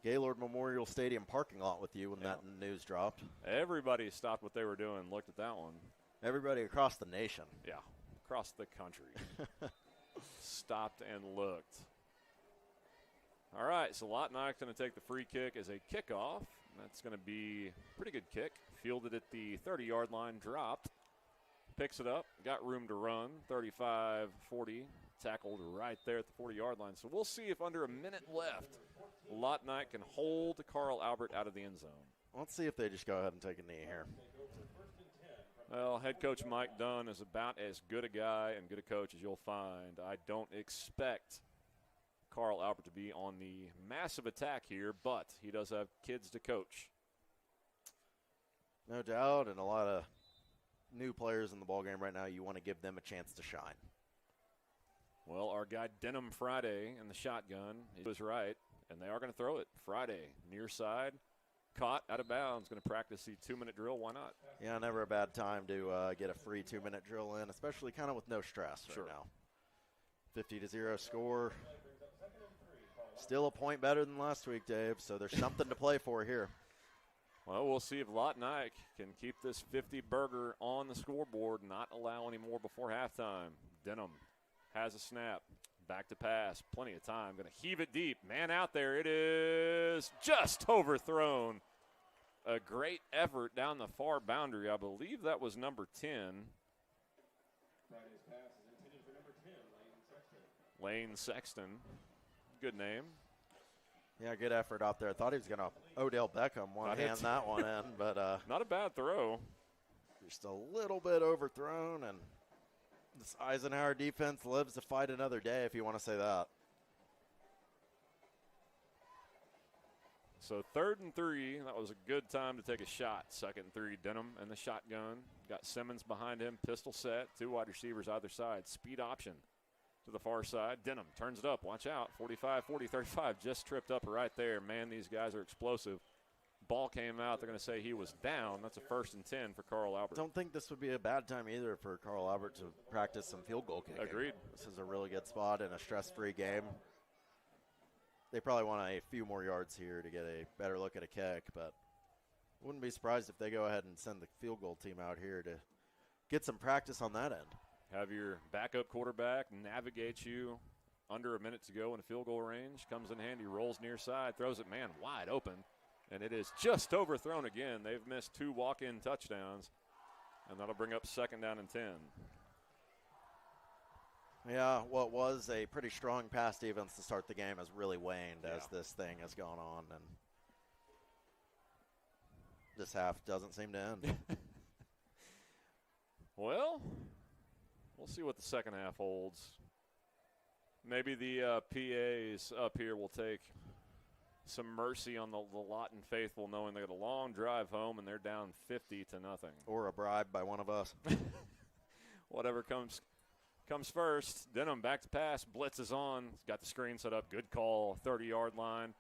Gaylord Memorial Stadium parking lot with you when that news dropped. Everybody stopped what they were doing and looked at that one. Everybody across the nation. Yeah, across the country. Stopped and looked. All right, so Lawton Ike's going to take the free kick as a kickoff. That's going to be a pretty good kick. Fielded at the 30-yard line, dropped. Picks it up, got room to run, 35-40. Tackled right there at the 40-yard line. So we'll see if under a minute left, Lawton Ike can hold Carl Albert out of the end zone. Let's see if they just go ahead and take a knee here. Well, head coach Mike Dunn is about as good a guy and good a coach as you'll find. I don't expect Carl Albert to be on the massive attack here, but he does have kids to coach. No doubt, and a lot of new players in the ballgame right now, you want to give them a chance to shine. Well, our guy Denham Friday in the shotgun was right, and they are going to throw it. Friday, near side, caught, out of bounds, going to practice the 2-minute drill. Why not? Yeah, never a bad time to get a free 2-minute drill in, especially kind of with no stress right now. 50-0 score. Still a point better than last week, Dave, so there's something to play for here. Well, we'll see if Lawton Ike can keep this 50-burger on the scoreboard, not allow any more before halftime. Denham has a snap. Back to pass. Plenty of time. Going to heave it deep. Man out there. It is just overthrown. A great effort down the far boundary. I believe that was number 10. Friday's pass is intended for number 10, Lane Sexton. Lane Sexton. Good name. Yeah, good effort out there. I thought he was going to Odell Beckham hand that one in, but not a bad throw. Just a little bit overthrown, and this Eisenhower defense lives to fight another day, if you want to say that. So 3rd and 3, that was a good time to take a shot. 2nd and 3, Denham and the shotgun. Got Simmons behind him, pistol set, 2 wide receivers either side. Speed option to the far side. Denham turns it up. Watch out. 45, 40, 35. Just tripped up right there. Man, these guys are explosive. Ball came out. They're going to say he was down. That's a 1st and 10 for Carl Albert. Don't think this would be a bad time either for Carl Albert to practice some field goal kicking. Agreed. This is a really good spot in a stress-free game. They probably want a few more yards here to get a better look at a kick, but wouldn't be surprised if they go ahead and send the field goal team out here to get some practice on that end. Have your backup quarterback navigate you under a minute to go in a field goal range. Comes in handy, rolls near side, throws it, man, wide open. And it is just overthrown again. They've missed 2 walk-in touchdowns, and that'll bring up 2nd down and 10. Yeah, what was a pretty strong pass defense to start the game has really waned as this thing has gone on. And this half doesn't seem to end. Well, we'll see what the second half holds. Maybe the PAs up here will take some mercy on the Lawton faithful, knowing they got a long drive home and they're down 50-0. Or a bribe by one of us. Whatever comes first. Denham back to pass. Blitz is on. He's got the screen set up. Good call. 30-yard line.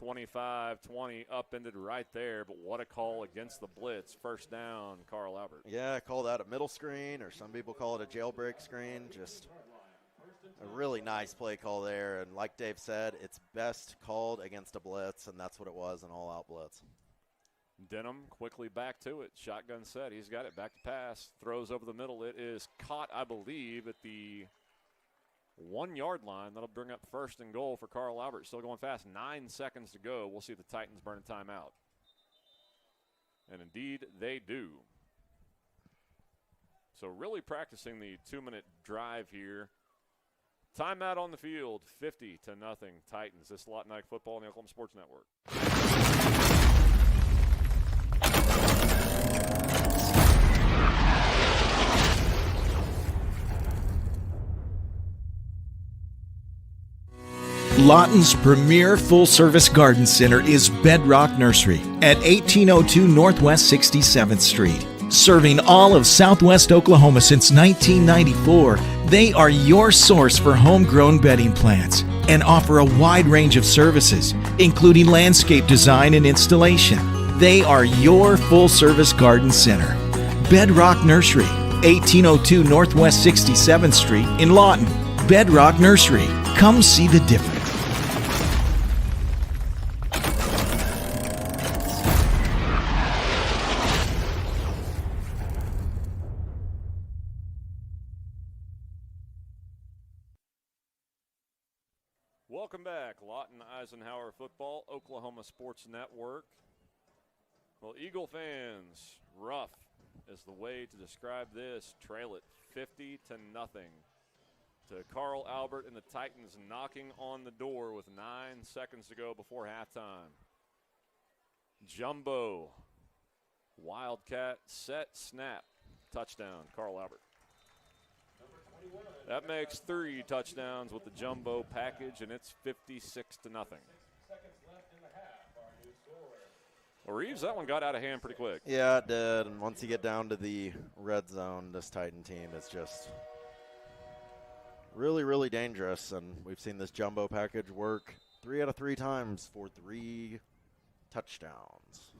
25-20 upended right there. But what a call against the blitz. First down, Carl Albert. Yeah, I call that a middle screen, or some people call it a jailbreak screen. Just a really nice play call there. And like Dave said, it's best called against a blitz, and that's what it was, an all-out blitz. Denham quickly back to it. Shotgun set. He's got it. Back to pass. Throws over the middle. It is caught, I believe, at the 1-yard line. That'll bring up first and goal for Carl Albert. Still going fast. 9 seconds to go. We'll see if the Titans burn a timeout. And indeed, they do. So really practicing the 2-minute drive here. Timeout on the field. 50-0 Titans. This is Lawton Ike football on the Oklahoma Sports Network. Lawton's premier full-service garden center is Bedrock Nursery at 1802 Northwest 67th Street. Serving all of Southwest Oklahoma since 1994, they are your source for homegrown bedding plants and offer a wide range of services, including landscape design and installation. They are your full-service garden center. Bedrock Nursery, 1802 Northwest 67th Street in Lawton. Bedrock Nursery. Come see the difference. Welcome back. Lawton Eisenhower football, Oklahoma Sports Network. Well, Eagle fans, rough is the way to describe this. Trail it 50-0 to Carl Albert and the Titans knocking on the door with 9 seconds to go before halftime. Jumbo, Wildcat, set, snap, touchdown, Carl Albert. That makes 3 touchdowns with the jumbo package, and it's 56-0. Well, Reeves, that one got out of hand pretty quick. Yeah, it did. And once you get down to the red zone, this Titan team is just really, really dangerous. And we've seen this jumbo package work 3 out of 3 times for 3 touchdowns.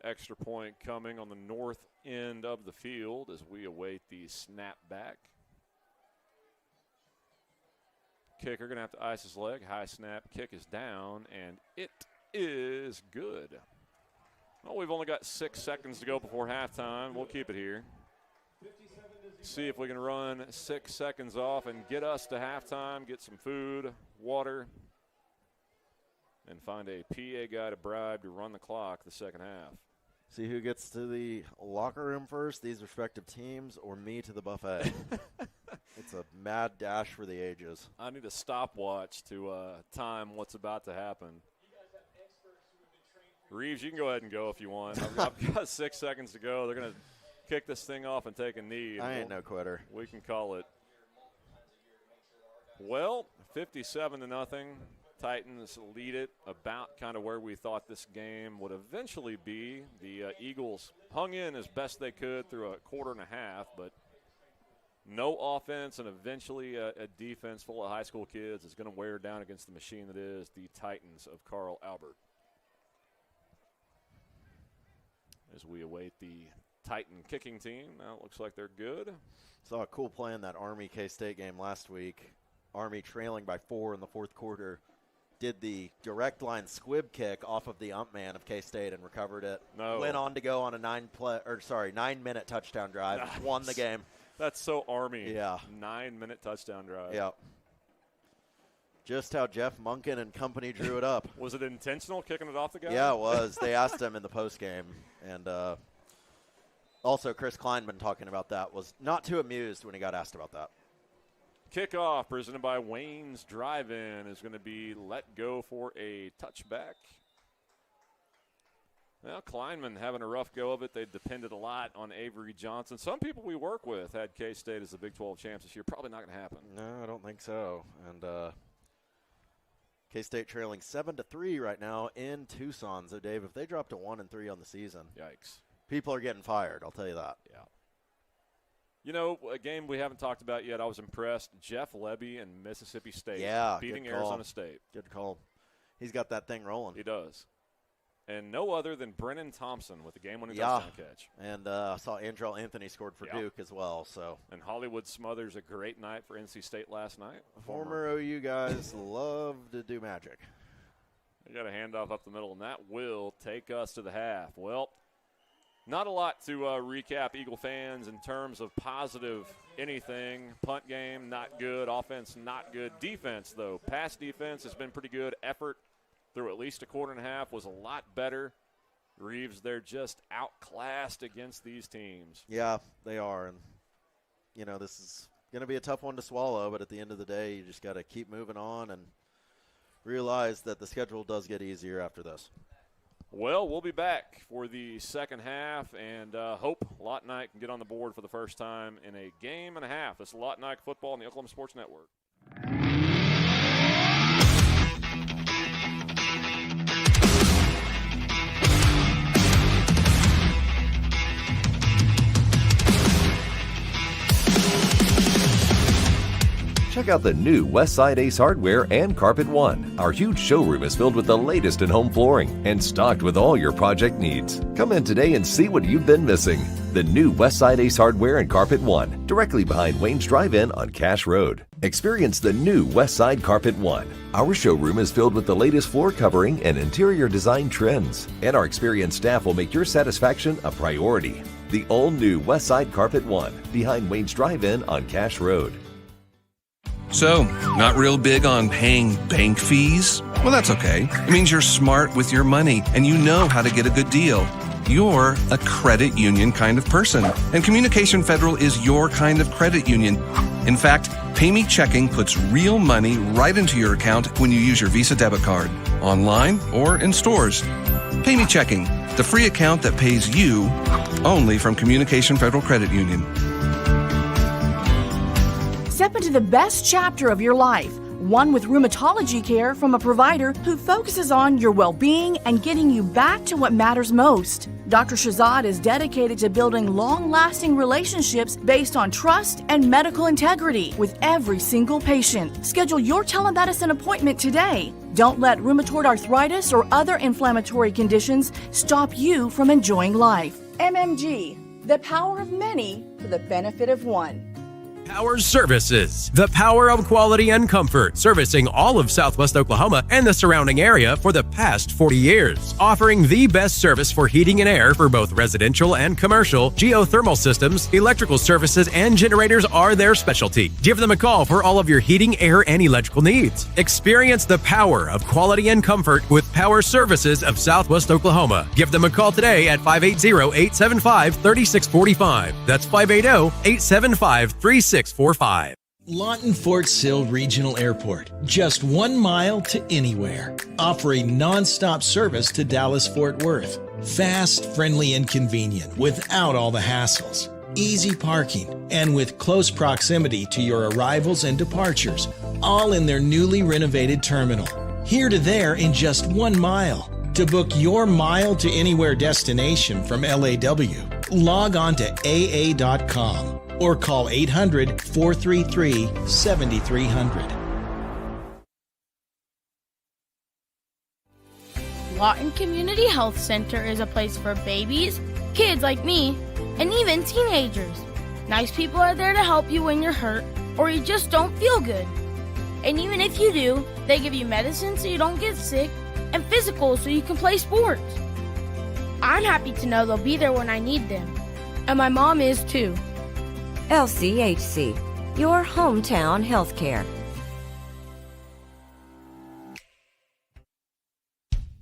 Extra point coming on the north end of the field as we await the snap back. Kicker going to have to ice his leg. High snap. Kick is down, and it is good. Well, we've only got 6 seconds to go before halftime. We'll keep it here. See if we can run 6 seconds off and get us to halftime, get some food, water, and find a PA guy to bribe to run the clock the second half. See who gets to the locker room first, these respective teams, or me to the buffet. It's a mad dash for the ages. I need a stopwatch to time what's about to happen. Reeves, you can go ahead and go if you want. I've got 6 seconds to go. They're going to kick this thing off and take a knee. I ain't no quitter. We can call it. Well, 57-0. Titans lead it about kind of where we thought this game would eventually be. The Eagles hung in as best they could through a quarter and a half, but no offense and eventually a defense full of high school kids is going to wear down against the machine that is the Titans of Carl Albert. As we await the Titan kicking team, now it looks like they're good. Saw a cool play in that Army K-State game last week. Army trailing by 4 in the fourth quarter. Did the direct line squib kick off of the ump man of K-State and recovered it. No. Went on to go on a 9-minute touchdown drive. Nice. Won the game. That's so Army. Yeah. 9-minute touchdown drive. Yep. Just how Jeff Munkin and company drew it up. Was it intentional kicking it off the guy? Yeah, it was. They asked him in the postgame. And also Chris Kleinman talking about that was not too amused when he got asked about that. Kickoff presented by Wayne's Drive-In is going to be let go for a touchback. Well, Kleinman having a rough go of it. They depended a lot on Avery Johnson. Some people we work with had K-State as the Big 12 champs this year. Probably not going to happen. No, I don't think so. And K-State trailing 7-3 right now in Tucson. So, Dave, if they drop to 1-3 on the season, yikes. People are getting fired, I'll tell you that. Yeah. You know, a game we haven't talked about yet, I was impressed. Jeff Lebby and Mississippi State beating Arizona State. Good call. He's got that thing rolling. He does. And no other than Brennan Thompson with the game-winning touchdown catch. And I saw Andrell Anthony scored for Duke as well. So. And Hollywood Smothers, a great night for NC State last night. Former OU guys love to do magic. They got a handoff up the middle, and that will take us to the half. Well, not a lot to recap, Eagle fans, in terms of positive anything. Punt game, not good. Offense, not good. Defense, though. Pass defense has been pretty good. Effort through at least a quarter and a half was a lot better. Reeves, they're just outclassed against these teams. Yeah, they are. And, you know, this is going to be a tough one to swallow, but at the end of the day, you just got to keep moving on and realize that the schedule does get easier after this. Well, we'll be back for the second half and hope Lott and Ike can get on the board for the first time in a game and a half. This is Lott and Ike football on the Oklahoma Sports Network. Check out the new Westside Ace Hardware and Carpet One. Our huge showroom is filled with the latest in home flooring and stocked with all your project needs. Come in today and see what you've been missing. The new Westside Ace Hardware and Carpet One, directly behind Wayne's Drive-In on Cash Road. Experience the new Westside Carpet One. Our showroom is filled with the latest floor covering and interior design trends, and our experienced staff will make your satisfaction a priority. The all-new Westside Carpet One, behind Wayne's Drive-In on Cash Road. So, not real big on paying bank fees? Well, that's okay. It means you're smart with your money and you know how to get a good deal. You're a credit union kind of person, and Communication Federal is your kind of credit union. In fact, Pay Me Checking puts real money right into your account when you use your Visa debit card, online or in stores. Pay Me Checking, the free account that pays you only from Communication Federal Credit Union. Step into the best chapter of your life, one with rheumatology care from a provider who focuses on your well-being and getting you back to what matters most. Dr. Shahzad is dedicated to building long-lasting relationships based on trust and medical integrity with every single patient. Schedule your telemedicine appointment today. Don't let rheumatoid arthritis or other inflammatory conditions stop you from enjoying life. MMG, the power of many for the benefit of one. Power Services, the power of quality and comfort, servicing all of Southwest Oklahoma and the surrounding area for the past 40 years. Offering the best service for heating and air for both residential and commercial, geothermal systems, electrical services, and generators are their specialty. Give them a call for all of your heating, air, and electrical needs. Experience the power of quality and comfort with Power Services of Southwest Oklahoma. Give them a call today at 580-875-3645. That's 580-875-3645. Lawton Fort Sill Regional Airport, just 1 mile to anywhere, offering non-stop service to Dallas-Fort Worth. Fast, friendly, and convenient without all the hassles. Easy parking, and with close proximity to your arrivals and departures, all in their newly renovated terminal. Here to there in just 1 mile. To book your mile to anywhere destination from LAW, log on to AA.com. or call 800-433-7300. Lawton Community Health Center is a place for babies, kids like me, and even teenagers. Nice people are there to help you when you're hurt or you just don't feel good. And even if you do, they give you medicine so you don't get sick and physicals so you can play sports. I'm happy to know they'll be there when I need them. And my mom is too. LCHC, your hometown healthcare.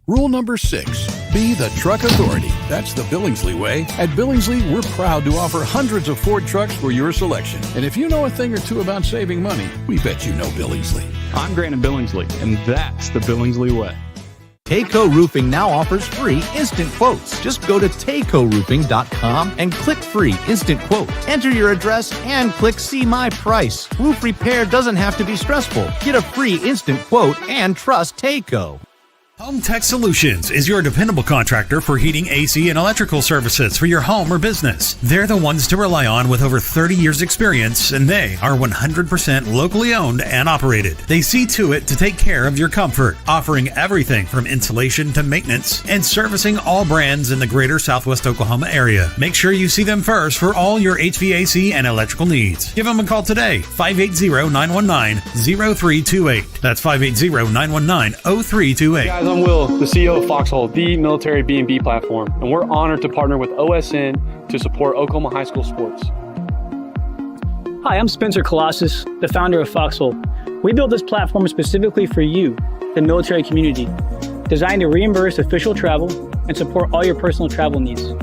Rule number 6, be the truck authority. That's the Billingsley way. At Billingsley, we're proud to offer hundreds of Ford trucks for your selection. And if you know a thing or two about saving money, we bet you know Billingsley. I'm Grant Billingsley, and that's the Billingsley way. Tayco Roofing now offers free instant quotes. Just go to taycoroofing.com and click free instant quote. Enter your address and click see my price. Roof repair doesn't have to be stressful. Get a free instant quote and trust Tayco. Home Tech Solutions is your dependable contractor for heating, AC, and electrical services for your home or business. They're the ones to rely on with over 30 years experience, and they are 100% locally owned and operated. They see to it to take care of your comfort, offering everything from insulation to maintenance and servicing all brands in the greater Southwest Oklahoma area. Make sure you see them first for all your HVAC and electrical needs. Give them a call today, 580-919-0328. That's 580-919-0328. I'm Will, the CEO of Foxhole, the military B&B platform, and we're honored to partner with OSN to support Oklahoma high school sports. Hi, I'm Spencer Colossus, the founder of Foxhole. We built this platform specifically for you, the military community, designed to reimburse official travel and support all your personal travel needs.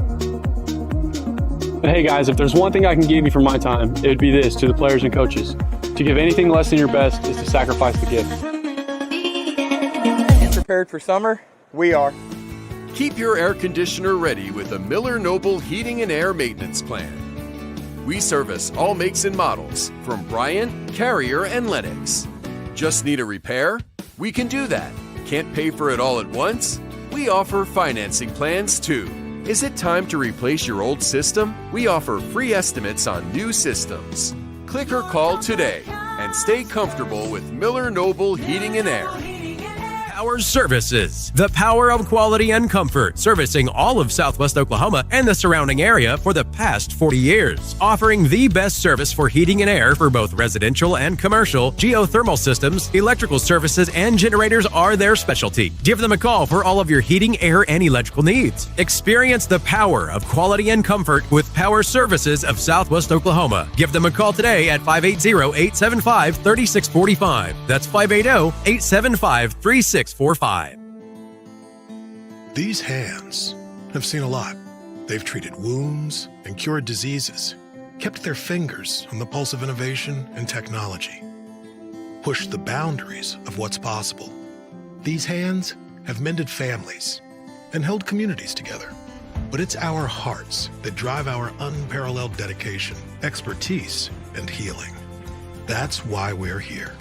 But hey guys, if there's one thing I can give you for my time, it would be this to the players and coaches. To give anything less than your best is to sacrifice the gift. Prepared for summer? We are. Keep your air conditioner ready with the Miller Noble Heating and Air Maintenance Plan. We service all makes and models from Bryant, Carrier, and Lennox. Just need a repair? We can do that. Can't pay for it all at once? We offer financing plans too. Is it time to replace your old system? We offer free estimates on new systems. Click or call today and stay comfortable with Miller Noble Heating and Air. Power Services, the power of quality and comfort, servicing all of Southwest Oklahoma and the surrounding area for the past 40 years. Offering the best service for heating and air for both residential and commercial, geothermal systems, electrical services, and generators are their specialty. Give them a call for all of your heating, air, and electrical needs. Experience the power of quality and comfort with Power Services of Southwest Oklahoma. Give them a call today at 580-875-3645. That's 580-875-3645. These hands have seen a lot. They've treated wounds and cured diseases, kept their fingers on the pulse of innovation and technology, pushed the boundaries of what's possible. These hands have mended families and held communities together. But it's our hearts that drive our unparalleled dedication, expertise, and healing. That's why we're here.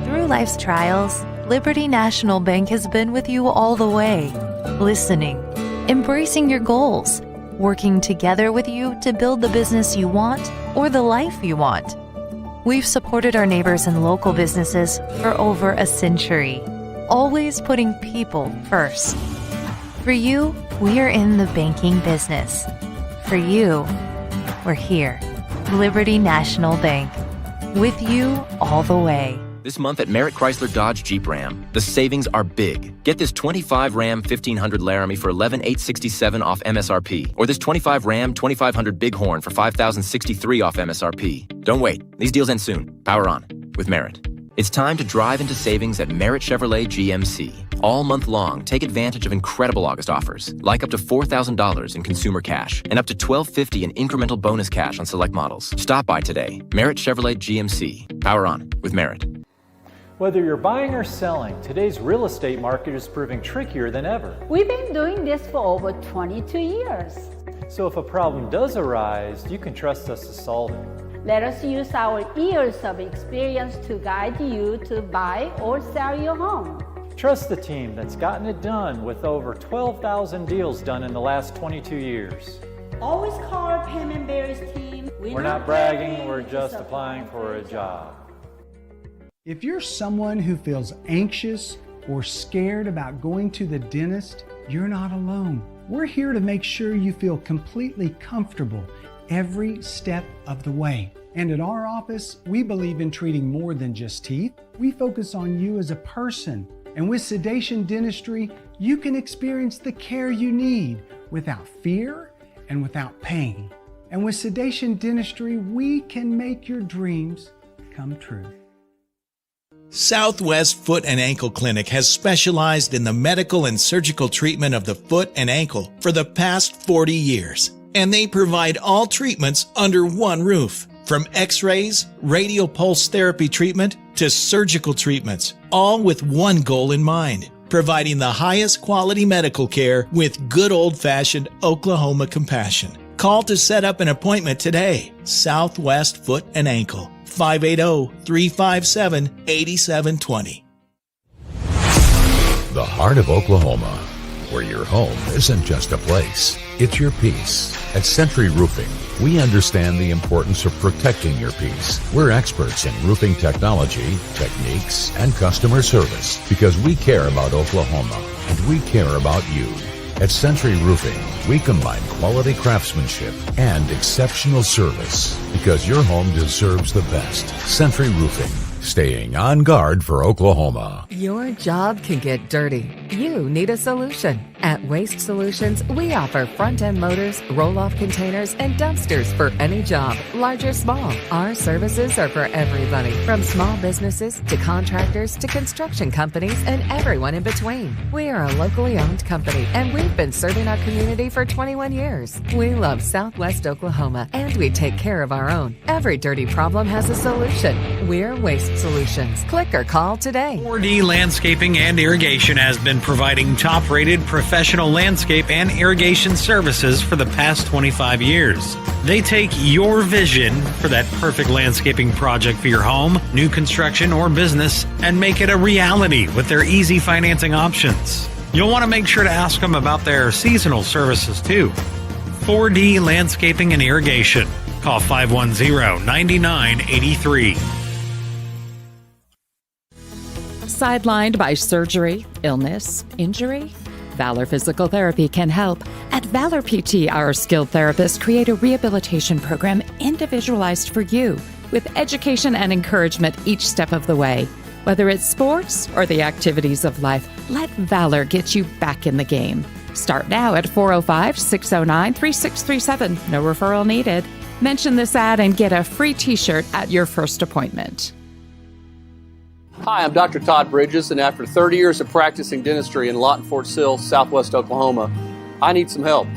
Through life's trials, Liberty National Bank has been with you all the way, listening, embracing your goals, working together with you to build the business you want or the life you want. We've supported our neighbors and local businesses for over a century, always putting people first. For you, we're in the banking business. For you, we're here. Liberty National Bank, with you all the way. This month at Merritt Chrysler Dodge Jeep Ram, the savings are big. Get this 25 Ram 1500 Laramie for $11,867 off MSRP, or this 25 Ram 2500 Bighorn for $5,063 off MSRP. Don't wait. These deals end soon. Power on with Merritt. It's time to drive into savings at Merritt Chevrolet GMC. All month long, take advantage of incredible August offers, like up to $4,000 in consumer cash and up to $1,250 in incremental bonus cash on select models. Stop by today. Merritt Chevrolet GMC. Power on with Merritt. Whether you're buying or selling, today's real estate market is proving trickier than ever. We've been doing this for over 22 years. So if a problem does arise, you can trust us to solve it. Let us use our years of experience to guide you to buy or sell your home. Trust the team that's gotten it done with over 12,000 deals done in the last 22 years. Always call our Payment Berries team. We're not bragging, we're just applying for a job. If you're someone who feels anxious or scared about going to the dentist, you're not alone. We're here to make sure you feel completely comfortable every step of the way. And at our office, we believe in treating more than just teeth. We focus on you as a person. And with Sedation Dentistry, you can experience the care you need without fear and without pain. And with Sedation Dentistry, we can make your dreams come true. Southwest Foot and Ankle Clinic has specialized in the medical and surgical treatment of the foot and ankle for the past 40 years. And they provide all treatments under one roof. From x-rays, radial pulse therapy treatment, to surgical treatments, all with one goal in mind: providing the highest quality medical care with good old-fashioned Oklahoma compassion. Call to set up an appointment today. Southwest Foot and Ankle, 580-357-8720. The heart of Oklahoma, where your home isn't just a place, it's your peace. At Century Roofing, we understand the importance of protecting your peace. We're experts in roofing technology, techniques, and customer service because we care about Oklahoma and we care about you. At Century Roofing, we combine quality craftsmanship and exceptional service because your home deserves the best. Century Roofing, staying on guard for Oklahoma. Your job can get dirty. You need a solution. At Waste Solutions, we offer front-end loaders, roll-off containers, and dumpsters for any job, large or small. Our services are for everybody, from small businesses to contractors to construction companies and everyone in between. We are a locally owned company, and we've been serving our community for 21 years. We love Southwest Oklahoma, and we take care of our own. Every dirty problem has a solution. We're Waste Solutions. Click or call today. 4D Landscaping and Irrigation has been providing top-rated professional landscape and irrigation services for the past 25 years. They take your vision for that perfect landscaping project for your home, new construction, or business and make it a reality with their easy financing options. You'll want to make sure to ask them about their seasonal services too. 4D Landscaping and Irrigation. Call 510-9983. Sidelined by surgery, illness, injury? Valor Physical Therapy can help. At Valor PT, our skilled therapists create a rehabilitation program individualized for you, with education and encouragement each step of the way. Whether it's sports or the activities of life, let Valor get you back in the game. Start now at 405-609-3637. No referral needed. Mention this ad and get a free t-shirt at your first appointment. Hi, I'm Dr. Todd Bridges, and after 30 years of practicing dentistry in Lawton, Fort Sill, Southwest Oklahoma, I need some help.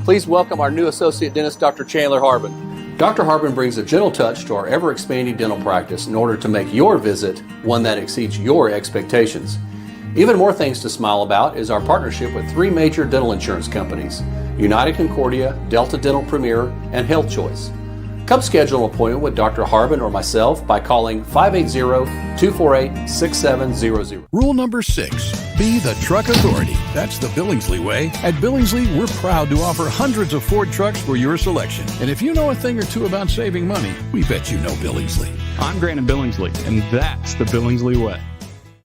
Please welcome our new associate dentist, Dr. Chandler Harbin. Dr. Harbin brings a gentle touch to our ever-expanding dental practice in order to make your visit one that exceeds your expectations. Even more things to smile about is our partnership with 3 major dental insurance companies, United Concordia, Delta Dental Premier, and Health Choice. Come schedule an appointment with Dr. Harbin or myself by calling 580-248-6700. Rule number 6, be the truck authority. That's the Billingsley way. At Billingsley, we're proud to offer hundreds of Ford trucks for your selection. And if you know a thing or two about saving money, we bet you know Billingsley. I'm Grant Billingsley, and that's the Billingsley way.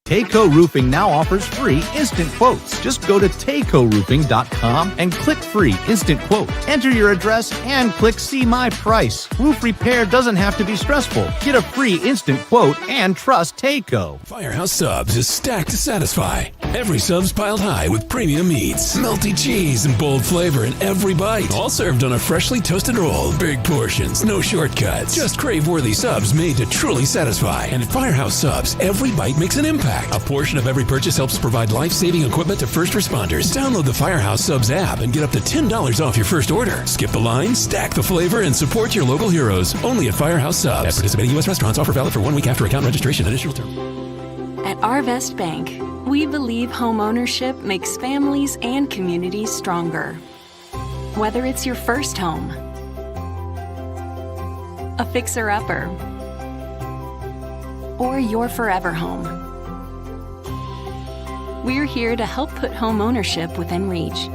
Tayco Roofing now offers free instant quotes. Just go to taycoroofing.com and click free instant quote. Enter your address and click see my price. Roof repair doesn't have to be stressful. Get a free instant quote and trust Tayco. Firehouse Subs is stacked to satisfy. Every sub's piled high with premium meats, melty cheese, and bold flavor in every bite. All served on a freshly toasted roll. Big portions, no shortcuts. Just crave-worthy subs made to truly satisfy. And at Firehouse Subs, every bite makes an impact. A portion of every purchase helps provide life-saving equipment to first responders. Download the Firehouse Subs app and get up to $10 off your first order. Skip the line, stack the flavor, and support your local heroes. Only at Firehouse Subs. At participating U.S. restaurants. Offer valid for 1 week after account registration. Additional term. At Arvest Bank, we believe home ownership makes families and communities stronger. Whether it's your first home, a fixer-upper, or your forever home, we're here to help put home ownership within reach.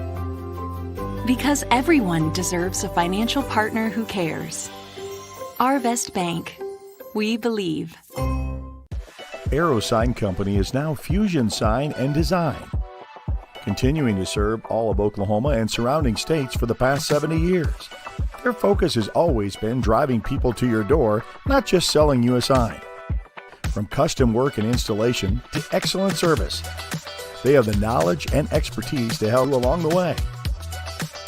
Because everyone deserves a financial partner who cares. Arvest Bank. We believe. Aero Sign Company is now Fusion Sign and Design, continuing to serve all of Oklahoma and surrounding states for the past 70 years. Their focus has always been driving people to your door, not just selling you a sign. From custom work and installation to excellent service, they have the knowledge and expertise to help along the way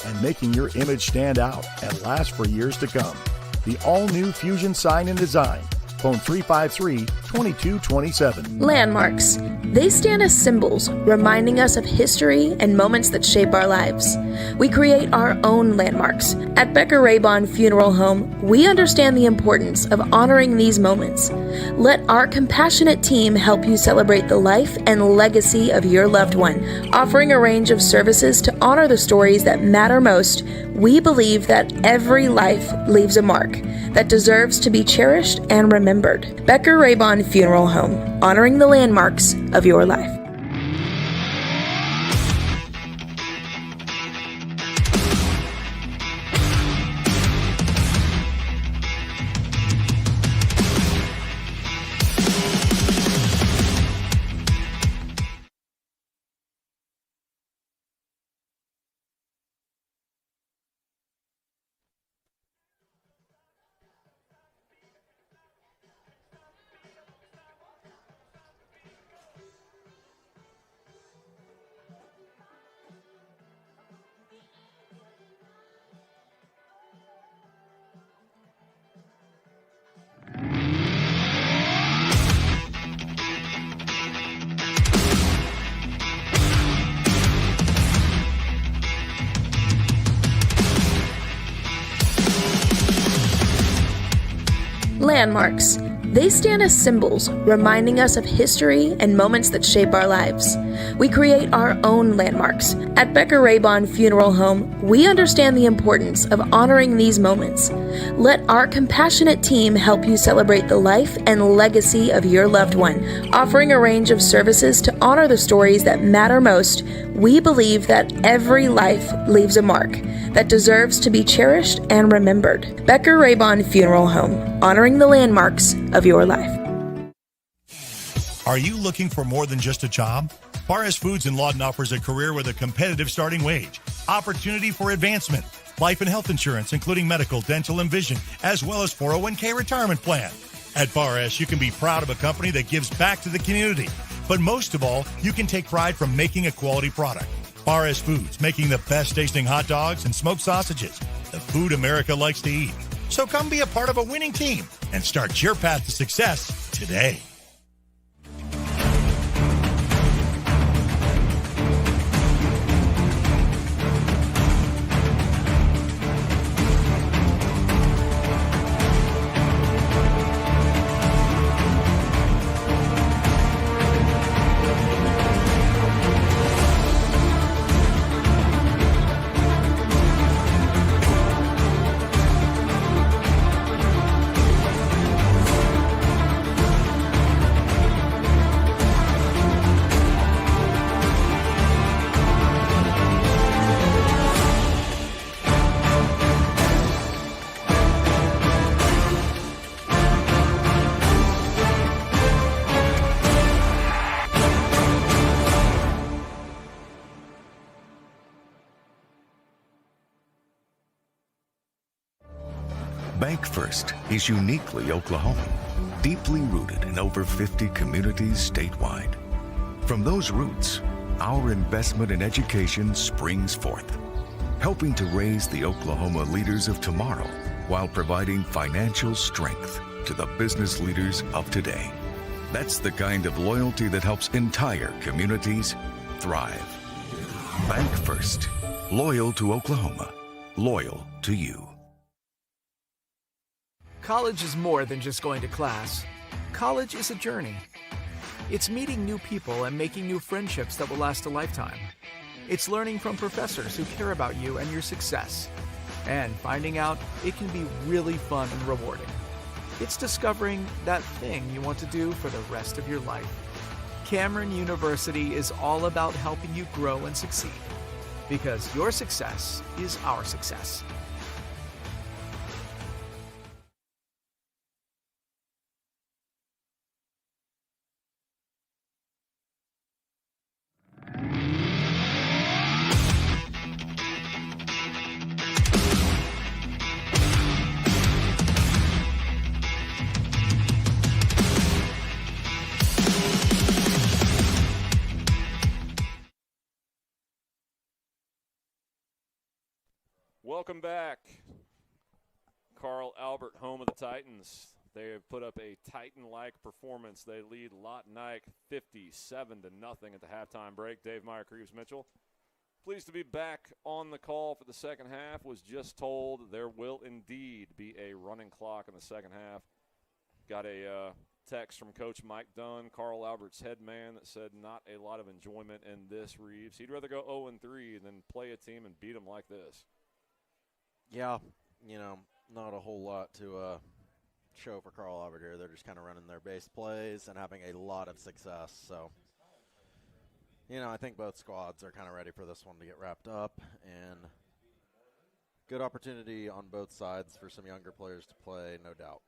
and making your image stand out and last for years to come. The all-new Fusion Sign and Design. Phone 353 2227. Landmarks. They stand as symbols, reminding us of history and moments that shape our lives. We create our own landmarks. At Becker Raybon Funeral Home, we understand the importance of honoring these moments. Let our compassionate team help you celebrate the life and legacy of your loved one. Offering a range of services to honor the stories that matter most, we believe that every life leaves a mark that deserves to be cherished and remembered. Becker Raybon Funeral Home, honoring the landmarks of your life. Landmarks. They stand as symbols, reminding us of history and moments that shape our lives. We create our own landmarks. At Becker Raybon Funeral Home, we understand the importance of honoring these moments. Let our compassionate team help you celebrate the life and legacy of your loved one. Offering a range of services to honor the stories that matter most, we believe that every life leaves a mark that deserves to be cherished and remembered. Becker Raybon Funeral Home, honoring the landmarks of your life. Are you looking for more than just a job? Bar S Foods in Lawton offers a career with a competitive starting wage, opportunity for advancement, life and health insurance, including medical, dental, and vision, as well as 401k retirement plan. At Bar S, you can be proud of a company that gives back to the community. But most of all, you can take pride from making a quality product. Bar S Foods, making the best tasting hot dogs and smoked sausages, the food America likes to eat. So come be a part of a winning team and start your path to success today. Bank First is uniquely Oklahoman, deeply rooted in over 50 communities statewide. From those roots, our investment in education springs forth, helping to raise the Oklahoma leaders of tomorrow while providing financial strength to the business leaders of today. That's the kind of loyalty that helps entire communities thrive. Bank First, loyal to Oklahoma, loyal to you. College is more than just going to class. College is a journey. It's meeting new people and making new friendships that will last a lifetime. It's learning from professors who care about you and your success. And finding out it can be really fun and rewarding. It's discovering that thing you want to do for the rest of your life. Cameron University is all about helping you grow and succeed. Because your success is our success. Welcome back. Carl Albert, home of the Titans. They have put up a Titan-like performance. They lead Lawton Ike 57-0 at the halftime break. Dave Meyer-Creeves-Mitchell, pleased to be back on the call for the second half. Was just told there will indeed be a running clock in the second half. Got a text from Coach Mike Dunn, Carl Albert's head man, that said not a lot of enjoyment in this, Reeves. He'd rather go 0-3 than play a team and beat them like this. Yeah, not a whole lot to show for Carl Albert here. They're just kind of running their base plays and having a lot of success. So, I think both squads are kind of ready for this one to get wrapped up, and good opportunity on both sides for some younger players to play, no doubt.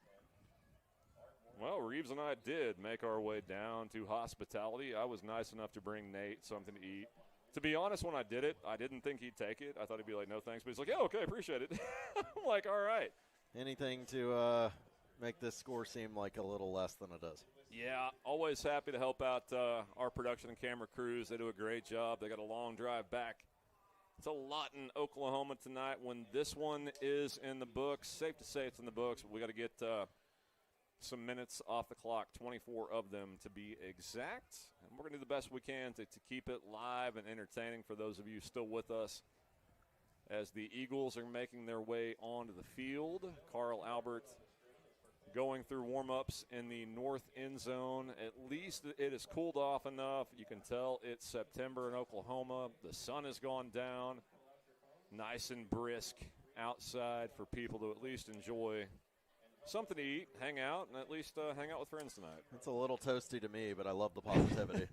Well, Reeves and I did make our way down to hospitality. I was nice enough to bring Nate something to eat. To be honest, when I did it, I didn't think he'd take it. I thought he'd be like, no thanks. But he's like, yeah, okay, appreciate it. I'm like, all right. Anything to make this score seem like a little less than it is. Yeah, always happy to help out our production and camera crews. They do a great job. They got a long drive back to Lawton, Oklahoma tonight when this one is in the books. Safe to say it's in the books, but we got to get some minutes off the clock, 24 of them to be exact. And we're going to do the best we can to keep it live and entertaining for those of you still with us as the Eagles are making their way onto the field. Carl Albert going through warm-ups in the north end zone. At least it has cooled off enough. You can tell it's September in Oklahoma. The sun has gone down. Nice and brisk outside for people to at least enjoy something to eat, hang out, and at least hang out with friends tonight. It's a little toasty to me, but I love the positivity.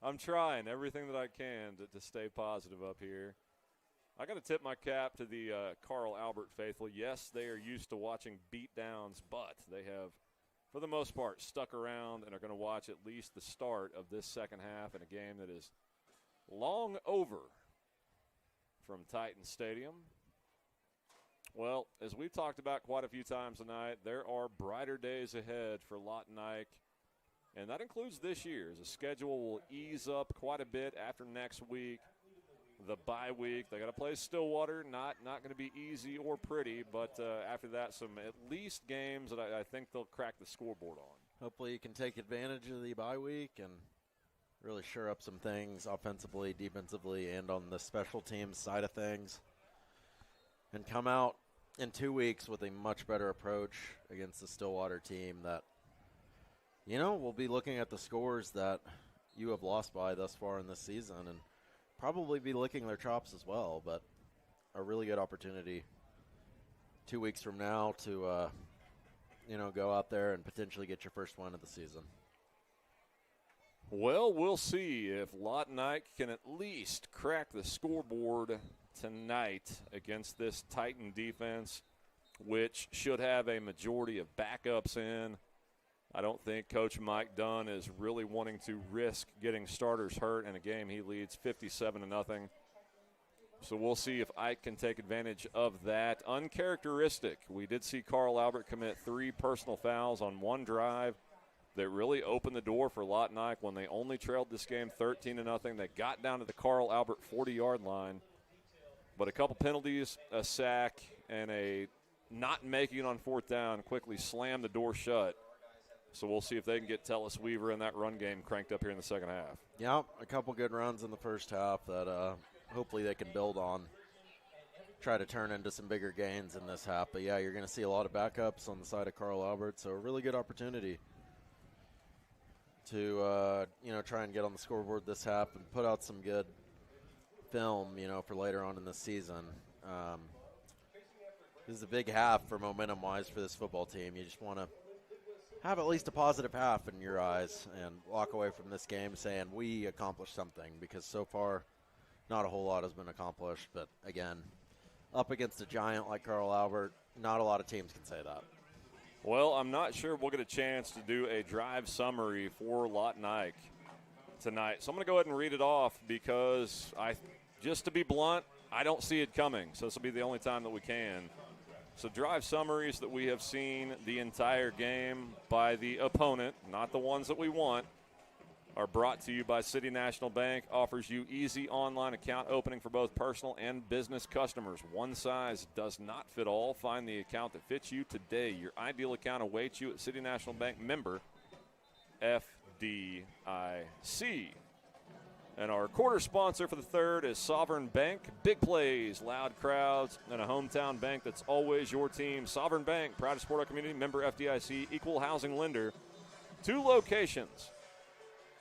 I'm trying everything that I can to stay positive up here. I got to tip my cap to the Carl Albert faithful. Yes, they are used to watching beatdowns, but they have, for the most part, stuck around and are going to watch at least the start of this second half in a game that is long over from Titan Stadium. Well, as we've talked about quite a few times tonight, there are brighter days ahead for Lawton Ike, and that includes this year. The schedule will ease up quite a bit after next week, the bye week. They got to play Stillwater, not going to be easy or pretty, but after that, some at least games that I think they'll crack the scoreboard on. Hopefully you can take advantage of the bye week and really shore up some things offensively, defensively, and on the special teams side of things, and come out in 2 weeks with a much better approach against the Stillwater team that, we'll be looking at the scores that you have lost by thus far in this season and probably be licking their chops as well, but a really good opportunity 2 weeks from now to, go out there and potentially get your first win of the season. Well, we'll see if Lawton Ike can at least crack the scoreboard tonight against this Titan defense, which should have a majority of backups in. I don't think Coach Mike Dunn is really wanting to risk getting starters hurt in a game he leads 57-0. So we'll see if Ike can take advantage of that. Uncharacteristic, we did see Carl Albert commit 3 personal fouls on one drive that really opened the door for Lawton Ike when they only trailed this game 13-0. They got down to the Carl Albert 40-yard line. But a couple penalties, a sack, and a not making it on fourth down quickly slammed the door shut. So we'll see if they can get Tellis Weaver in that run game cranked up here in the second half. Yeah, a couple good runs in the first half that hopefully they can build on, try to turn into some bigger gains in this half. But, yeah, you're going to see a lot of backups on the side of Carl Albert, so a really good opportunity to, try and get on the scoreboard this half and put out some good film, for later on in the season. This is a big half for momentum-wise for this football team. You just want to have at least a positive half in your eyes and walk away from this game saying we accomplished something, because so far not a whole lot has been accomplished. But, again, up against a giant like Carl Albert, not a lot of teams can say that. Well, I'm not sure we'll get a chance to do a drive summary for Lawton Ike tonight. So I'm going to go ahead and read it off because just to be blunt, I don't see it coming. So this will be the only time that we can. So drive summaries that we have seen the entire game by the opponent, not the ones that we want. are brought to you by City National Bank. Offers you easy online account opening for both personal and business customers. One size does not fit all. Find the account that fits you today. Your ideal account awaits you at City National Bank, member FDIC. And our quarter sponsor for the third is Sovereign Bank. Big plays, loud crowds, and a hometown bank that's always your team. Sovereign Bank, proud to support our community, member FDIC, equal housing lender. 2 locations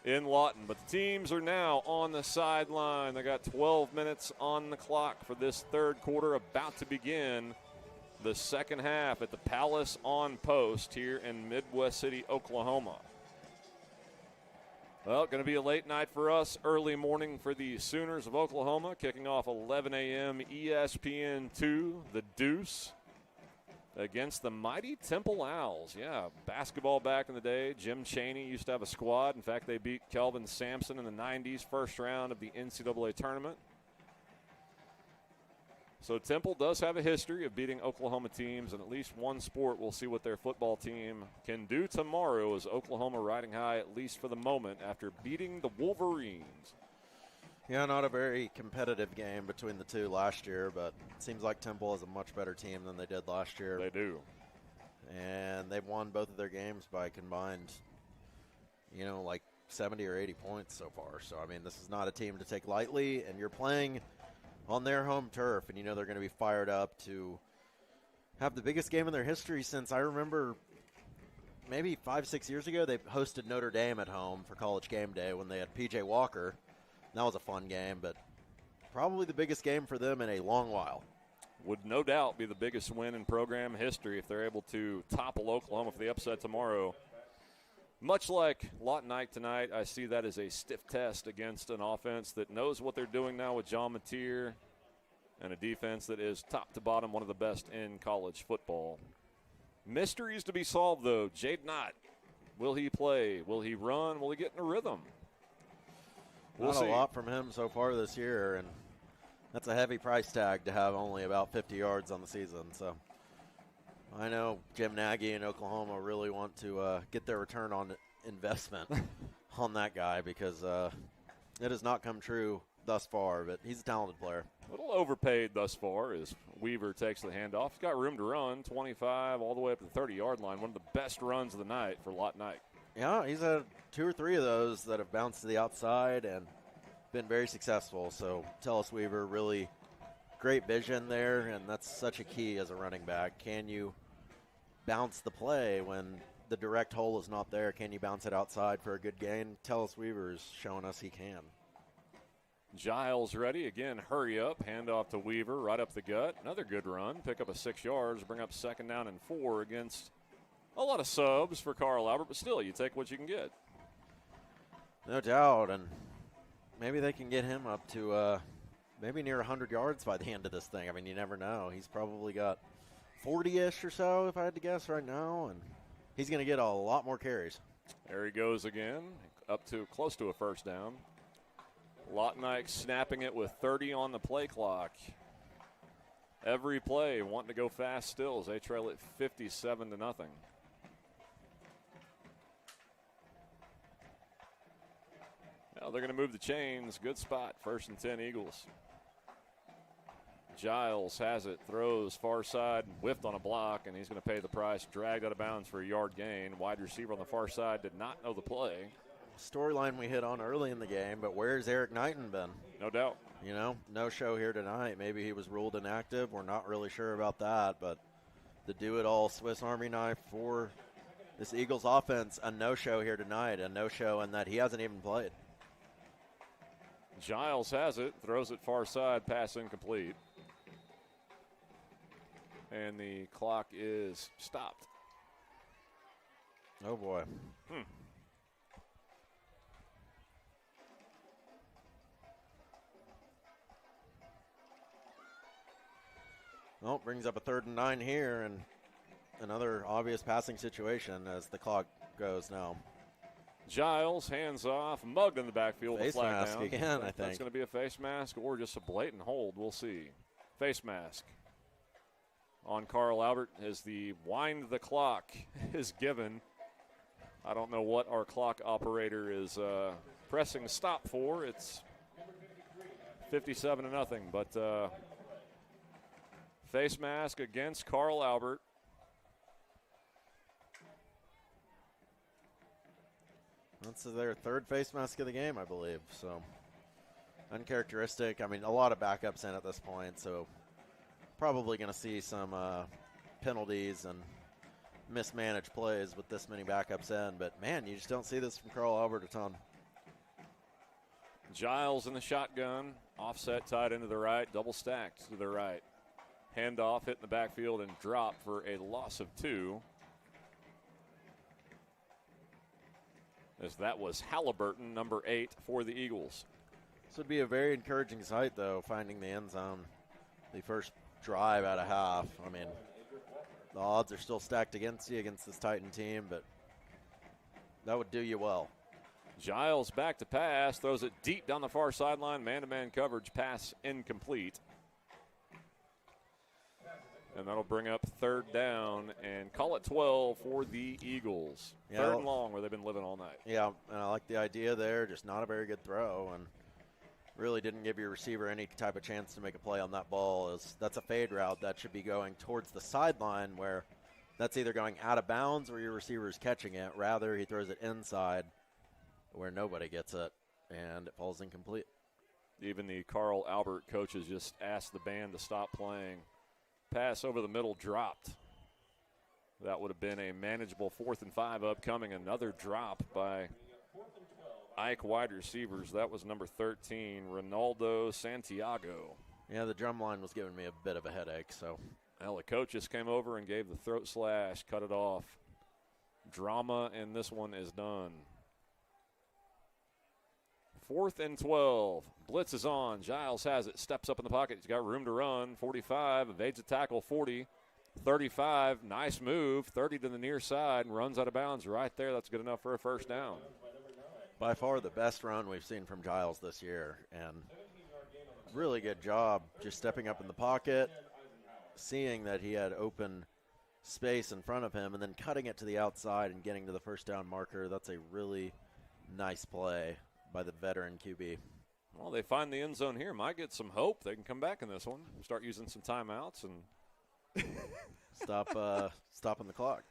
in Lawton, but the teams are now on the sideline. They got 12 minutes on the clock for this third quarter, about to begin the second half at the Palace on Post here in Midwest City, Oklahoma. Well, going to be a late night for us, early morning for the Sooners of Oklahoma, kicking off 11 a.m. ESPN2, the Deuce, against the mighty Temple Owls. Yeah, basketball back in the day. Jim Chaney used to have a squad. In fact, they beat Kelvin Sampson in the 90s, first round of the NCAA tournament. So Temple does have a history of beating Oklahoma teams in at least one sport. We'll see what their football team can do tomorrow as Oklahoma riding high, at least for the moment, after beating the Wolverines. Yeah, not a very competitive game between the two last year, but it seems like Temple is a much better team than they did last year. They do. And they've won both of their games by combined, like 70 or 80 points so far. So, I mean, this is not a team to take lightly, and you're playing on their home turf, and they're going to be fired up to have the biggest game in their history since I remember maybe 5-6 years ago they hosted Notre Dame at home for College Game Day when they had P.J. Walker. That was a fun game, but probably the biggest game for them in a long while. Would no doubt be the biggest win in program history if they're able to topple Oklahoma for the upset tomorrow. Much like Lawton Knight tonight, I see that as a stiff test against an offense that knows what they're doing now with John Mateer and a defense that is top to bottom one of the best in college football. Mysteries to be solved, though. Jade Knott, will he play? Will he run? Will he get in a rhythm? We'll see. A lot from him so far this year, and that's a heavy price tag to have only about 50 yards on the season. So I know Jim Nagy and Oklahoma really want to get their return on investment on that guy because it has not come true thus far, but he's a talented player. A little overpaid thus far as Weaver takes the handoff. He's got room to run, 25 all the way up to the 30-yard line. One of the best runs of the night for Lawton Knight. Yeah, he's had 2 or 3 of those that have bounced to the outside and been very successful. So Tellis Weaver, really great vision there, and that's such a key as a running back. Can you bounce the play when the direct hole is not there? Can you bounce it outside for a good gain? Tellis Weaver is showing us he can. Giles ready. Again, hurry up. Hand off to Weaver, right up the gut. Another good run. Pick up a 6 yards. Bring up 2nd down and 4 against a lot of subs for Carl Albert, but still, you take what you can get. No doubt, and maybe they can get him up to maybe near 100 yards by the end of this thing. I mean, you never know. He's probably got 40-ish or so, if I had to guess right now, and he's going to get a lot more carries. There he goes again, up to close to a 1st down. Lawton Knight snapping it with 30 on the play clock. Every play wanting to go fast still as they trail it 57-0. Now they're going to move the chains. Good spot. 1st and 10 Eagles. Giles has it, throws far side, whiffed on a block, and he's going to pay the price. Dragged out of bounds for a yard gain. Wide receiver on the far side did not know the play. Storyline we hit on early in the game, but where's Eric Knighton been? No doubt. No show here tonight. Maybe he was ruled inactive. We're not really sure about that, but the do-it-all Swiss Army knife for this Eagles offense, a no-show here tonight, a no-show in that he hasn't even played. Giles has it, throws it far side, pass incomplete. And the clock is stopped. Oh, boy. Well, brings up a 3rd and 9 here, and another obvious passing situation as the clock goes now. Giles, hands off, mugged in the backfield. Face mask down. again, I think. That's going to be a face mask or just a blatant hold. We'll see. Face mask on Carl Albert as the wind the clock is given I don't know what our clock operator is pressing stop for. It's 57-0, but face mask against Carl Albert. That's their third face mask of the game, I believe. So uncharacteristic. I mean, a lot of backups in at this point, so probably going to see some penalties and mismanaged plays with this many backups in. But, man, you just don't see this from Carl Albert a ton. Giles in the shotgun. Offset tied into the right. Double stacked to the right. Handoff hit in the backfield and drop for a loss of 2. As that was Halliburton, number 8 for the Eagles. This would be a very encouraging sight, though, finding the end zone the first drive out of half. I mean, the odds are still stacked against you against this Titan team, but that would do you well. Giles back to pass, throws it deep down the far sideline, man-to-man coverage, pass incomplete. And that'll bring up third down and call it 12 for the Eagles. Yeah, third and long where they've been living all night. Yeah, and I like the idea there, just not a very good throw, and really didn't give your receiver any type of chance to make a play on that ball. That's a fade route that should be going towards the sideline where that's either going out of bounds or your receiver is catching it. Rather, he throws it inside where nobody gets it, and it falls incomplete. Even the Carl Albert coaches just asked the band to stop playing. Pass over the middle dropped. That would have been a manageable 4th and 5 upcoming. Another drop by Ike wide receivers. That was number 13, Ronaldo Santiago. Yeah, the drum line was giving me a bit of a headache. So, well, the coaches came over and gave the throat slash, cut it off. Drama, and this one is done. 4th and 12. Blitz is on. Giles has it. Steps up in the pocket. He's got room to run. 45. Evades a tackle. 40. 35. Nice move. 30 to the near side and runs out of bounds right there. That's good enough for a first down. By far the best run we've seen from Giles this year. And really good job just stepping up in the pocket, seeing that he had open space in front of him, and then cutting it to the outside and getting to the first down marker. That's a really nice play by the veteran QB. Well, they find the end zone here. Might get some hope. They can come back in this one. Start using some timeouts and stopping the clock.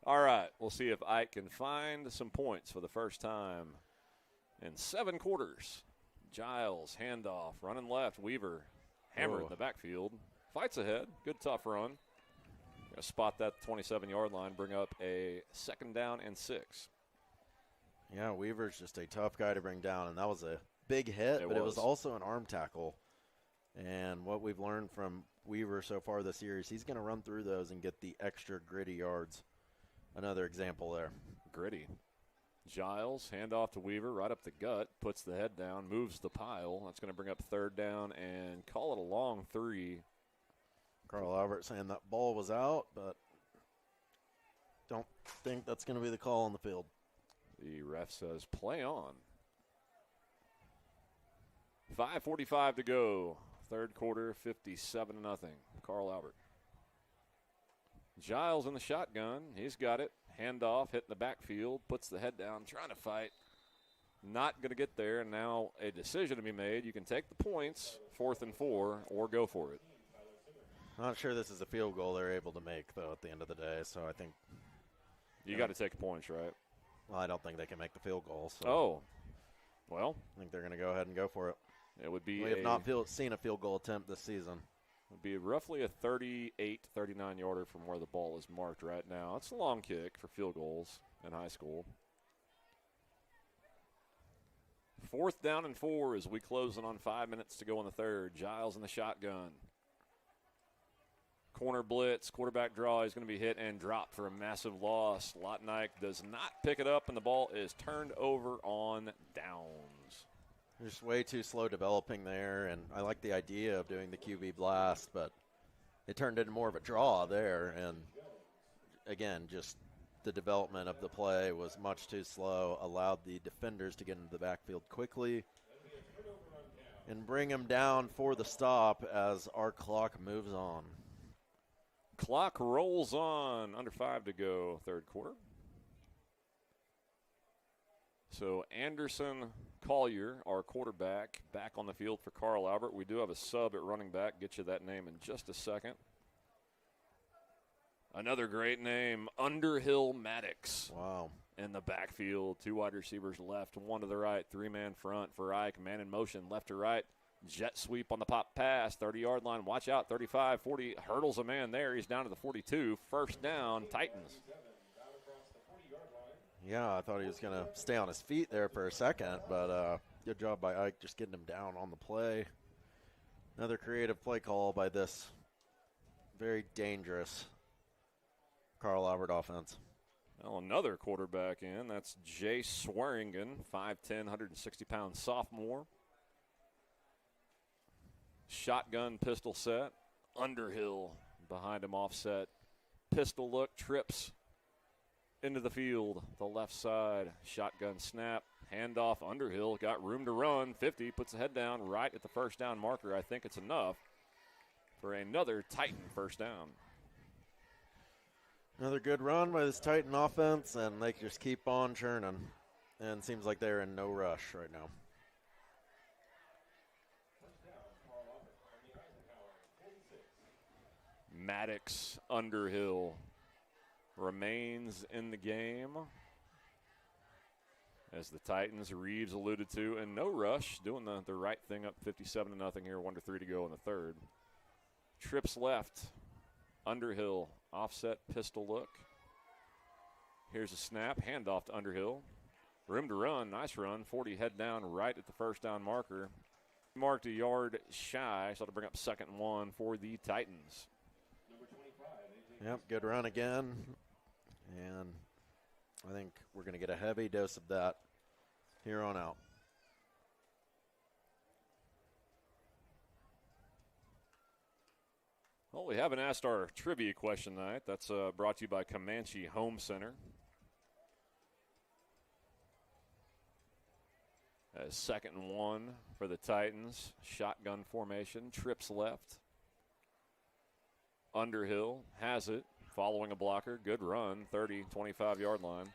All right, we'll see if Ike can find some points for the first time in 7 quarters. Giles, handoff, running left. Weaver, hammered in the backfield. Fights ahead. Good tough run. Gonna spot that 27-yard line, bring up a 2nd down and 6. Yeah, Weaver's just a tough guy to bring down, and that was a big hit, but it was also an arm tackle. And what we've learned from Weaver so far this year is he's going to run through those and get the extra gritty yards. Another example there. Gritty. Giles, handoff to Weaver, right up the gut, puts the head down, moves the pile. That's going to bring up 3rd down and call it a long 3. Carl Albert saying that ball was out, but don't think that's going to be the call on the field. The ref says play on. 5:45 to go. 3rd quarter, 57-0. Carl Albert. Giles in the shotgun. He's got it. Handoff, hit in the backfield, puts the head down, trying to fight. Not going to get there, and now a decision to be made. You can take the points, 4th and 4, or go for it. Not sure this is a field goal they're able to make, though, at the end of the day, so I think. You got to take the points, right? Well, I don't think they can make the field goal. So oh, well. I think they're going to go ahead and go for it. It would be. We have not seen a field goal attempt this season. It would be roughly a 38, 39-yarder from where the ball is marked right now. It's a long kick for field goals in high school. 4th down and 4 as we close in on 5 minutes to go in the 3rd. Giles in the shotgun. Corner blitz, quarterback draw. He's going to be hit and dropped for a massive loss. Lotnike does not pick it up, and the ball is turned over on downs. Just way too slow developing there, and I like the idea of doing the QB blast, but it turned into more of a draw there, and again, just the development of the play was much too slow, allowed the defenders to get into the backfield quickly and bring them down for the stop as our clock moves on. Clock rolls on. Under 5 to go, third quarter. So Anderson Collier, our quarterback, back on the field for Carl Albert. We do have a sub at running back. Get you that name in just a second. Another great name, Underhill Maddox. Wow. In the backfield, 2 wide receivers left, 1 to the right, 3-man front for Ike. Man in motion, left to right. Jet sweep on the pop pass, 30-yard line. Watch out, 35, 40, hurdles a man there. He's down to the 42. First down, Titans. Yeah, I thought he was going to stay on his feet there for a second, but good job by Ike just getting him down on the play. Another creative play call by this very dangerous Carl Albert offense. Well, another quarterback in. That's Jay Swearingen, 5'10", 160-pound sophomore. Shotgun pistol set. Underhill behind him offset. Pistol look, trips into the field, the left side. Shotgun snap, handoff. Underhill got room to run. 50, puts the head down right at the first down marker. I think it's enough for another Titan first down. Another good run by this Titan offense, and they just keep on churning. And it seems like they're in no rush right now. Maddox Underhill remains in the game. As the Titans, Reeves alluded to, in no rush, doing the right thing, up 57-0 here, 1-3 to go in the third. Trips left. Underhill, offset pistol look. Here's a snap, handoff to Underhill. Room to run, nice run. 40 head down right at the first down marker. Marked a yard shy, so to bring up 2nd and 1 for the Titans. Yep, good run again. And I think we're going to get a heavy dose of that here on out. Well, we haven't asked our trivia question tonight. That's brought to you by Comanche Home Center. As 2nd and 1 for the Titans. Shotgun formation, trips left. Underhill has it, following a blocker. Good run, 30, 25-yard line.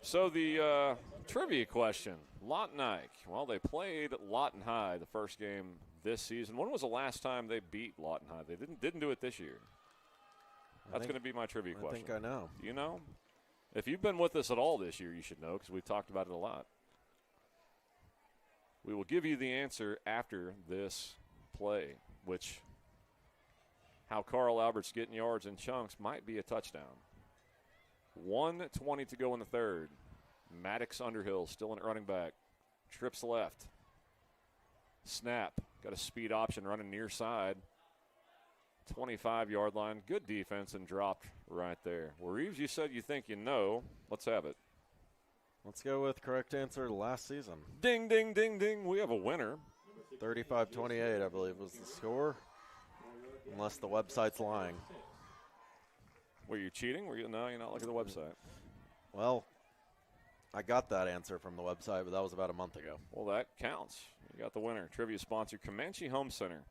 So the trivia question, Lawton Ike. Well, they played Lawton High the first game this season. When was the last time they beat Lawton High? They didn't do it this year. That's going to be my trivia question. I think I know. Do you know? If you've been with us at all this year, you should know because we've talked about it a lot. We will give you the answer after this play, which how Carl Albert's getting yards in chunks might be a touchdown. 1:20 to go in the third. Maddox Underhill still in at running back. Trips left. Snap. Got a speed option running near side. 25-yard line. Good defense and dropped right there. Well, Reeves, you said you think you know. Let's have it. Let's go with correct answer last season. Ding, ding, ding, ding. We have a winner. 35-28, I believe, was the score. Unless the website's lying. Were you cheating? No, you're not looking at the website. Well, I got that answer from the website, but that was about a month ago. Well, that counts. You got the winner. Trivia sponsor, Comanche Home Center.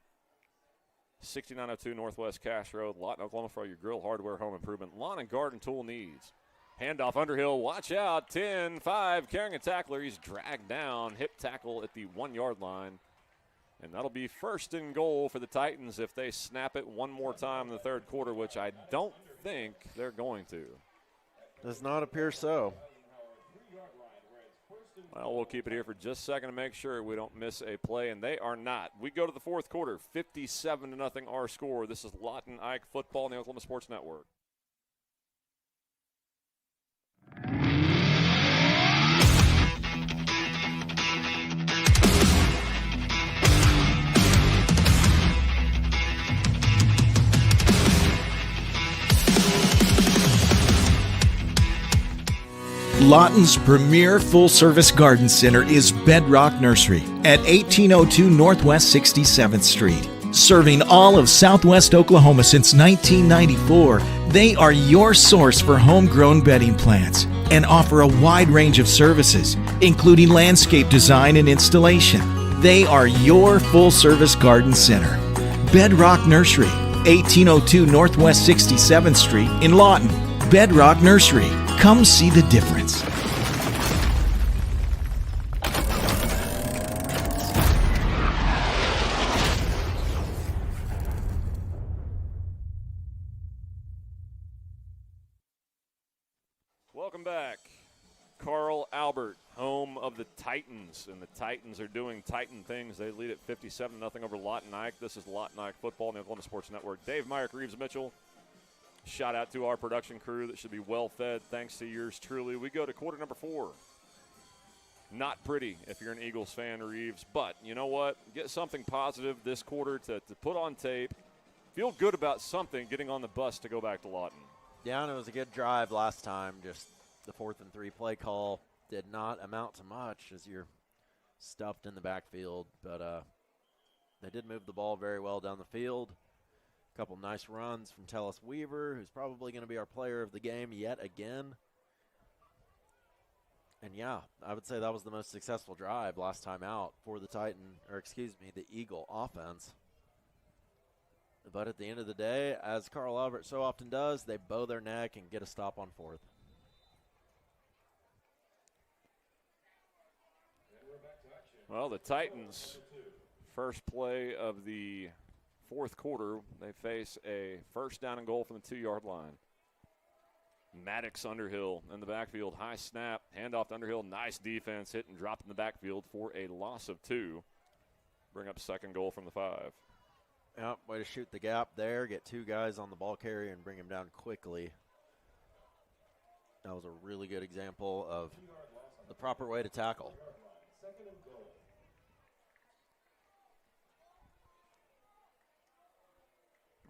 6902 Northwest Cash Road, Lawton, Oklahoma, for all your grill, hardware, home improvement, lawn and garden tool needs. Handoff Underhill, watch out, 10-5, carrying a tackler. He's dragged down, hip tackle at the 1-yard line. And that'll be 1st and goal for the Titans if they snap it one more time in the third quarter, which I don't think they're going to. Does not appear so. Well, we'll keep it here for just a second to make sure we don't miss a play, and they are not. We go to the fourth quarter, 57-0 our score. This is Lawton Ike football on the Oklahoma Sports Network. Lawton's premier full-service garden center is Bedrock Nursery at 1802 Northwest 67th Street. Serving all of Southwest Oklahoma since 1994, they are your source for homegrown bedding plants and offer a wide range of services, including landscape design and installation. They are your full-service garden center. Bedrock Nursery, 1802 Northwest 67th Street in Lawton. Bedrock Nursery. Come see the difference. Welcome back. Carl Albert, home of the Titans, and the Titans are doing Titan things. They lead at 57-0 over Lawton Ike. This is Lawton Ike football on the Oklahoma Sports Network. Dave Myrick, Reeves Mitchell. Shout out to our production crew that should be well fed thanks to yours truly. We go to quarter number 4. Not pretty if you're an Eagles fan, Reeves, but you know what? Get something positive this quarter to put on tape. Feel good about something getting on the bus to go back to Lawton. Yeah, and it was a good drive last time. Just the 4th and 3 play call did not amount to much as you're stuffed in the backfield. But they did move the ball very well down the field. A couple nice runs from Tellis Weaver, who's probably going to be our player of the game yet again. And, yeah, I would say that was the most successful drive last time out for the the Eagle offense. But at the end of the day, as Carl Albert so often does, they bow their neck and get a stop on 4th. Well, the Titans, first play of the 4th quarter, they face a first down and goal from the 2-yard line. Maddox Underhill in the backfield, high snap, handoff to Underhill, nice defense, hit and dropped in the backfield for a loss of 2. Bring up second goal from the 5. Yep, way to shoot the gap there, get 2 guys on the ball carrier and bring him down quickly. That was a really good example of the proper way to tackle.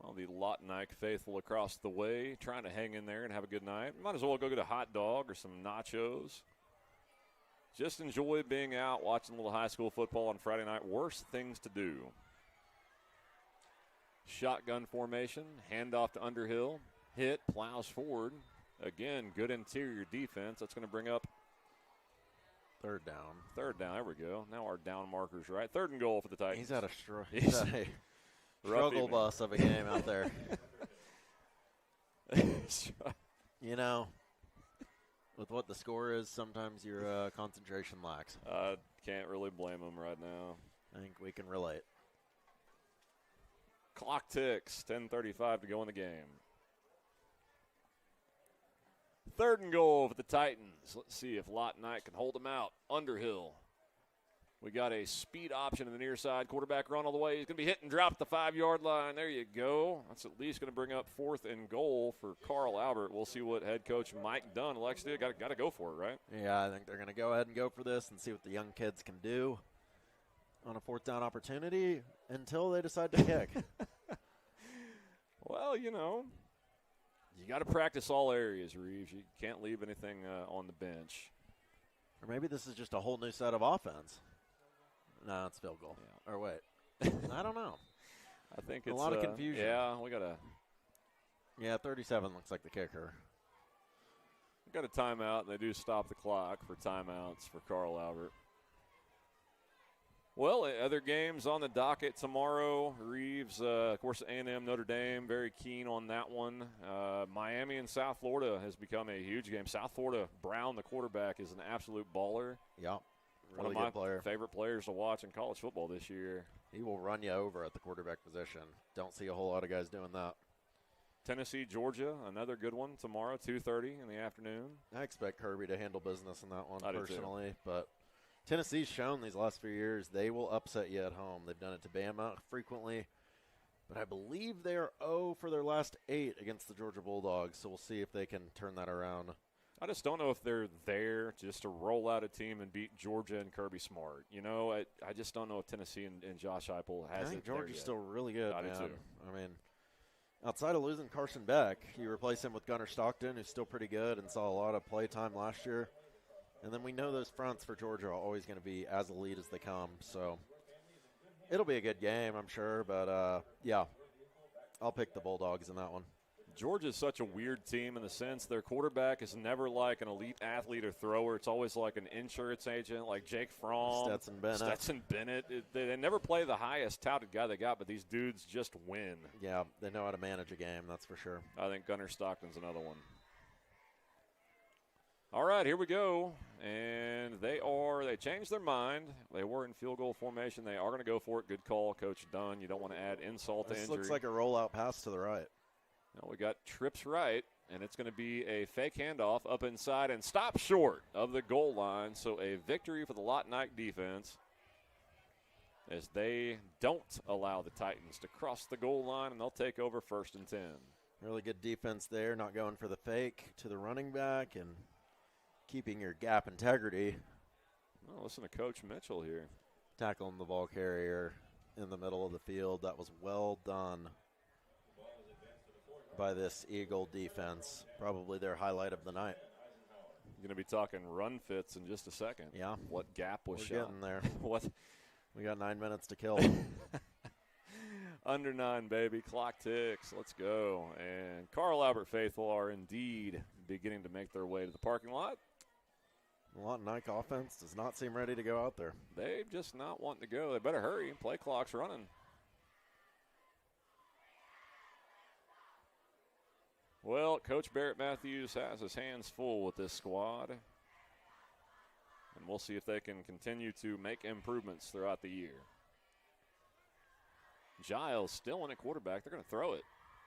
Well, the Lawton Ike faithful across the way, trying to hang in there and have a good night. Might as well go get a hot dog or some nachos. Just enjoy being out, watching a little high school football on Friday night. Worst things to do. Shotgun formation, handoff to Underhill. Hit, plows forward. Again, good interior defense. That's going to bring up third down. There we go. Now our down marker's right. 3rd and goal for the Titans. He's at a struggle bus of a game out there. You know, with what the score is, sometimes your concentration lacks. Can't really blame him right now. I think we can relate. Clock ticks, 10:35 to go in the game. 3rd and goal for the Titans. Let's see if Lawton Ike can hold them out. Underhill. We got a speed option in the near side. Quarterback run all the way. He's going to be hit and drop the 5-yard line. There you go. That's at least going to bring up 4th and goal for Carl Albert. We'll see what head coach Mike Dunn elects to do. Got to go for it, right? Yeah, I think they're going to go ahead and go for this and see what the young kids can do on a 4th down opportunity until they decide to kick. Well, you know, you got to practice all areas, Reeves. You can't leave anything on the bench. Or maybe this is just a whole new set of offense. No, it's field goal. Yeah. Or wait. I don't know. I think it's a lot of confusion. Yeah, we got a. Yeah, 37 looks like the kicker. We got a timeout, and they do stop the clock for timeouts for Carl Albert. Well, other games on the docket tomorrow. Reeves, of course, A&M, Notre Dame, very keen on that one. Miami and South Florida has become a huge game. South Florida, Brown, the quarterback, is an absolute baller. Yep. Really one of my favorite players to watch in college football this year. He will run you over at the quarterback position. Don't see a whole lot of guys doing that. Tennessee, Georgia, another good one tomorrow, 2:30 in the afternoon. I expect Kirby to handle business in that one personally, too. But Tennessee's shown these last few years they will upset you at home. They've done it to Bama frequently, but I believe they are 0 for their last 8 against the Georgia Bulldogs, so we'll see if they can turn that around. I just don't know if they're there just to roll out a team and beat Georgia and Kirby Smart. You know, I just don't know if Tennessee and Josh Heupel has it. I think Georgia's still really good, I man. do too. I mean, outside of losing Carson Beck, you replace him with Gunnar Stockton, who's still pretty good and saw a lot of play time last year. And then we know those fronts for Georgia are always going to be as elite as they come. So it'll be a good game, I'm sure. But, yeah, I'll pick the Bulldogs in that one. Georgia's such a weird team in the sense their quarterback is never like an elite athlete or thrower. It's always like an insurance agent like Jake Fromm. Stetson Bennett. They never play the highest touted guy they got, but these dudes just win. Yeah, they know how to manage a game, that's for sure. I think Gunnar Stockton's another one. All right, here we go. And they changed their mind. They were in field goal formation. They are going to go for it. Good call, Coach Dunn. You don't want to add insult to injury. This looks like a rollout pass to the right. No, we got trips right, and it's going to be a fake handoff up inside and stop short of the goal line. So a victory for the Lawton Ike defense as they don't allow the Titans to cross the goal line, and they'll take over 1st and 10. Really good defense there, not going for the fake to the running back and keeping your gap integrity. Oh, listen to Coach Mitchell here. Tackling the ball carrier in the middle of the field. That was well done by this Eagle defense. Probably their highlight of the night. You're going to be talking run fits in just a second. Yeah. What gap was We're shot? getting there. What? We got 9 minutes to kill. Under 9, baby. Clock ticks. Let's go. And Carl Albert faithful are indeed beginning to make their way to the parking lot. The Lawton Ike offense does not seem ready to go out there. They just not wanting to go. They better hurry. Play clock's running. Well, Coach Barrett Matthews has his hands full with this squad. And we'll see if they can continue to make improvements throughout the year. Giles still in at quarterback. They're going to throw it.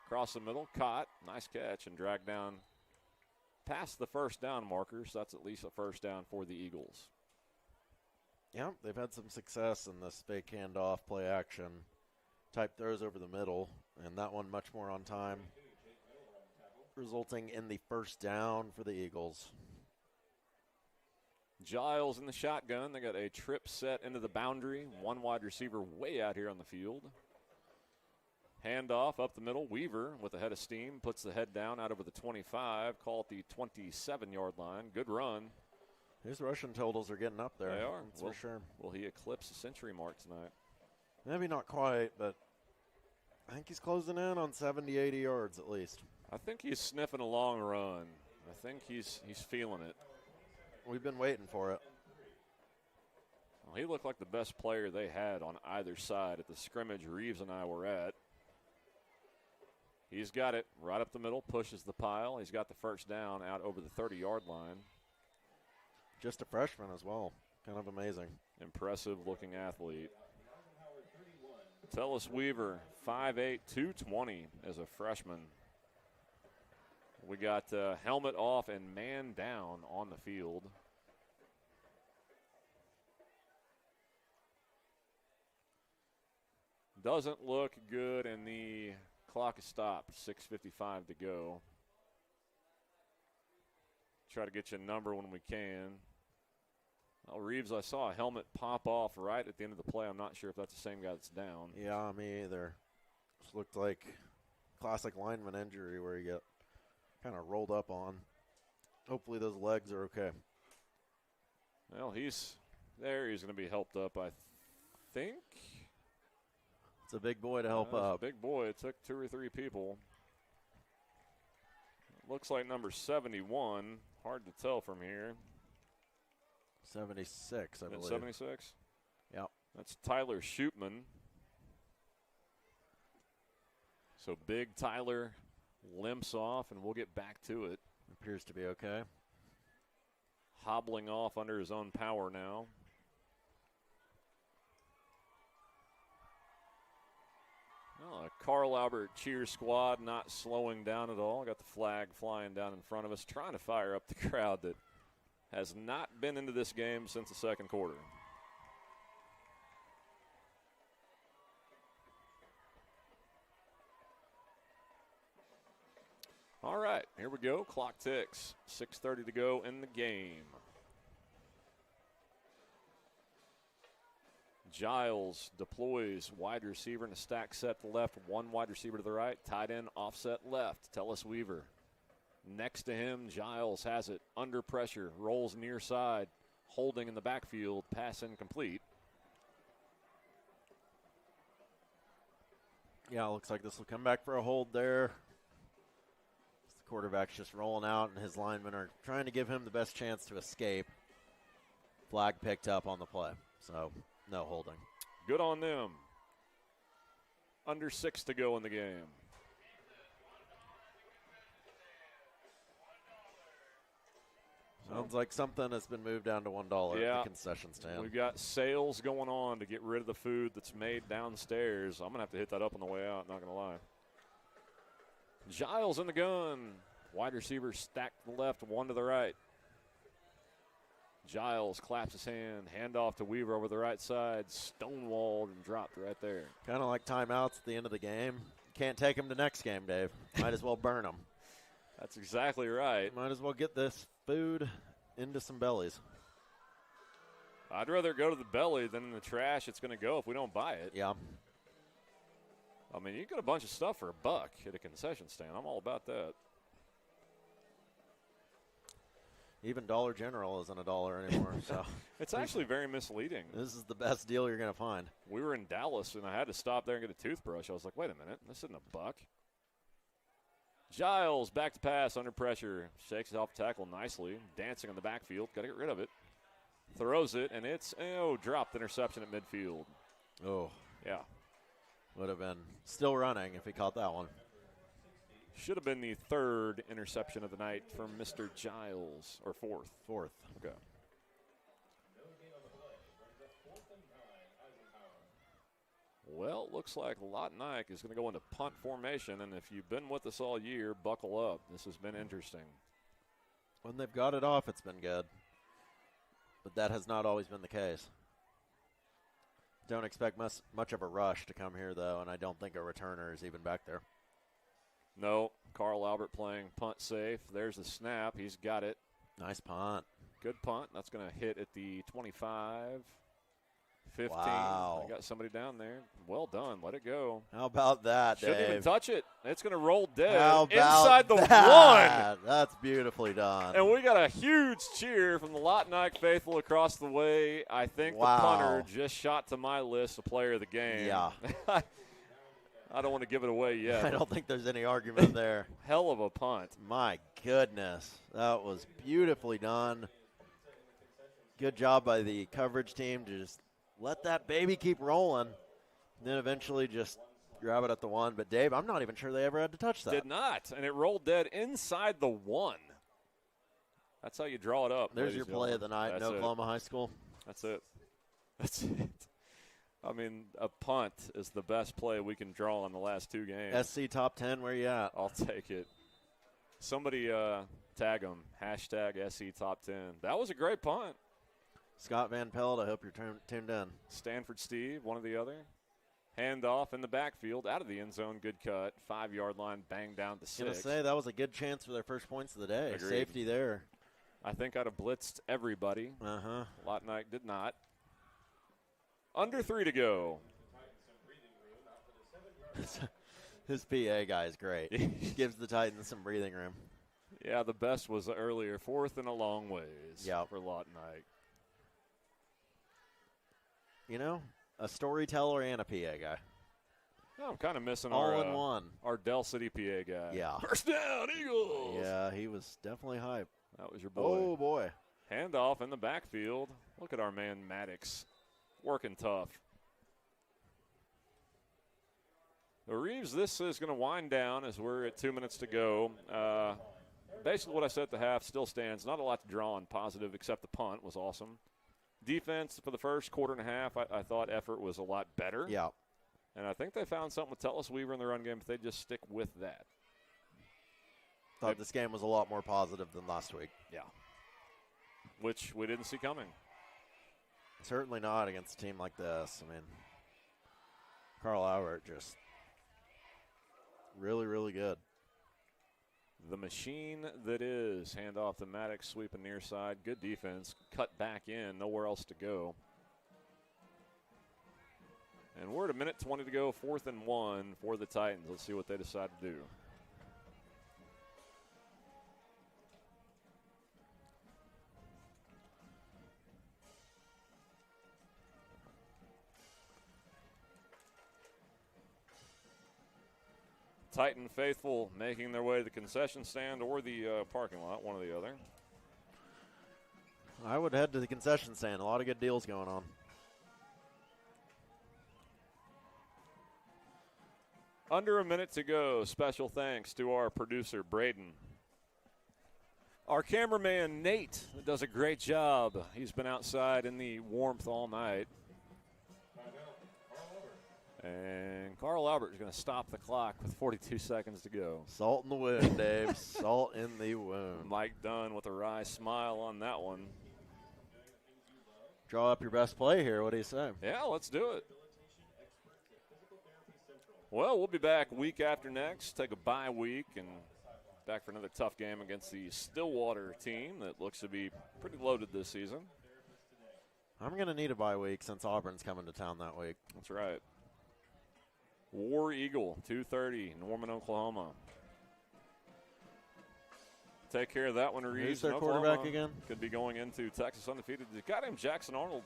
Across the middle, caught. Nice catch and dragged down past the first down markers. That's at least a first down for the Eagles. Yeah, they've had some success in this fake handoff, play action type throws over the middle, and that one much more on time, resulting in the first down for the Eagles. Giles in the shotgun. They got a trip set into the boundary. One wide receiver way out here on the field. Handoff up the middle. Weaver with a head of steam puts the head down out over the 25. Call it the 27-yard line. Good run. His rushing totals are getting up there. They are. That's for sure. Will he eclipse the century mark tonight? Maybe not quite, but I think he's closing in on 70, 80 yards at least. I think he's sniffing a long run. I think he's feeling it. We've been waiting for it. Well, he looked like the best player they had on either side at the scrimmage Reeves and I were at. He's got it right up the middle, pushes the pile. He's got the first down out over the 30-yard line. Just a freshman as well. Kind of amazing. Impressive-looking athlete. Tellis Weaver, 5'8", 220 as a freshman. We got helmet off and man down on the field. Doesn't look good, and the clock is stopped. 6:55 to go. Try to get you a number when we can. Well, Reeves, I saw a helmet pop off right at the end of the play. I'm not sure if that's the same guy that's down. Yeah, me either. Just looked like classic lineman injury where you get kind of rolled up on. Hopefully those legs are okay. Well, he's there. He's going to be helped up, I think. It's a big boy to help It's up. a big boy. It took 2 or 3 people. Looks like number 71. Hard to tell from here. 76, I believe. 76? Yep. That's Tyler Shootman. So big Tyler limps off, and we'll get back to it. Appears to be okay. Hobbling off under his own power now. Well, a Carl Albert cheer squad not slowing down at all. Got the flag flying down in front of us, trying to fire up the crowd that has not been into this game since the second quarter. All right, here we go. Clock ticks. 6:30 to go in the game. Giles deploys wide receiver in a stack set to the left, one wide receiver to the right, tight end offset left. Tellis Weaver. Next to him, Giles has it under pressure, rolls near side, holding in the backfield, pass incomplete. Yeah, looks like this will come back for a hold there. quarterback's just rolling out, and his linemen are trying to give him the best chance to escape. Flag picked up on the play, so no holding. Good on them. Under 6 to go in the game. Sounds like something has been moved down to $1 at the concession stand. We've got sales going on to get rid of the food that's made downstairs. I'm going to have to hit that up on the way out, not going to lie. Giles in the gun. Wide receiver stacked to the left, one to the right. Giles claps his hand, handoff to Weaver over the right side, stonewalled and dropped right there. Kind of like timeouts at the end of the game. Can't take them to next game, Dave. Might as well burn them. That's exactly right. Might as well get this food into some bellies. I'd rather go to the belly than in the trash it's going to go if we don't buy it. Yeah. I mean, you get a bunch of stuff for $1 at a concession stand. I'm all about that. Even Dollar General isn't $1 anymore. So it's actually very misleading. This is the best deal you're going to find. We were in Dallas, and I had to stop there and get a toothbrush. I was like, wait a minute, this isn't $1. Giles back to pass under pressure. Shakes it off tackle nicely. Dancing on the backfield. Got to get rid of it. Throws it, and it's, dropped interception at midfield. Oh. Yeah. Would have been still running if he caught that one. Should have been the 3rd interception of the night from Mr. Giles, or 4th. 4th. Okay. Well, it looks like Lawton Ike is going to go into punt formation, and if you've been with us all year, buckle up. This has been interesting. When they've got it off, it's been good. But that has not always been the case. Don't expect much of a rush to come here, though, and I don't think a returner is even back there. No, Carl Albert playing punt safe. There's the snap. He's got it. Nice punt. Good punt. That's going to hit at the 25, 15. Wow. I got somebody down there. Well done. Let it go. How about that, Shouldn't Dave? even touch it. It's going to roll dead How about inside the that? 1. That's beautifully done. And we got a huge cheer from the Lawton Ike faithful across the way. I think the punter just shot to my list of player of the game. Yeah. I don't want to give it away yet. I don't think there's any argument there. Hell of a punt. My goodness. That was beautifully done. Good job by the coverage team to just let that baby keep rolling. And then eventually just grab it at the 1. But, Dave, I'm not even sure they ever had to touch that. Did not. And it rolled dead inside the 1. That's how you draw it up. There's your play of the night in Oklahoma High School. That's it. That's it. I mean, a punt is the best play we can draw in the last 2 games. SC top 10, where you at? I'll take it. Somebody tag them. Hashtag SC top 10. That was a great punt. Scott Van Pelt, I hope you're tuned in. Stanford Steve, one or the other. Handoff in the backfield, out of the end zone, good cut. 5-yard line, bang down to 6. I was going to say, that was a good chance for their first points of the day. Agreed. Safety there. I think I'd have blitzed everybody. Lawton Ike did not. Under 3 to go. His PA guy is great. He gives the Titans some breathing room. Yeah, the best was earlier. 4th and a long ways for Lawton Ike. You know, a storyteller and a PA guy. Yeah, I'm kind of missing all in one. Our Del City PA guy. Yeah. First down, Eagles. Yeah, he was definitely hype. That was your boy. Oh, boy. Handoff in the backfield. Look at our man Maddox. Working tough. Reeves, this is going to wind down as we're at 2 minutes to go. Basically what I said at the half still stands. Not a lot to draw on positive except the punt was awesome. Defense for the first quarter and a half, I thought effort was a lot better. Yeah. And I think they found something with Tellis Weaver in the run game if they just stick with that. Thought this game was a lot more positive than last week. Yeah. Which we didn't see coming. Certainly not against a team like this. I mean, Carl Albert just really, really good. The machine that is. Handoff to Maddox, sweeping near side. Good defense. Cut back in. Nowhere else to go. And we're at 1:20 to go. 4th and 1 for the Titans. Let's see what they decide to do. Titan faithful making their way to the concession stand or the parking lot, one or the other. I would head to the concession stand. A lot of good deals going on. Under a minute to go. Special thanks to our producer, Braden. Our cameraman, Nate, does a great job. He's been outside in the warmth all night. And Carl Albert is going to stop the clock with 42 seconds to go. Salt in the wound, Dave. Salt in the wound. Mike Dunn with a wry smile on that one. Draw up your best play here. What do you say? Yeah, let's do it. Well, we'll be back week after next. Take a bye week and back for another tough game against the Stillwater team that looks to be pretty loaded this season. I'm going to need a bye week since Auburn's coming to town that week. That's right. War Eagle, 2:30, Norman, Oklahoma. Take care of that one, Reeves. Who's their Oklahoma quarterback again? Could be going into Texas undefeated. The guy named Jackson Arnold.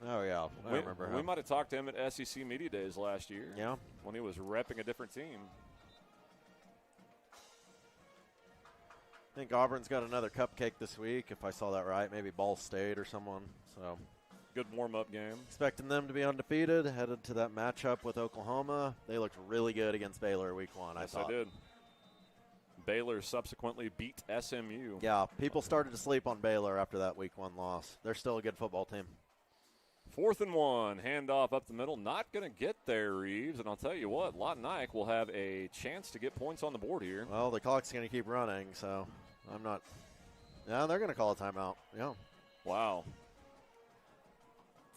Oh, yeah. I remember him. We might have talked to him at SEC Media Days last year. Yeah. When he was repping a different team. I think Auburn's got another cupcake this week, if I saw that right. Maybe Ball State or someone. So good warm-up game. Expecting them to be undefeated, headed to that matchup with Oklahoma. They looked really good against Baylor week one, Yes, I thought. they did. Baylor subsequently beat SMU. Yeah, people started to sleep on Baylor after that week one loss. They're still a good football team. 4th and 1, handoff up the middle. Not going to get there, Reeves. And I'll tell you what, Lawton Ike will have a chance to get points on the board here. Well, the clock's going to keep running, so I'm not. Yeah, they're going to call a timeout. Yeah. Wow.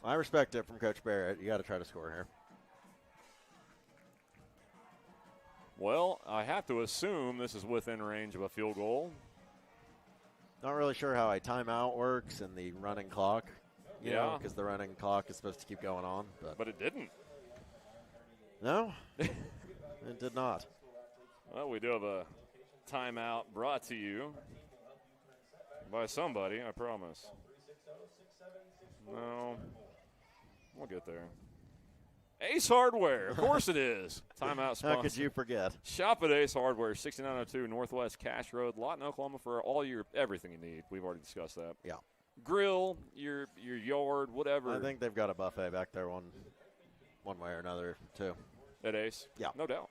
I respect it from Coach Barrett. You got to try to score here. Well, I have to assume this is within range of a field goal. Not really sure how a timeout works in the running clock. You know, because the running clock is supposed to keep going on. But it didn't. No, it did not. Well, we do have a timeout brought to you by somebody, I promise. No, we'll get there. Ace Hardware, of course it is. Timeout sponsor. How could you forget? Shop at Ace Hardware, 6902 Northwest Cash Road, Lawton, Oklahoma, for all your everything you need. We've already discussed that. Yeah. Grill, your yard, whatever. I think they've got a buffet back there one way or another, too. At Ace? Yeah. No doubt.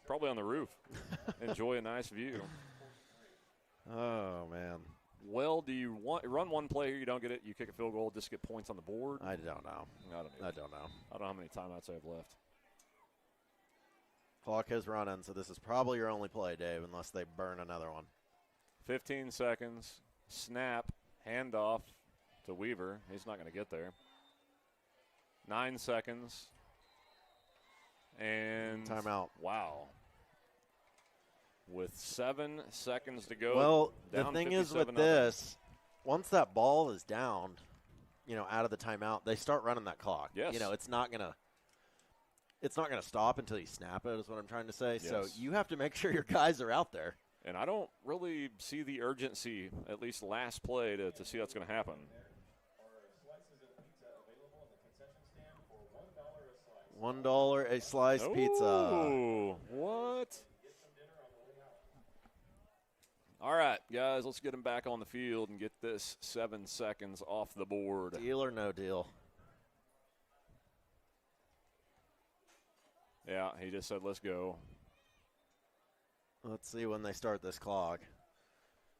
Probably on the roof. Enjoy a nice view. Oh, man. Well, do you run one play here, you don't get it, you kick a field goal, just get points on the board? I don't know. I don't know how many timeouts I have left. Clock is running, so this is probably your only play, Dave, unless they burn another one. 15 seconds. Snap. Handoff to Weaver. He's not going to get there. 9 seconds. And timeout. Wow. With 7 seconds to go. Well, the down thing is with 57-0. this, once that ball is down, out of the timeout, they start running that clock. Yes. It's not gonna stop until you snap it, is what I'm trying to say. Yes. So you have to make sure your guys are out there. And I don't really see the urgency, at least last play, to see that's going to happen. $1 a slice pizza. Ooh, what? All right, guys, let's get him back on the field and get this 7 seconds off the board. Deal or no deal? Yeah, he just said, let's go. Let's see when they start this clock.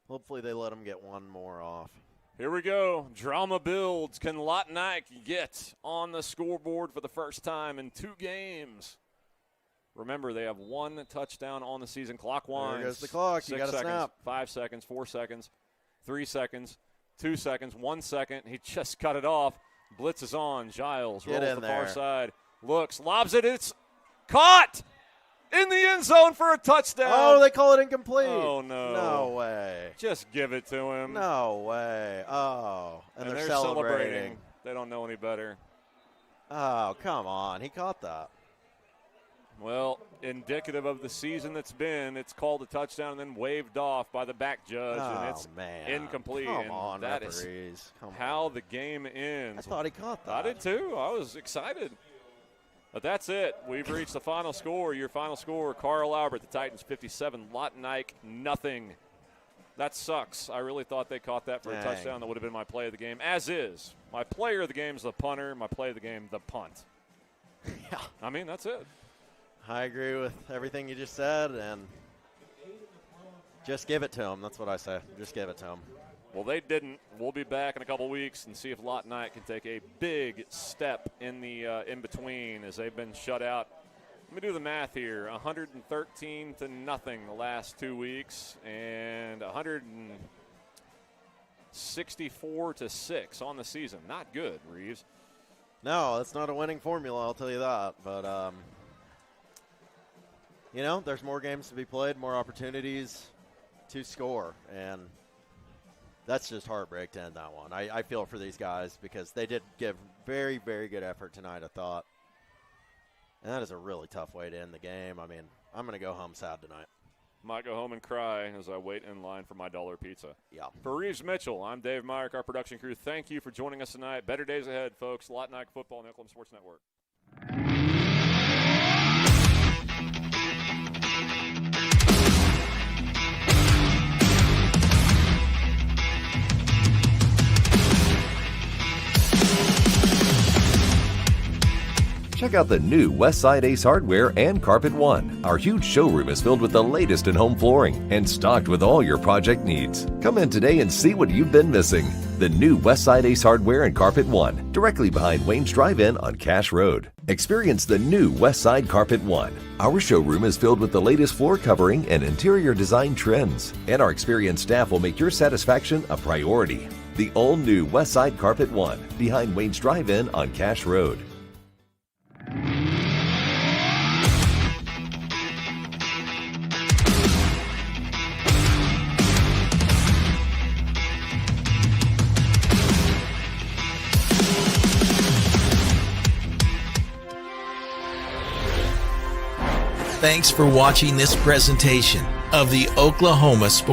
Hopefully they let them get one more off. Here we go. Drama builds. Can Lawton Ike get on the scoreboard for the first time in 2 games? Remember, they have 1 touchdown on the season. Clock winds. There goes the clock. You got to snap. 5 seconds, 4 seconds, 3 seconds, 2 seconds, 1 second. He just cut it off. Blitz is on. Giles rolls to the far side. Looks, lobs it. It's caught in the end zone for a touchdown. Oh, they call it incomplete. Oh, no. No way. Just give it to him. No way. Oh, and they're celebrating. They don't know any better. Oh, come on. He caught that. Well, indicative of the season that's been, it's called a touchdown and then waved off by the back judge, and it's incomplete. Come and on, that referees. is how the game ends. I thought he caught that. I did too. I was excited. But that's it. We've reached the final score. Your final score, Carl Albert, the Titans 57, Lawton Ike nothing. That sucks. I really thought they caught that for a touchdown. That would have been my play of the game, as is. My player of the game is the punter. My play of the game, the punt. Yeah. I mean, that's it. I agree with everything you just said, and just give it to them. That's what I say. Just give it to them. Well, they didn't. We'll be back in a couple weeks and see if Lawton Ike can take a big step in the in-between as they've been shut out. Let me do the math here. 113 to nothing the last 2 weeks, and 164 to 6 on the season. Not good, Reeves. No, that's not a winning formula, I'll tell you that. But, there's more games to be played, more opportunities to score, and that's just heartbreak to end that one. I feel for these guys because they did give very, very good effort tonight, I thought. And that is a really tough way to end the game. I mean, I'm going to go home sad tonight. Might go home and cry as I wait in line for my $1 pizza. Yeah. For Reeves Mitchell, I'm Dave Myrick, our production crew. Thank you for joining us tonight. Better days ahead, folks. Lawton Ike football on the Oklahoma Sports Network. Check out the new Westside Ace Hardware and Carpet One. Our huge showroom is filled with the latest in home flooring and stocked with all your project needs. Come in today and see what you've been missing. The new Westside Ace Hardware and Carpet One, directly behind Wayne's Drive-In on Cache Road. Experience the new Westside Carpet One. Our showroom is filled with the latest floor covering and interior design trends, and our experienced staff will make your satisfaction a priority. The all-new Westside Carpet One, behind Wayne's Drive-In on Cache Road. Thanks for watching this presentation of the Oklahoma Sports